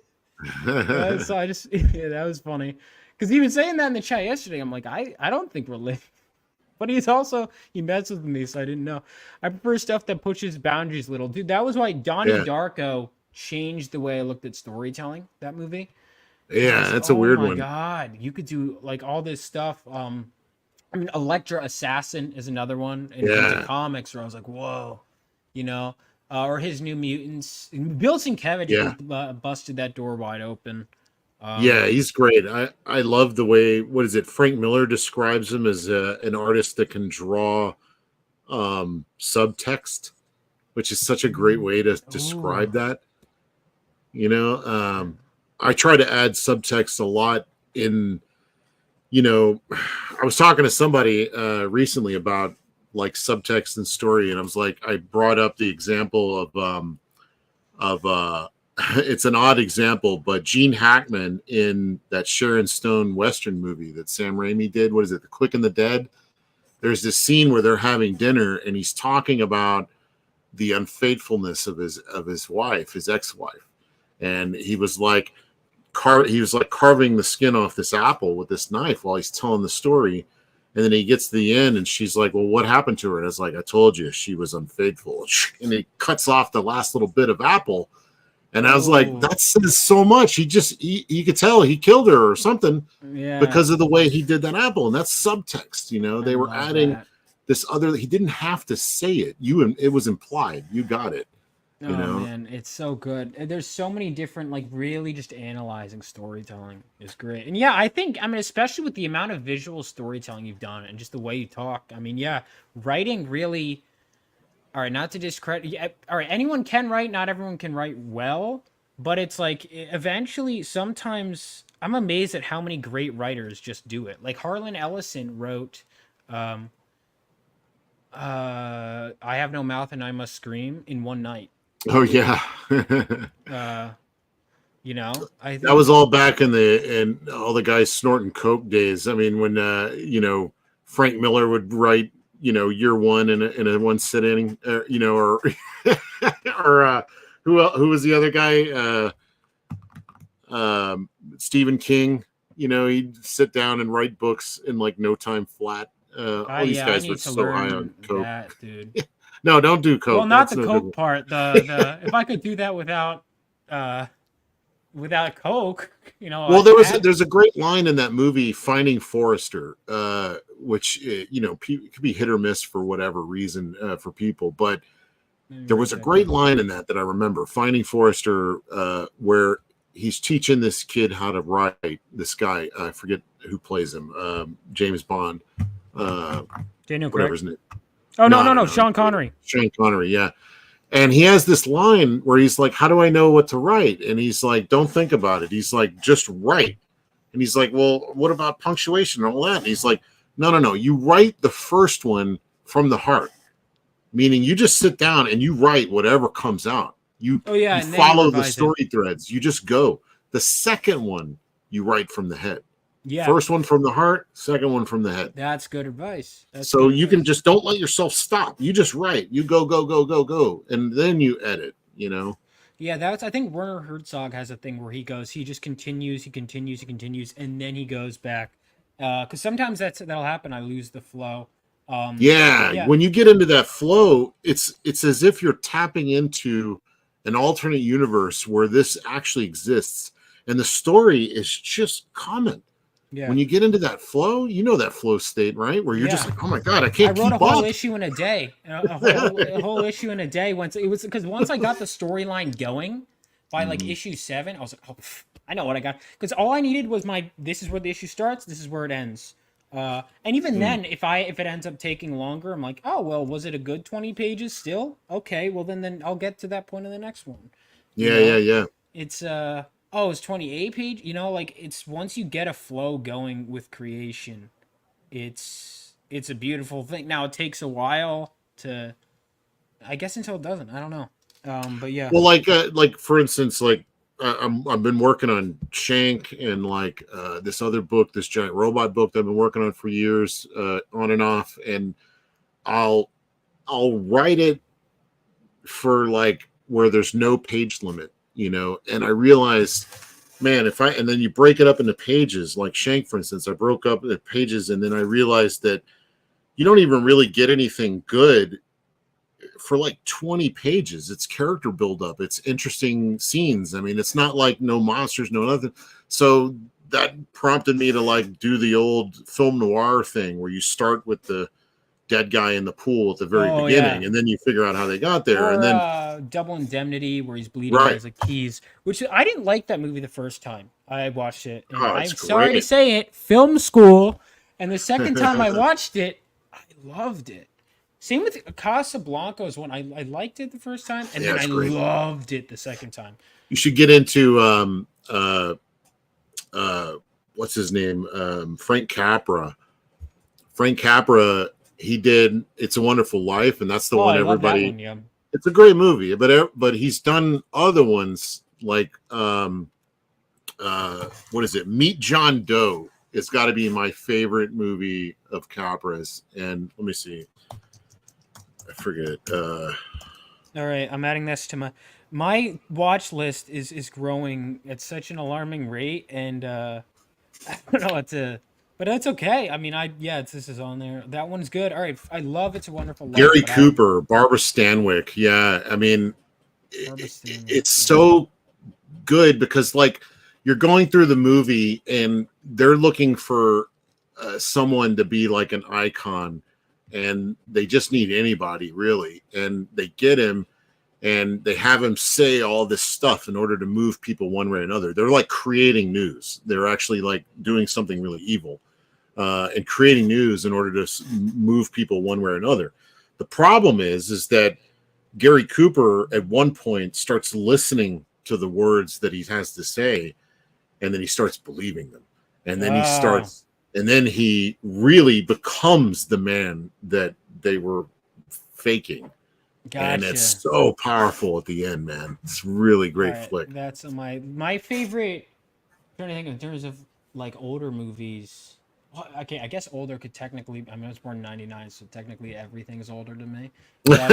So I just that was funny because he was saying that in the chat yesterday. I'm like, I don't think we're lame. But he messed with me, so I didn't know. I prefer stuff that pushes boundaries a little. Dude, that was why Donnie Darko changed the way I looked at storytelling, that movie. Yeah, that's a weird one. Oh my god, you could do all this stuff. Elektra Assassin is another one in terms of comics where I was like, whoa, or his New Mutants. Bill Sienkiewicz busted that door wide open. Yeah, he's great. I love the way Frank Miller describes him as an artist that can draw subtext, which is such a great way to describe that. I try to add subtext a lot in, I was talking to somebody recently about subtext and story, and I was I brought up the example of it's an odd example, but Gene Hackman in that Sharon Stone Western movie that Sam Raimi did, what is it, The Quick and the Dead? There's this scene where they're having dinner and he's talking about the unfaithfulness of his wife, his ex-wife. and he was like carving the skin off this apple with this knife while he's telling the story. And then he gets to the end, and she's like, "Well, what happened to her?" And it's like, "I told you, she was unfaithful." And he cuts off the last little bit of apple. And I was like, that says so much. He could tell he killed her or something because of the way he did that apple. And that's subtext, They were adding this other, he didn't have to say it. It was implied. You got it. Man, it's so good. There's so many different, like, really just analyzing storytelling is great. And I think, especially with the amount of visual storytelling you've done and just the way you talk, writing really, all right, not to discredit, all right, anyone can write, not everyone can write well, but it's like, eventually, sometimes, I'm amazed at how many great writers just do it. Like, Harlan Ellison wrote, I Have No Mouth and I Must Scream in one night. Oh yeah. I think that was all back in all the guys snorting coke days. I mean, when Frank Miller would write, year one in a one sitting, or who was the other guy? Stephen King. He'd sit down and write books in like no time flat. All these guys were so high on coke, that, dude. No, don't do coke. Well, not the coke part. The if I could do that without coke, Well, there's a great line in that movie, Finding Forrester, which could be hit or miss for whatever reason for people, but there was a great line in that I remember, Finding Forrester, where he's teaching this kid how to write. This guy, I forget who plays him, James Bond, Daniel whatever Craig. his name. Oh, no, Sean Connery. Sean Connery, yeah. And he has this line where he's like, "How do I know what to write?" And he's like, "Don't think about it." He's like, "Just write." And he's like, "Well, what about punctuation and all that?" And he's like, No. You write the first one from the heart, meaning you just sit down and you write whatever comes out. You follow the story threads. You just go. The second one, you write from the head. Yeah. First one from the heart, second one from the head. That's good advice. So you can just don't let yourself stop. You just write. You go, and then you edit. Yeah, I think Werner Herzog has a thing where he just continues, and then he goes back. Because sometimes that'll happen. I lose the flow. When you get into that flow, it's as if you're tapping into an alternate universe where this actually exists, and the story is just common. Yeah. When you get into that flow, that flow state, right? Where you're just like, oh my God, I can't keep up. I wrote a whole issue in a day. A whole issue in a day. Once I got the storyline going by like issue 7, I was like, oh, I know what I got. Because all I needed was this is where the issue starts, this is where it ends. And even then, if it ends up taking longer, I'm like, oh, well, was it a good 20 pages still? Okay, well, then I'll get to that point in the next one. Yeah. It's, it's 28 page. It's once you get a flow going with creation, it's a beautiful thing. Now it takes a while to, I guess, until it doesn't. I don't know. But yeah. Well, like for instance, I've been working on Shank and this other book, this giant robot book that I've been working on for years, on and off, and I'll write it for where there's no page limit. And I realized, man, and then you break it up into pages, like Shank, for instance, I broke up the pages, and then I realized that you don't even really get anything good for 20 pages. It's character buildup. It's interesting scenes. I mean, it's not like no monsters, no nothing. So that prompted me to do the old film noir thing where you start with the dead guy in the pool at the very beginning, and then you figure out how they got there. And then Double Indemnity, where he's bleeding out his keys, which I didn't like that movie the first time I watched it. And I'm sorry to say it, film school. And the second time I watched it, I loved it. Same with Casablanca's one. I liked it the first time, and then I loved it the second time. You should get into what's his name? Frank Capra. Frank Capra. He did It's a Wonderful Life, and that's the one everybody. That one, It's a great movie, but he's done other ones like what is it? Meet John Doe. It's got to be my favorite movie of Capra's. And let me see. I forget. All right, I'm adding this to My watch list is growing at such an alarming rate, and I don't know what to, but that's okay. I mean, this is on there. That one's good. All right, I love It's a Wonderful Life, Gary but I Cooper, Barbara Stanwyck. Yeah, I mean, Barbara Stanwyck, it's yeah. so good because like you're going through the movie and they're looking for someone to be like an icon, and they just need anybody really, and they get him and they have him say all this stuff in order to move people one way or another. They're like creating news. They're actually like doing something really evil and creating news in order to move people one way or another. The problem is that Gary Cooper at one point starts listening to the words that he has to say, and then he starts believing them. And then he really becomes the man that they were faking. Gotcha. And it's so powerful at the end, man. It's really great flick. That's my favorite. I'm trying to think in terms of like older movies. Well, okay, I guess older could technically. I mean, I was born in '99, so technically everything is older to me. But,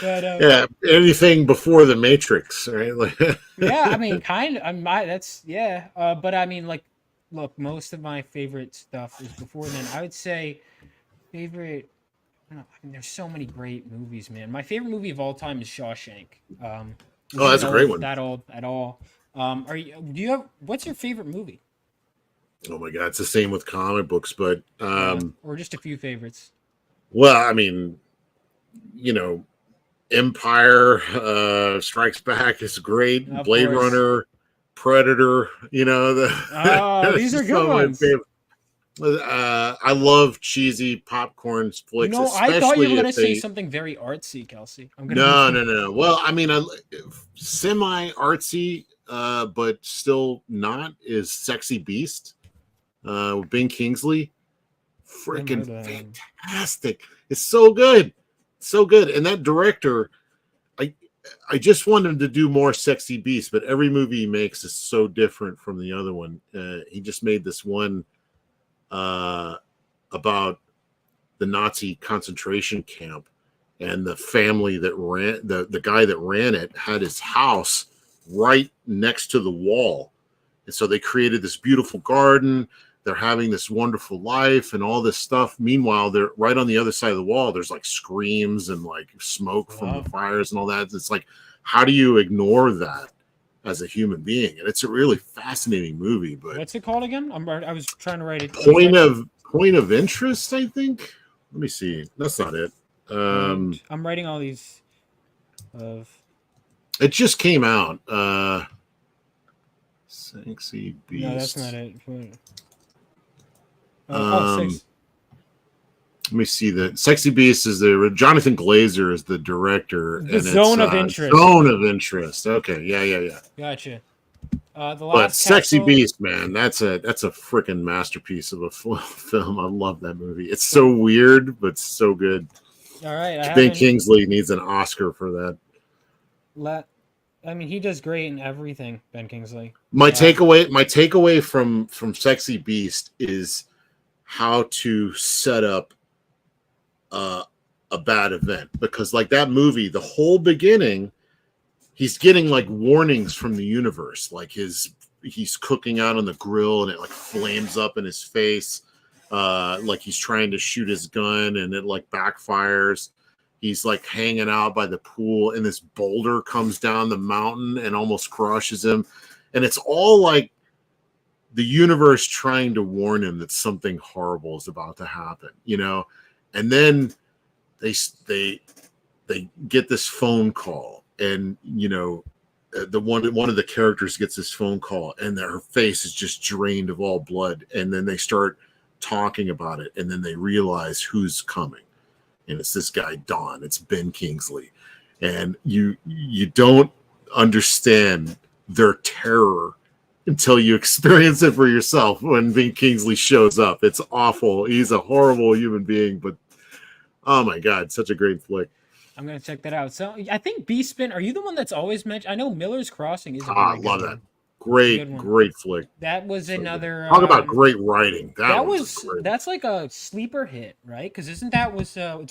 yeah, anything before the Matrix, right? Like, yeah, I mean, kind of. That's yeah. But I mean, like, look, most of my favorite stuff is before then. I would say favorite. I mean, there's so many great movies, man. My favorite movie of all time is Shawshank. oh, that's a great one. That old at all. What's your favorite movie? Oh my god, it's the same with comic books, but or just a few favorites. Well, I mean, Empire Strikes Back is great. Of Blade course. Runner, Predator, these are good ones. I love cheesy popcorn flicks. I thought you were going to say something very artsy, Kelsey. No. Well, I mean, semi artsy, but still not is Sexy Beast with Ben Kingsley. Freaking fantastic! It's so good, so good. And that director, I just want him to do more Sexy Beast, but every movie he makes is so different from the other one. He just made this one about the Nazi concentration camp, and the family that ran the guy that ran it had his house right next to the wall, and so they created this beautiful garden. They're having this wonderful life and all this stuff. Meanwhile, they're right on the other side of the wall. There's like screams and like smoke from the fires and all that. It's like, how do you ignore that as a human being? And it's a really fascinating movie. But what's it called again? I was trying to write it. Point of interest, I think. Let me see. That's not it. I'm writing all these. It just came out. Sexy Beast. No, that's not it. Let me see. The Sexy Beast is Jonathan Glazer is the director. The Zone of Interest. Zone of Interest. Okay, yeah. Gotcha. But Sexy Beast, man, that's a freaking masterpiece of a film. I love that movie. It's so weird, but so good. All right, Ben Kingsley needs an Oscar for that. I mean, he does great in everything, Ben Kingsley. My takeaway from Sexy Beast is how to set up a bad event, because like that movie, the whole beginning, he's getting like warnings from the universe, like he's cooking out on the grill and it like flames up in his face, like he's trying to shoot his gun and it like backfires. He's like hanging out by the pool and this boulder comes down the mountain and almost crushes him, and it's all like the universe trying to warn him that something horrible is about to happen, and then they get this phone call, and the one of the characters gets this phone call, and her face is just drained of all blood, and then they start talking about it, and then they realize who's coming, and it's this guy Don. It's Ben Kingsley, and you don't understand their terror until you experience it for yourself when Ben Kingsley shows up. It's awful. He's a horrible human being, but oh my god, such a great flick. I'm gonna check that out. So I think Beastman. Are you the one that's always mentioned? I know Miller's Crossing is. I love that. Great flick. That was another. Talk about great writing. That's like a sleeper hit, right? Because it's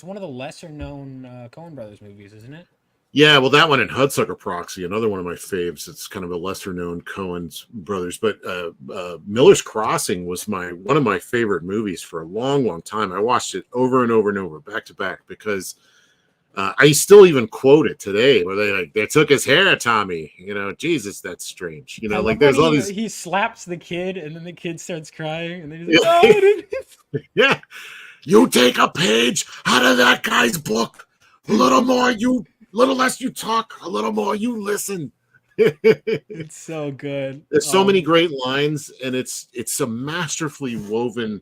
one of the lesser known Coen Brothers movies, isn't it? Yeah, well, that one and Hudsucker Proxy, another one of my faves. It's kind of a lesser known Coen's brothers, but Miller's Crossing was one of my favorite movies for a long, long time. I watched it over and over and over, back to back, because I still even quote it today, where they took his hair, Tommy. Jesus, that's strange. I love There's when all these. he slaps the kid, and then the kid starts crying, and then he's like, "No, I didn't." Yeah, you take a page out of that guy's book. A little less you talk, a little more you listen. It's so good. There's so many great lines, and it's a masterfully woven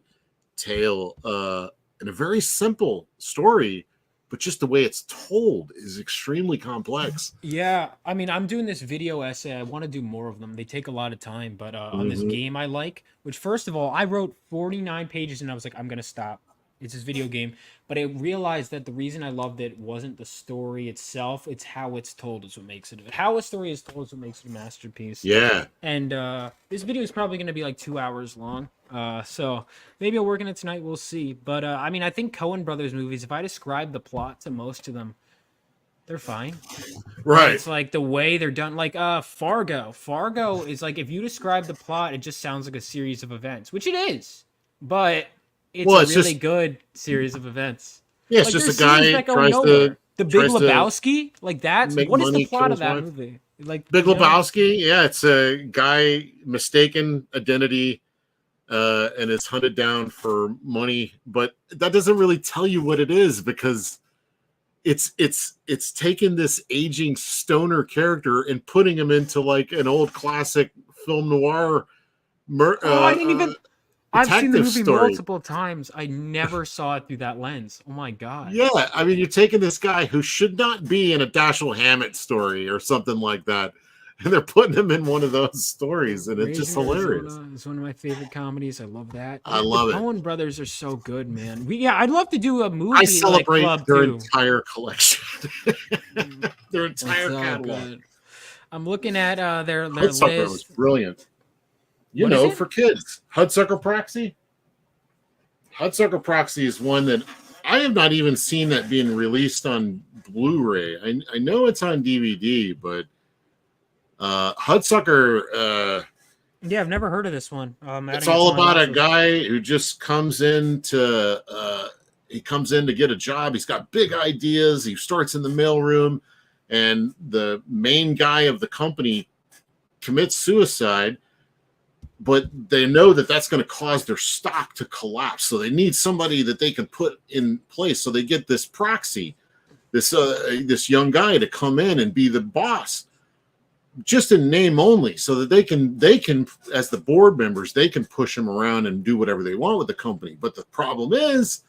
tale, and a very simple story, but just the way it's told is extremely complex. Yeah, I mean, I'm doing this video essay. I want to do more of them. They take a lot of time, but on this game I like, which first of all, I wrote 49 pages, and I was like, I'm gonna stop. It's this video game, but I realized that the reason I loved it wasn't the story itself; it's how it's told is what makes it. How a story is told is what makes it a masterpiece. Yeah, And this video is probably going to be like 2 hours long, so maybe I'll work on it tonight. We'll see. But I mean, I think Coen Brothers movies, if I describe the plot to most of them, they're fine. right. It's like the way they're done. Like Fargo. Fargo is like, if you describe the plot, it just sounds like a series of events, which it is, but it's a really good series of events. Yeah, it's like, just a guy that go tries nowhere. to The Big tries to Lebowski, like that's make what is the money, plot kill of that his wife. movie? Like Big Lebowski, yeah, it's a guy mistaken identity and is hunted down for money, but that doesn't really tell you what it is, because it's taken this aging stoner character and putting him into like an old classic film noir I didn't even. I've seen the movie story. multiple times. I never saw it through that lens. Oh my god. Yeah, I mean, you're taking this guy who should not be in a Dashiell Hammett story or something like that, and they're putting him in one of those stories, and it's just hilarious. It's one of my favorite comedies. I love that. I love it. The Coen Brothers are so good, man. I'd love to do a movie. I celebrate like, their too. entire collection, their entire So catalog. good. I'm looking at their Hudsucker was list. brilliant. What is it? For kids. Hudsucker Proxy. Hudsucker Proxy is one that I have not even seen that being released on Blu-ray. I know it's on DVD, but Hudsucker. Yeah, I've never heard of this one. It's all about a guy who just comes in to get a job. He's got big ideas. He starts in the mailroom, and the main guy of the company commits suicide. But they know that that's going to cause their stock to collapse. So they need somebody that they can put in place. So they get this proxy, this young guy to come in and be the boss, just in name only, so that they can, as the board members, they can push him around and do whatever they want with the company. But the problem is,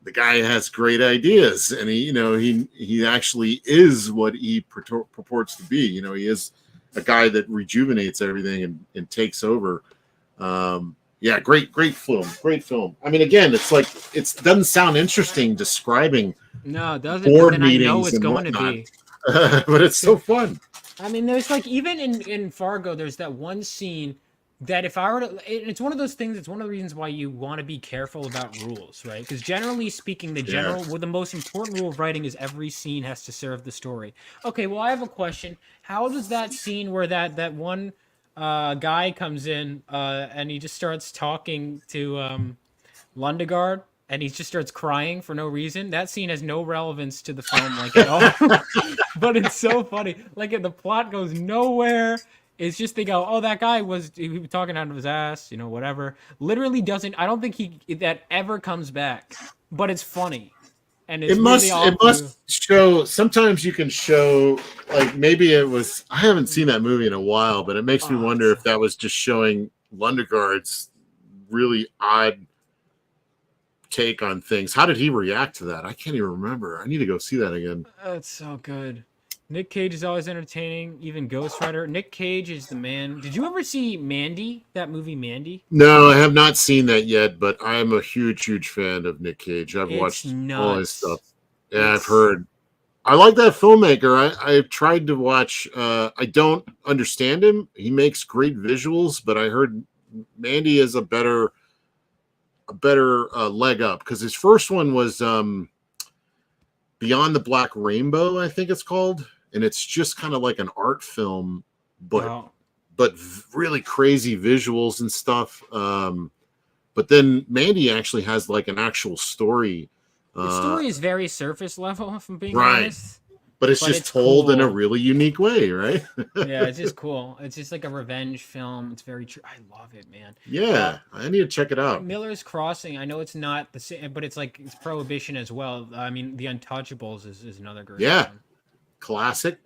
the guy has great ideas, and he actually is what he purports to be. He is a guy that rejuvenates everything and takes over. Great film. I mean, again, it's like, it doesn't sound interesting describing No, it doesn't. board Then I meetings know it's and going whatnot. to be. But it's so fun. I mean, there's like, even in Fargo, there's that one scene that if I were to, it's one of those things. It's one of the reasons why you want to be careful about rules, right? Because generally speaking, the most important rule of writing is every scene has to serve the story. Okay, well, I have a question. How does that scene where that one guy comes in and he just starts talking to Lundegaard, and he just starts crying for no reason? That scene has no relevance to the film, like, at all. But it's so funny. Like, the plot goes nowhere. It's just they go, oh, that guy was talking out of his ass, whatever. Literally doesn't. I don't think that ever comes back. But it's funny, and it's It must show. Sometimes you can show, like, maybe it was. I haven't seen that movie in a while, but it makes me wonder if that was just showing Lundegaard's really odd take on things. How did he react to that? I can't even remember. I need to go see that again. That's so good. Nick Cage is always entertaining, even Ghost Rider. Nick Cage is the man. Did you ever see Mandy, that movie Mandy? No, I have not seen that yet, but I am a huge fan of Nick Cage. I've watched all his stuff. Yeah, I've heard. I like that filmmaker. I've tried to watch. I don't understand him. He makes great visuals, but I heard Mandy is a better leg up, because his first one was Beyond the Black Rainbow, I think it's called, and it's just kind of like an art film, but Wow. really crazy visuals and stuff. But then Mandy actually has like an actual story. The story is very surface level, if I'm being Right. honest. But it's But just it's told in a cool. really unique way, right? Yeah, it's just cool. It's just like a revenge film. It's very true. I love it, man. Yeah, I need to check it out. Miller's Crossing. I know it's not the same, but it's like it's Prohibition as well. I mean, The Untouchables is another great Yeah. one. Classic.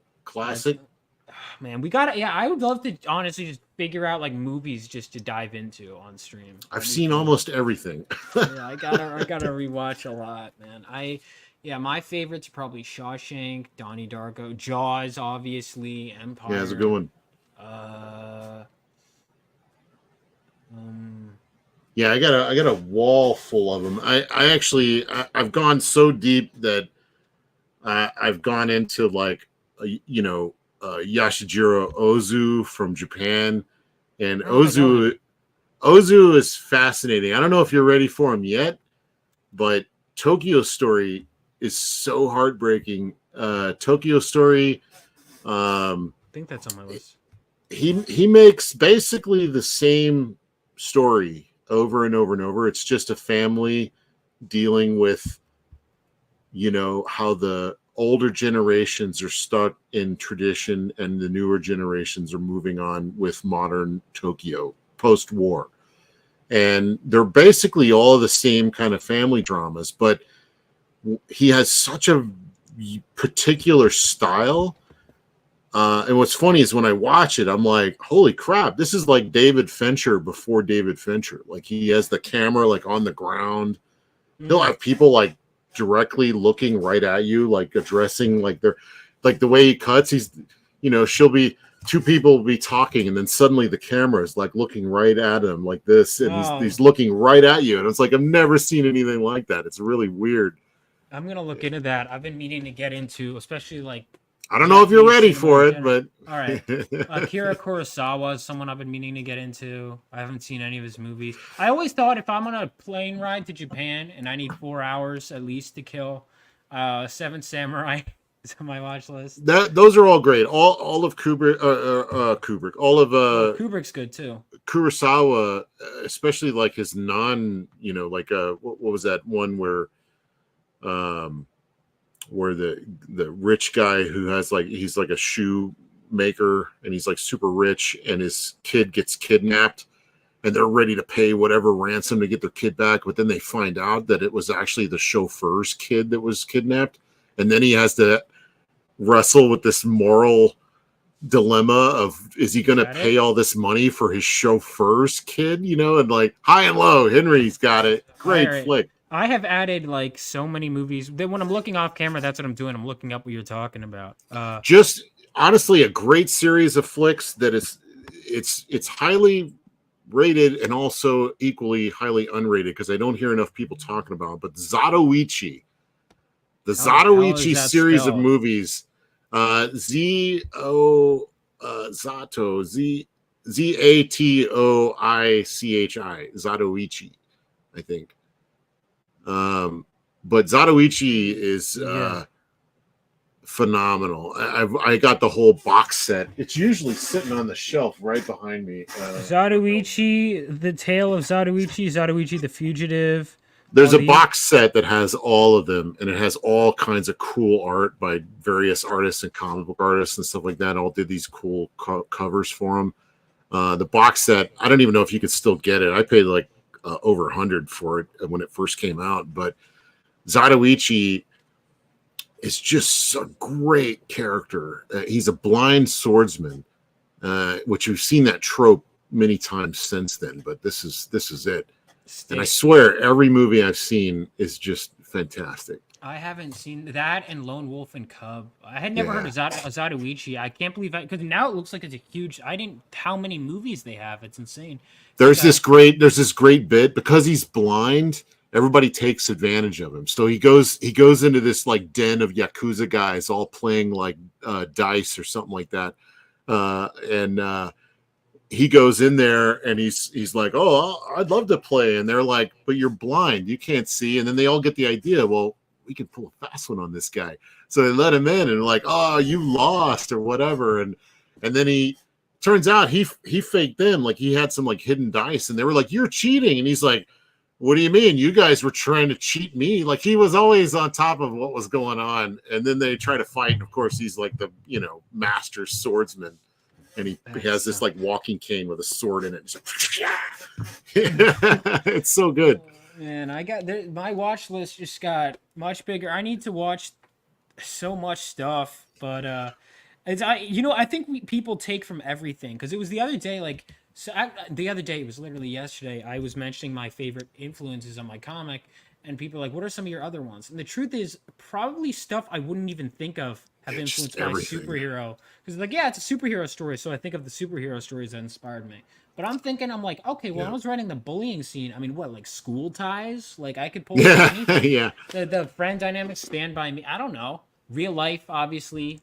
Man, we gotta. Yeah, I would love to honestly just figure out like movies just to dive into on stream. I've seen almost everything. Yeah, I gotta rewatch a lot, man. Yeah, my favorites are probably Shawshank, Donnie Darko, Jaws, obviously, Empire. Yeah, it's a good one. Yeah, I got a wall full of them. I've gone so deep that I've gone into like Yashijiro Ozu from Japan, and Ozu is fascinating. I don't know if you're ready for him yet, but Tokyo Story is so heartbreaking. Tokyo Story. I think that's on my list. He makes basically the same story over and over and over. It's just a family dealing with, how the older generations are stuck in tradition and the newer generations are moving on with modern Tokyo post-war. And they're basically all the same kind of family dramas, but he has such a particular style. And what's funny is when I watch it, I'm like, holy crap, this is like David Fincher before David Fincher. Like he has the camera like on the ground. He'll have people like directly looking right at you, like addressing like they're like the way he cuts, she'll be two people will be talking and then suddenly the camera is like looking right at him like this, and he's looking right at you. And it's like I've never seen anything like that. It's really weird. I'm gonna look into that. I've been meaning to get into, especially like I don't know if you're ready for it, but all right. Akira Kurosawa is someone I've been meaning to get into. I haven't seen any of his movies. I always thought if I'm on a plane ride to Japan and I need 4 hours at least to kill, Seven Samurai is on my watch list. Those are all great. All of Kubrick, all of Kubrick's good too. Kurosawa, especially like his like what was that one where the rich guy who has like he's like a shoe maker and he's like super rich and his kid gets kidnapped and they're ready to pay whatever ransom to get their kid back, but then they find out that it was actually the chauffeur's kid that was kidnapped, and then he has to wrestle with this moral dilemma of is he going to pay all this money for his chauffeur's kid, and like High and Low, Henry's got it. Great flick. I have added like so many movies. Then when I'm looking off camera, that's what I'm doing. I'm looking up what you're talking about. Just honestly, a great series of flicks that it's highly rated and also equally highly unrated because I don't hear enough people talking about it. But Zatoichi, the Zatoichi series of movies, Zato Zatoichi, Zatoichi, I think. But Zatoichi is phenomenal. I got the whole box set. It's usually sitting on the shelf right behind me. Zatoichi, The Tale of Zatoichi, Zatoichi the Fugitive. There's a box set that has all of them, and it has all kinds of cool art by various artists and comic book artists and stuff like that. All did these cool covers for them. The box set, I don't even know if you could still get it. I paid like over $100 for it when it first came out, but Zatoichi is just a great character. He's a blind swordsman, which we've seen that trope many times since then, but this is it. And I swear every movie I've seen is just fantastic. I haven't seen that and Lone Wolf and Cub. I had never heard of Zatoichi. I can't believe because now it looks like it's a huge. How many movies they have? It's insane. There's this great bit because he's blind. Everybody takes advantage of him. So he goes into this like den of Yakuza guys all playing like dice or something like that. And he goes in there and he's like, oh, I'd love to play. And they're like, but you're blind. You can't see. And then they all get the idea. Well, we can pull a fast one on this guy. So they let him in and like, oh, you lost or whatever. And then he turns out he faked them. Like he had some like hidden dice and they were like, you're cheating. And he's like, what do you mean? You guys were trying to cheat me. Like he was always on top of what was going on. And then they try to fight. And of course he's like the, master swordsman. And he has this like walking cane with a sword in it. It's so good. Man, my watch list just got much bigger. I need to watch so much stuff, but I think people take from everything because it was the other day, it was literally yesterday. I was mentioning my favorite influences on my comic, and people are like, "What are some of your other ones?" And the truth is, probably stuff I wouldn't even think of have influenced my superhero. Because like, yeah, it's a superhero story, so I think of the superhero stories that inspired me. But I'm like, okay, well, I was writing the bullying scene. I mean, what, like school ties? Like I could pull anything. Yeah. The friend dynamics, Stand By Me. I don't know. Real life, obviously,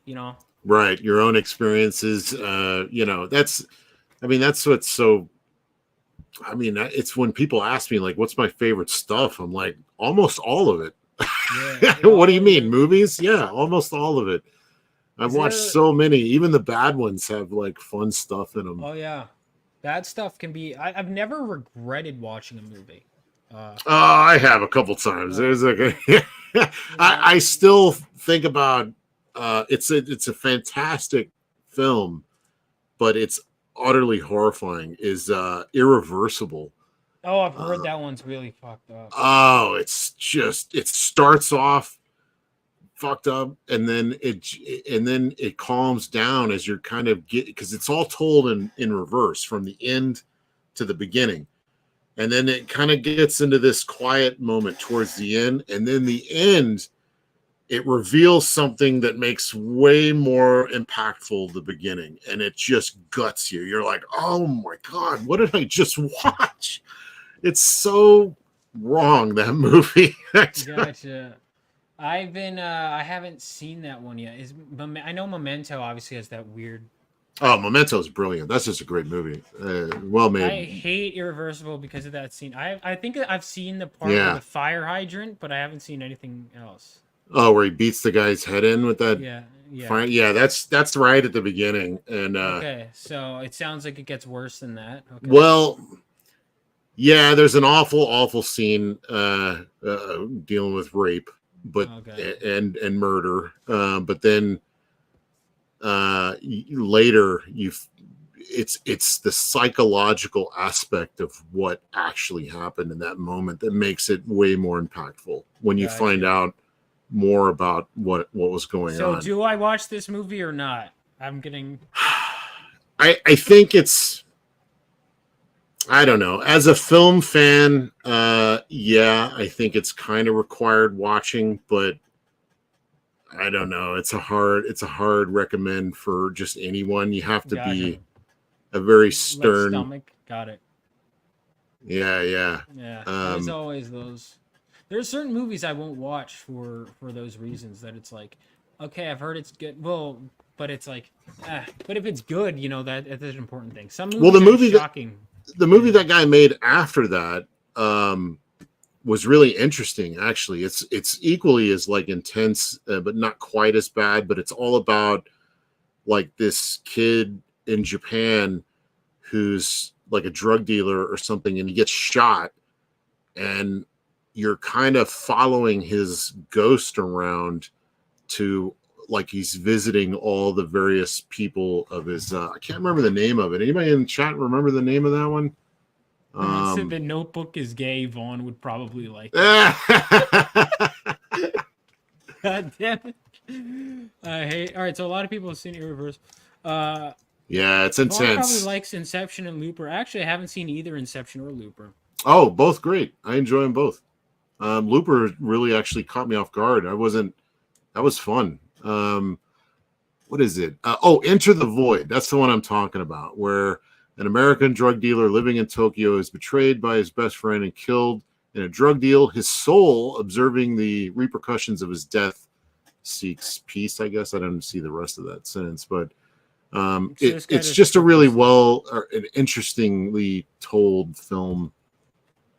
Right. Your own experiences. That's what's so. I mean, it's when people ask me like, "What's my favorite stuff?" I'm like, almost all of it. Yeah, what do you mean, movies? Yeah, almost all of it. I've watched so many. Even the bad ones have like fun stuff in them. Oh yeah, bad stuff can be. I've never regretted watching a movie. I have a couple times. There's like, I still think about. It's a fantastic film, but it's utterly horrifying. Is Irreversible. Oh, I've heard that one's really fucked up. Oh, it starts off fucked up, and then it calms down as you're kind of because it's all told in reverse from the end to the beginning, and then it kind of gets into this quiet moment towards the end, and then the end. It reveals something that makes way more impactful the beginning, and it just guts you. You're like, oh my God, what did I just watch? It's so wrong, that movie. Gotcha. I haven't seen that one yet. I know Memento obviously has that weird. Oh, Memento is brilliant. That's just a great movie. Well made. I hate Irreversible because of that scene. I think I've seen the part with the fire hydrant, but I haven't seen anything else. Oh, where he beats the guy's head in with that. Yeah. Yeah, that's right at the beginning. And okay, so it sounds like it gets worse than that. Okay. Well, yeah, there's an awful scene dealing with rape, but and murder. But then later it's the psychological aspect of what actually happened in that moment that makes it way more impactful when you find out more about what was going on. So do I watch this movie or not? I'm getting I think it's I don't know. As a film fan, I think it's kind of required watching, but I don't know. It's a hard recommend for just anyone. You have to be a very stern stomach. Got it. Yeah. There's always those. There's certain movies I won't watch for those reasons that it's like, okay, I've heard it's good. Well, but it's like, but if it's good, that's an important thing. Some movies are shocking. The movie that guy made after that was really interesting. Actually, it's equally as like intense, but not quite as bad. But it's all about like this kid in Japan who's like a drug dealer or something, and he gets shot, and you're kind of following his ghost around to like he's visiting all the various people of his I can't remember the name of it. Anybody in the chat remember the name of that one? The Notebook is gay. Vaughn would probably like it. God damn it. I hate. All right, so a lot of people have seen Irreversible. Yeah, it's intense. Vaughn probably likes Inception and Looper. Actually, I haven't seen either Inception or Looper. Oh, both great. I enjoy them both. Looper really actually caught me off guard. That was fun. What is it? Enter the Void. That's the one I'm talking about, where an American drug dealer living in Tokyo is betrayed by his best friend and killed in a drug deal. His soul, observing the repercussions of his death, seeks peace. I guess I didn't see the rest of that sentence, but it's just a really an interestingly told film.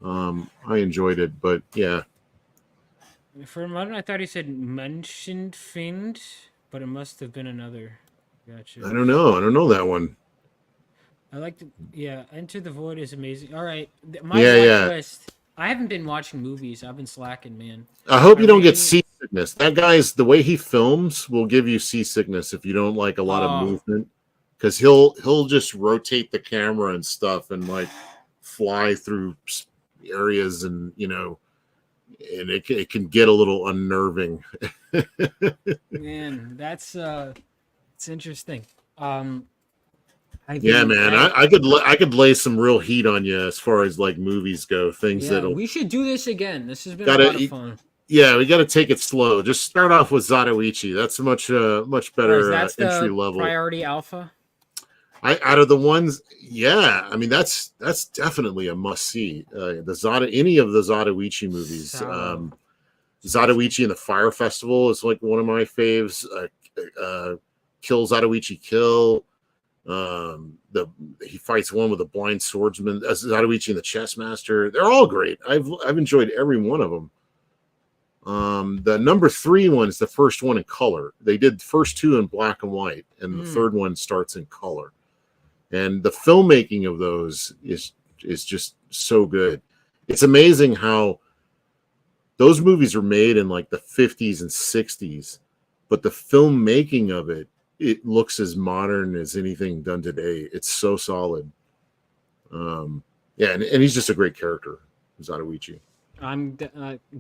I enjoyed it, but yeah. For a moment, I thought he said mentioned Find, but it must have been another. Gotcha. I don't know. I don't know that one. I like to, yeah. Enter the Void is amazing. All right, my Yeah, watch yeah. list. I haven't been watching movies. I've been slacking, man. I hope My you don't get remaining. seasickness. That guy's the way he films will give you seasickness if you don't like a lot of Oh, movement, because he'll just rotate the camera and stuff and like fly through areas and and it can get a little unnerving. man, that's it's interesting. I've Yeah, been man, I I could lay some real heat on you as far as like movies go. Things yeah. that'll We should do this again. This has been a lot of gotta fun. yeah, we got to take it slow. Just start off with Zatoichi. That's much All right, so better that's entry the level. priority alpha. I out of the ones, yeah, I mean that's definitely a must see. Any of the Zatoichi movies, So Zatoichi and the Fire Festival is like one of my faves. Kill Zatoichi Kill. The he fights one with a blind swordsman. Zatoichi and the Chess Master. They're all great. I've enjoyed every one of them. The number 3 one is the first one in color. They did the first 2 in black and white, and the third one starts in color. And the filmmaking of those is just so good. It's amazing how those movies were made in like the 50s and 60s, but the filmmaking of it looks as modern as anything done today. It's so solid. Yeah, and he's just a great character, Zatoichi. I'm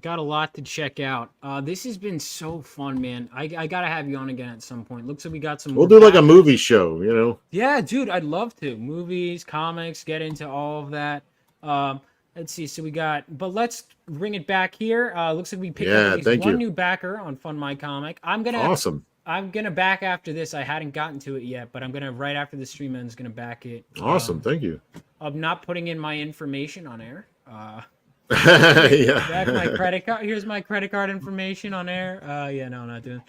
got a lot to check out. This has been so fun, man. I gotta have you on again at some point. Looks like we got some We'll more do like a backers. movie show. Yeah, dude, I'd love to. Movies, comics, get into all of that. Let's see. So we got, but let's bring it back here. Looks like we picked up Yeah, at least thank one you. new backer on Fund My Comic. Awesome. I'm gonna back after this. I hadn't gotten to it yet, but I'm gonna right after the stream ends gonna back it. Awesome. Thank you. I'm not putting in my information on air. Yeah. Back my credit card. Here's my credit card information on air. Yeah, no, I'm not doing.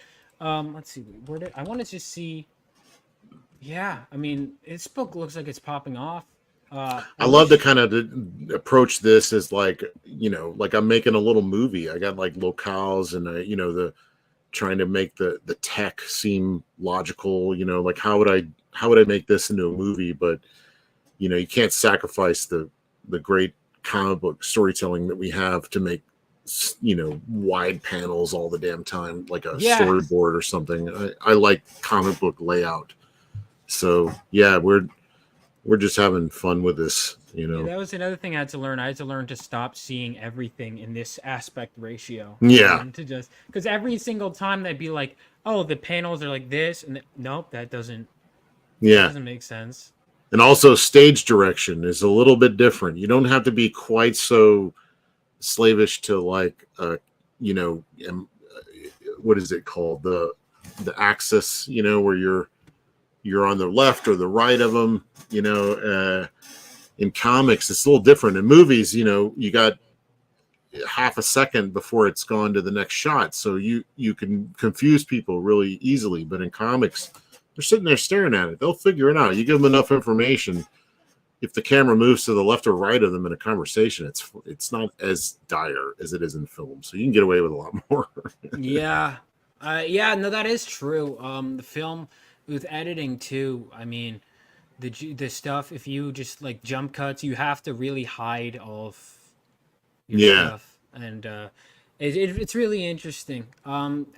Let's see. Where did I want to just see? Yeah, I mean, this book looks like it's popping off. I love to kind of approach this as like like I'm making a little movie. I got like locales and the trying to make the tech seem logical. Like how would I make this into a movie? But you can't sacrifice the great comic book storytelling that we have to make wide panels all the damn time, like a storyboard or something. I like comic book layout. So yeah, we're just having fun with this. Yeah, that was another thing I had to learn. I had to learn to stop seeing everything in this aspect ratio. Yeah. To just because every single time they'd be like, "Oh, the panels are like this," and nope, that doesn't make sense. And also, stage direction is a little bit different. You don't have to be quite so slavish to like, what is it called? The axis, where you're on the left or the right of them. In comics, it's a little different. In movies, you got half a second before it's gone to the next shot, so you can confuse people really easily. But in comics, they're sitting there staring at it. They'll figure it out. You give them enough information. If the camera moves to the left or right of them in a conversation, it's not as dire as it is in film. So you can get away with a lot more. Yeah. No, that is true. The film with editing too. I mean, the stuff. If you just like jump cuts, you have to really hide all of your stuff, and it's really interesting.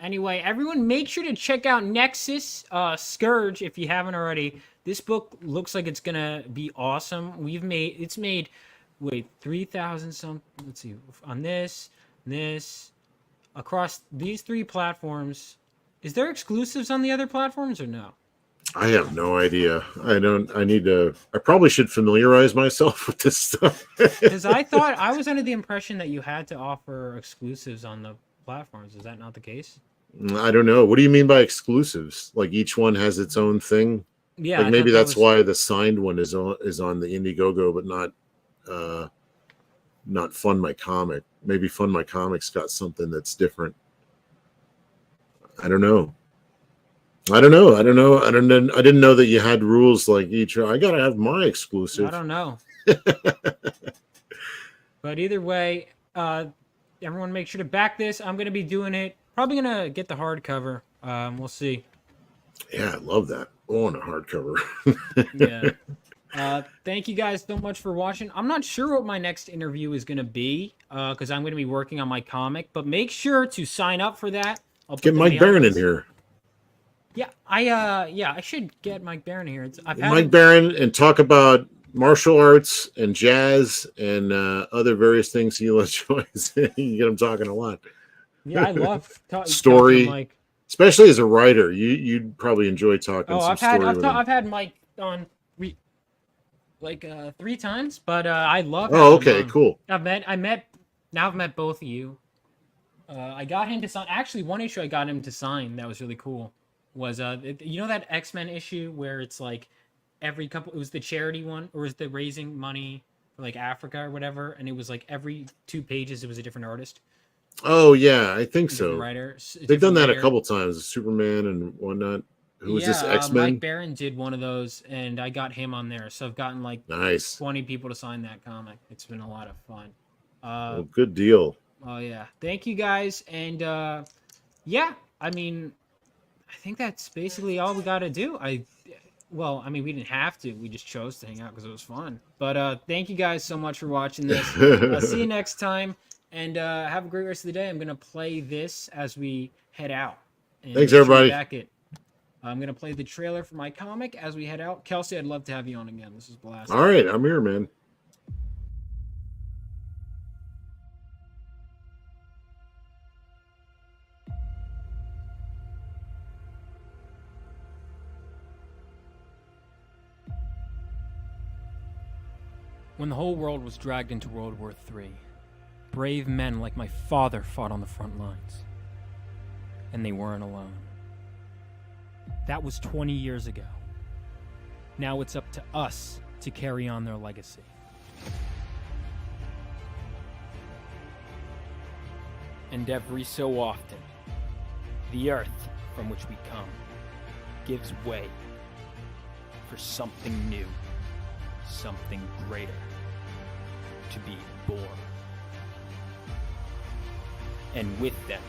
Anyway, everyone, make sure to check out Nexus Scourge if you haven't already. This book looks like it's gonna be awesome. It's made 3,000 some. Let's see, on this across these 3 platforms. Is there exclusives on the other platforms or no? I have no idea. I probably should familiarize myself with this stuff. Because I was under the impression that you had to offer exclusives on the platforms. Is that not the case? I don't know. What do you mean by exclusives? Like each one has its own thing? Yeah. Like maybe that's why the signed one is on the Indiegogo, but not Fund My Comic. Maybe Fund My Comic's got something that's different. I don't know. I didn't know that you had rules like each. I gotta have my exclusive. I don't know. But either way, everyone make sure to back this. I'm gonna be doing it. Probably gonna get the hardcover. We'll see. Yeah, I love that. Oh, on a hardcover. Yeah. Thank you guys so much for watching. I'm not sure what my next interview is gonna be, because I'm gonna be working on my comic. But make sure to sign up for that. I'll Get Mike Barron in here. Yeah, I should get Mike Barron here. Mike Barron and talk about martial arts and jazz and other various things he enjoys. You can get him talking a lot. Yeah, I love story, talking to Mike. Especially as a writer. You'd probably enjoy talking. I've had Mike on 3 times, but I love. Oh, okay, cool. I've met both of you. I got him to sign. Actually, one issue I got him to sign that was really cool was you know that X-Men issue where it's like every couple. It was the charity one, or was the raising money for like Africa or whatever, and it was like every 2 pages it was a different artist. Oh yeah, I think so. Writer. They've done that a couple times, Superman and whatnot. Who was this, X-Men? Mike Barron did one of those, and I got him on there. So I've gotten like 20 people to sign that comic. It's been a lot of fun. Well, good deal. Oh yeah, thank you guys, and yeah, I mean, I think that's basically all we got to do. Well, I mean, we didn't have to. We just chose to hang out because it was fun. But thank you guys so much for watching this. See you next time, and have a great rest of the day. I'm gonna play this as we head out. And thanks, everybody. I'm gonna play the trailer for my comic as we head out. Kelsey, I'd love to have you on again. This is a blast. All right, I'm here, man. When the whole world was dragged into World War III, brave men like my father fought on the front lines. And they weren't alone. That was 20 years ago. Now it's up to us to carry on their legacy. And every so often, the earth from which we come gives way for something new. Something greater to be born. And with them,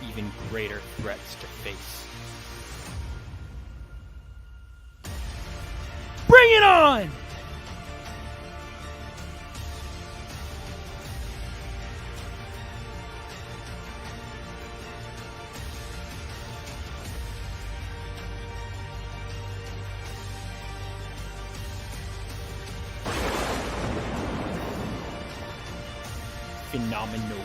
even greater threats to face. Bring it on! Phenomenal.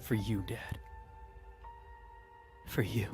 For you, Dad. For you.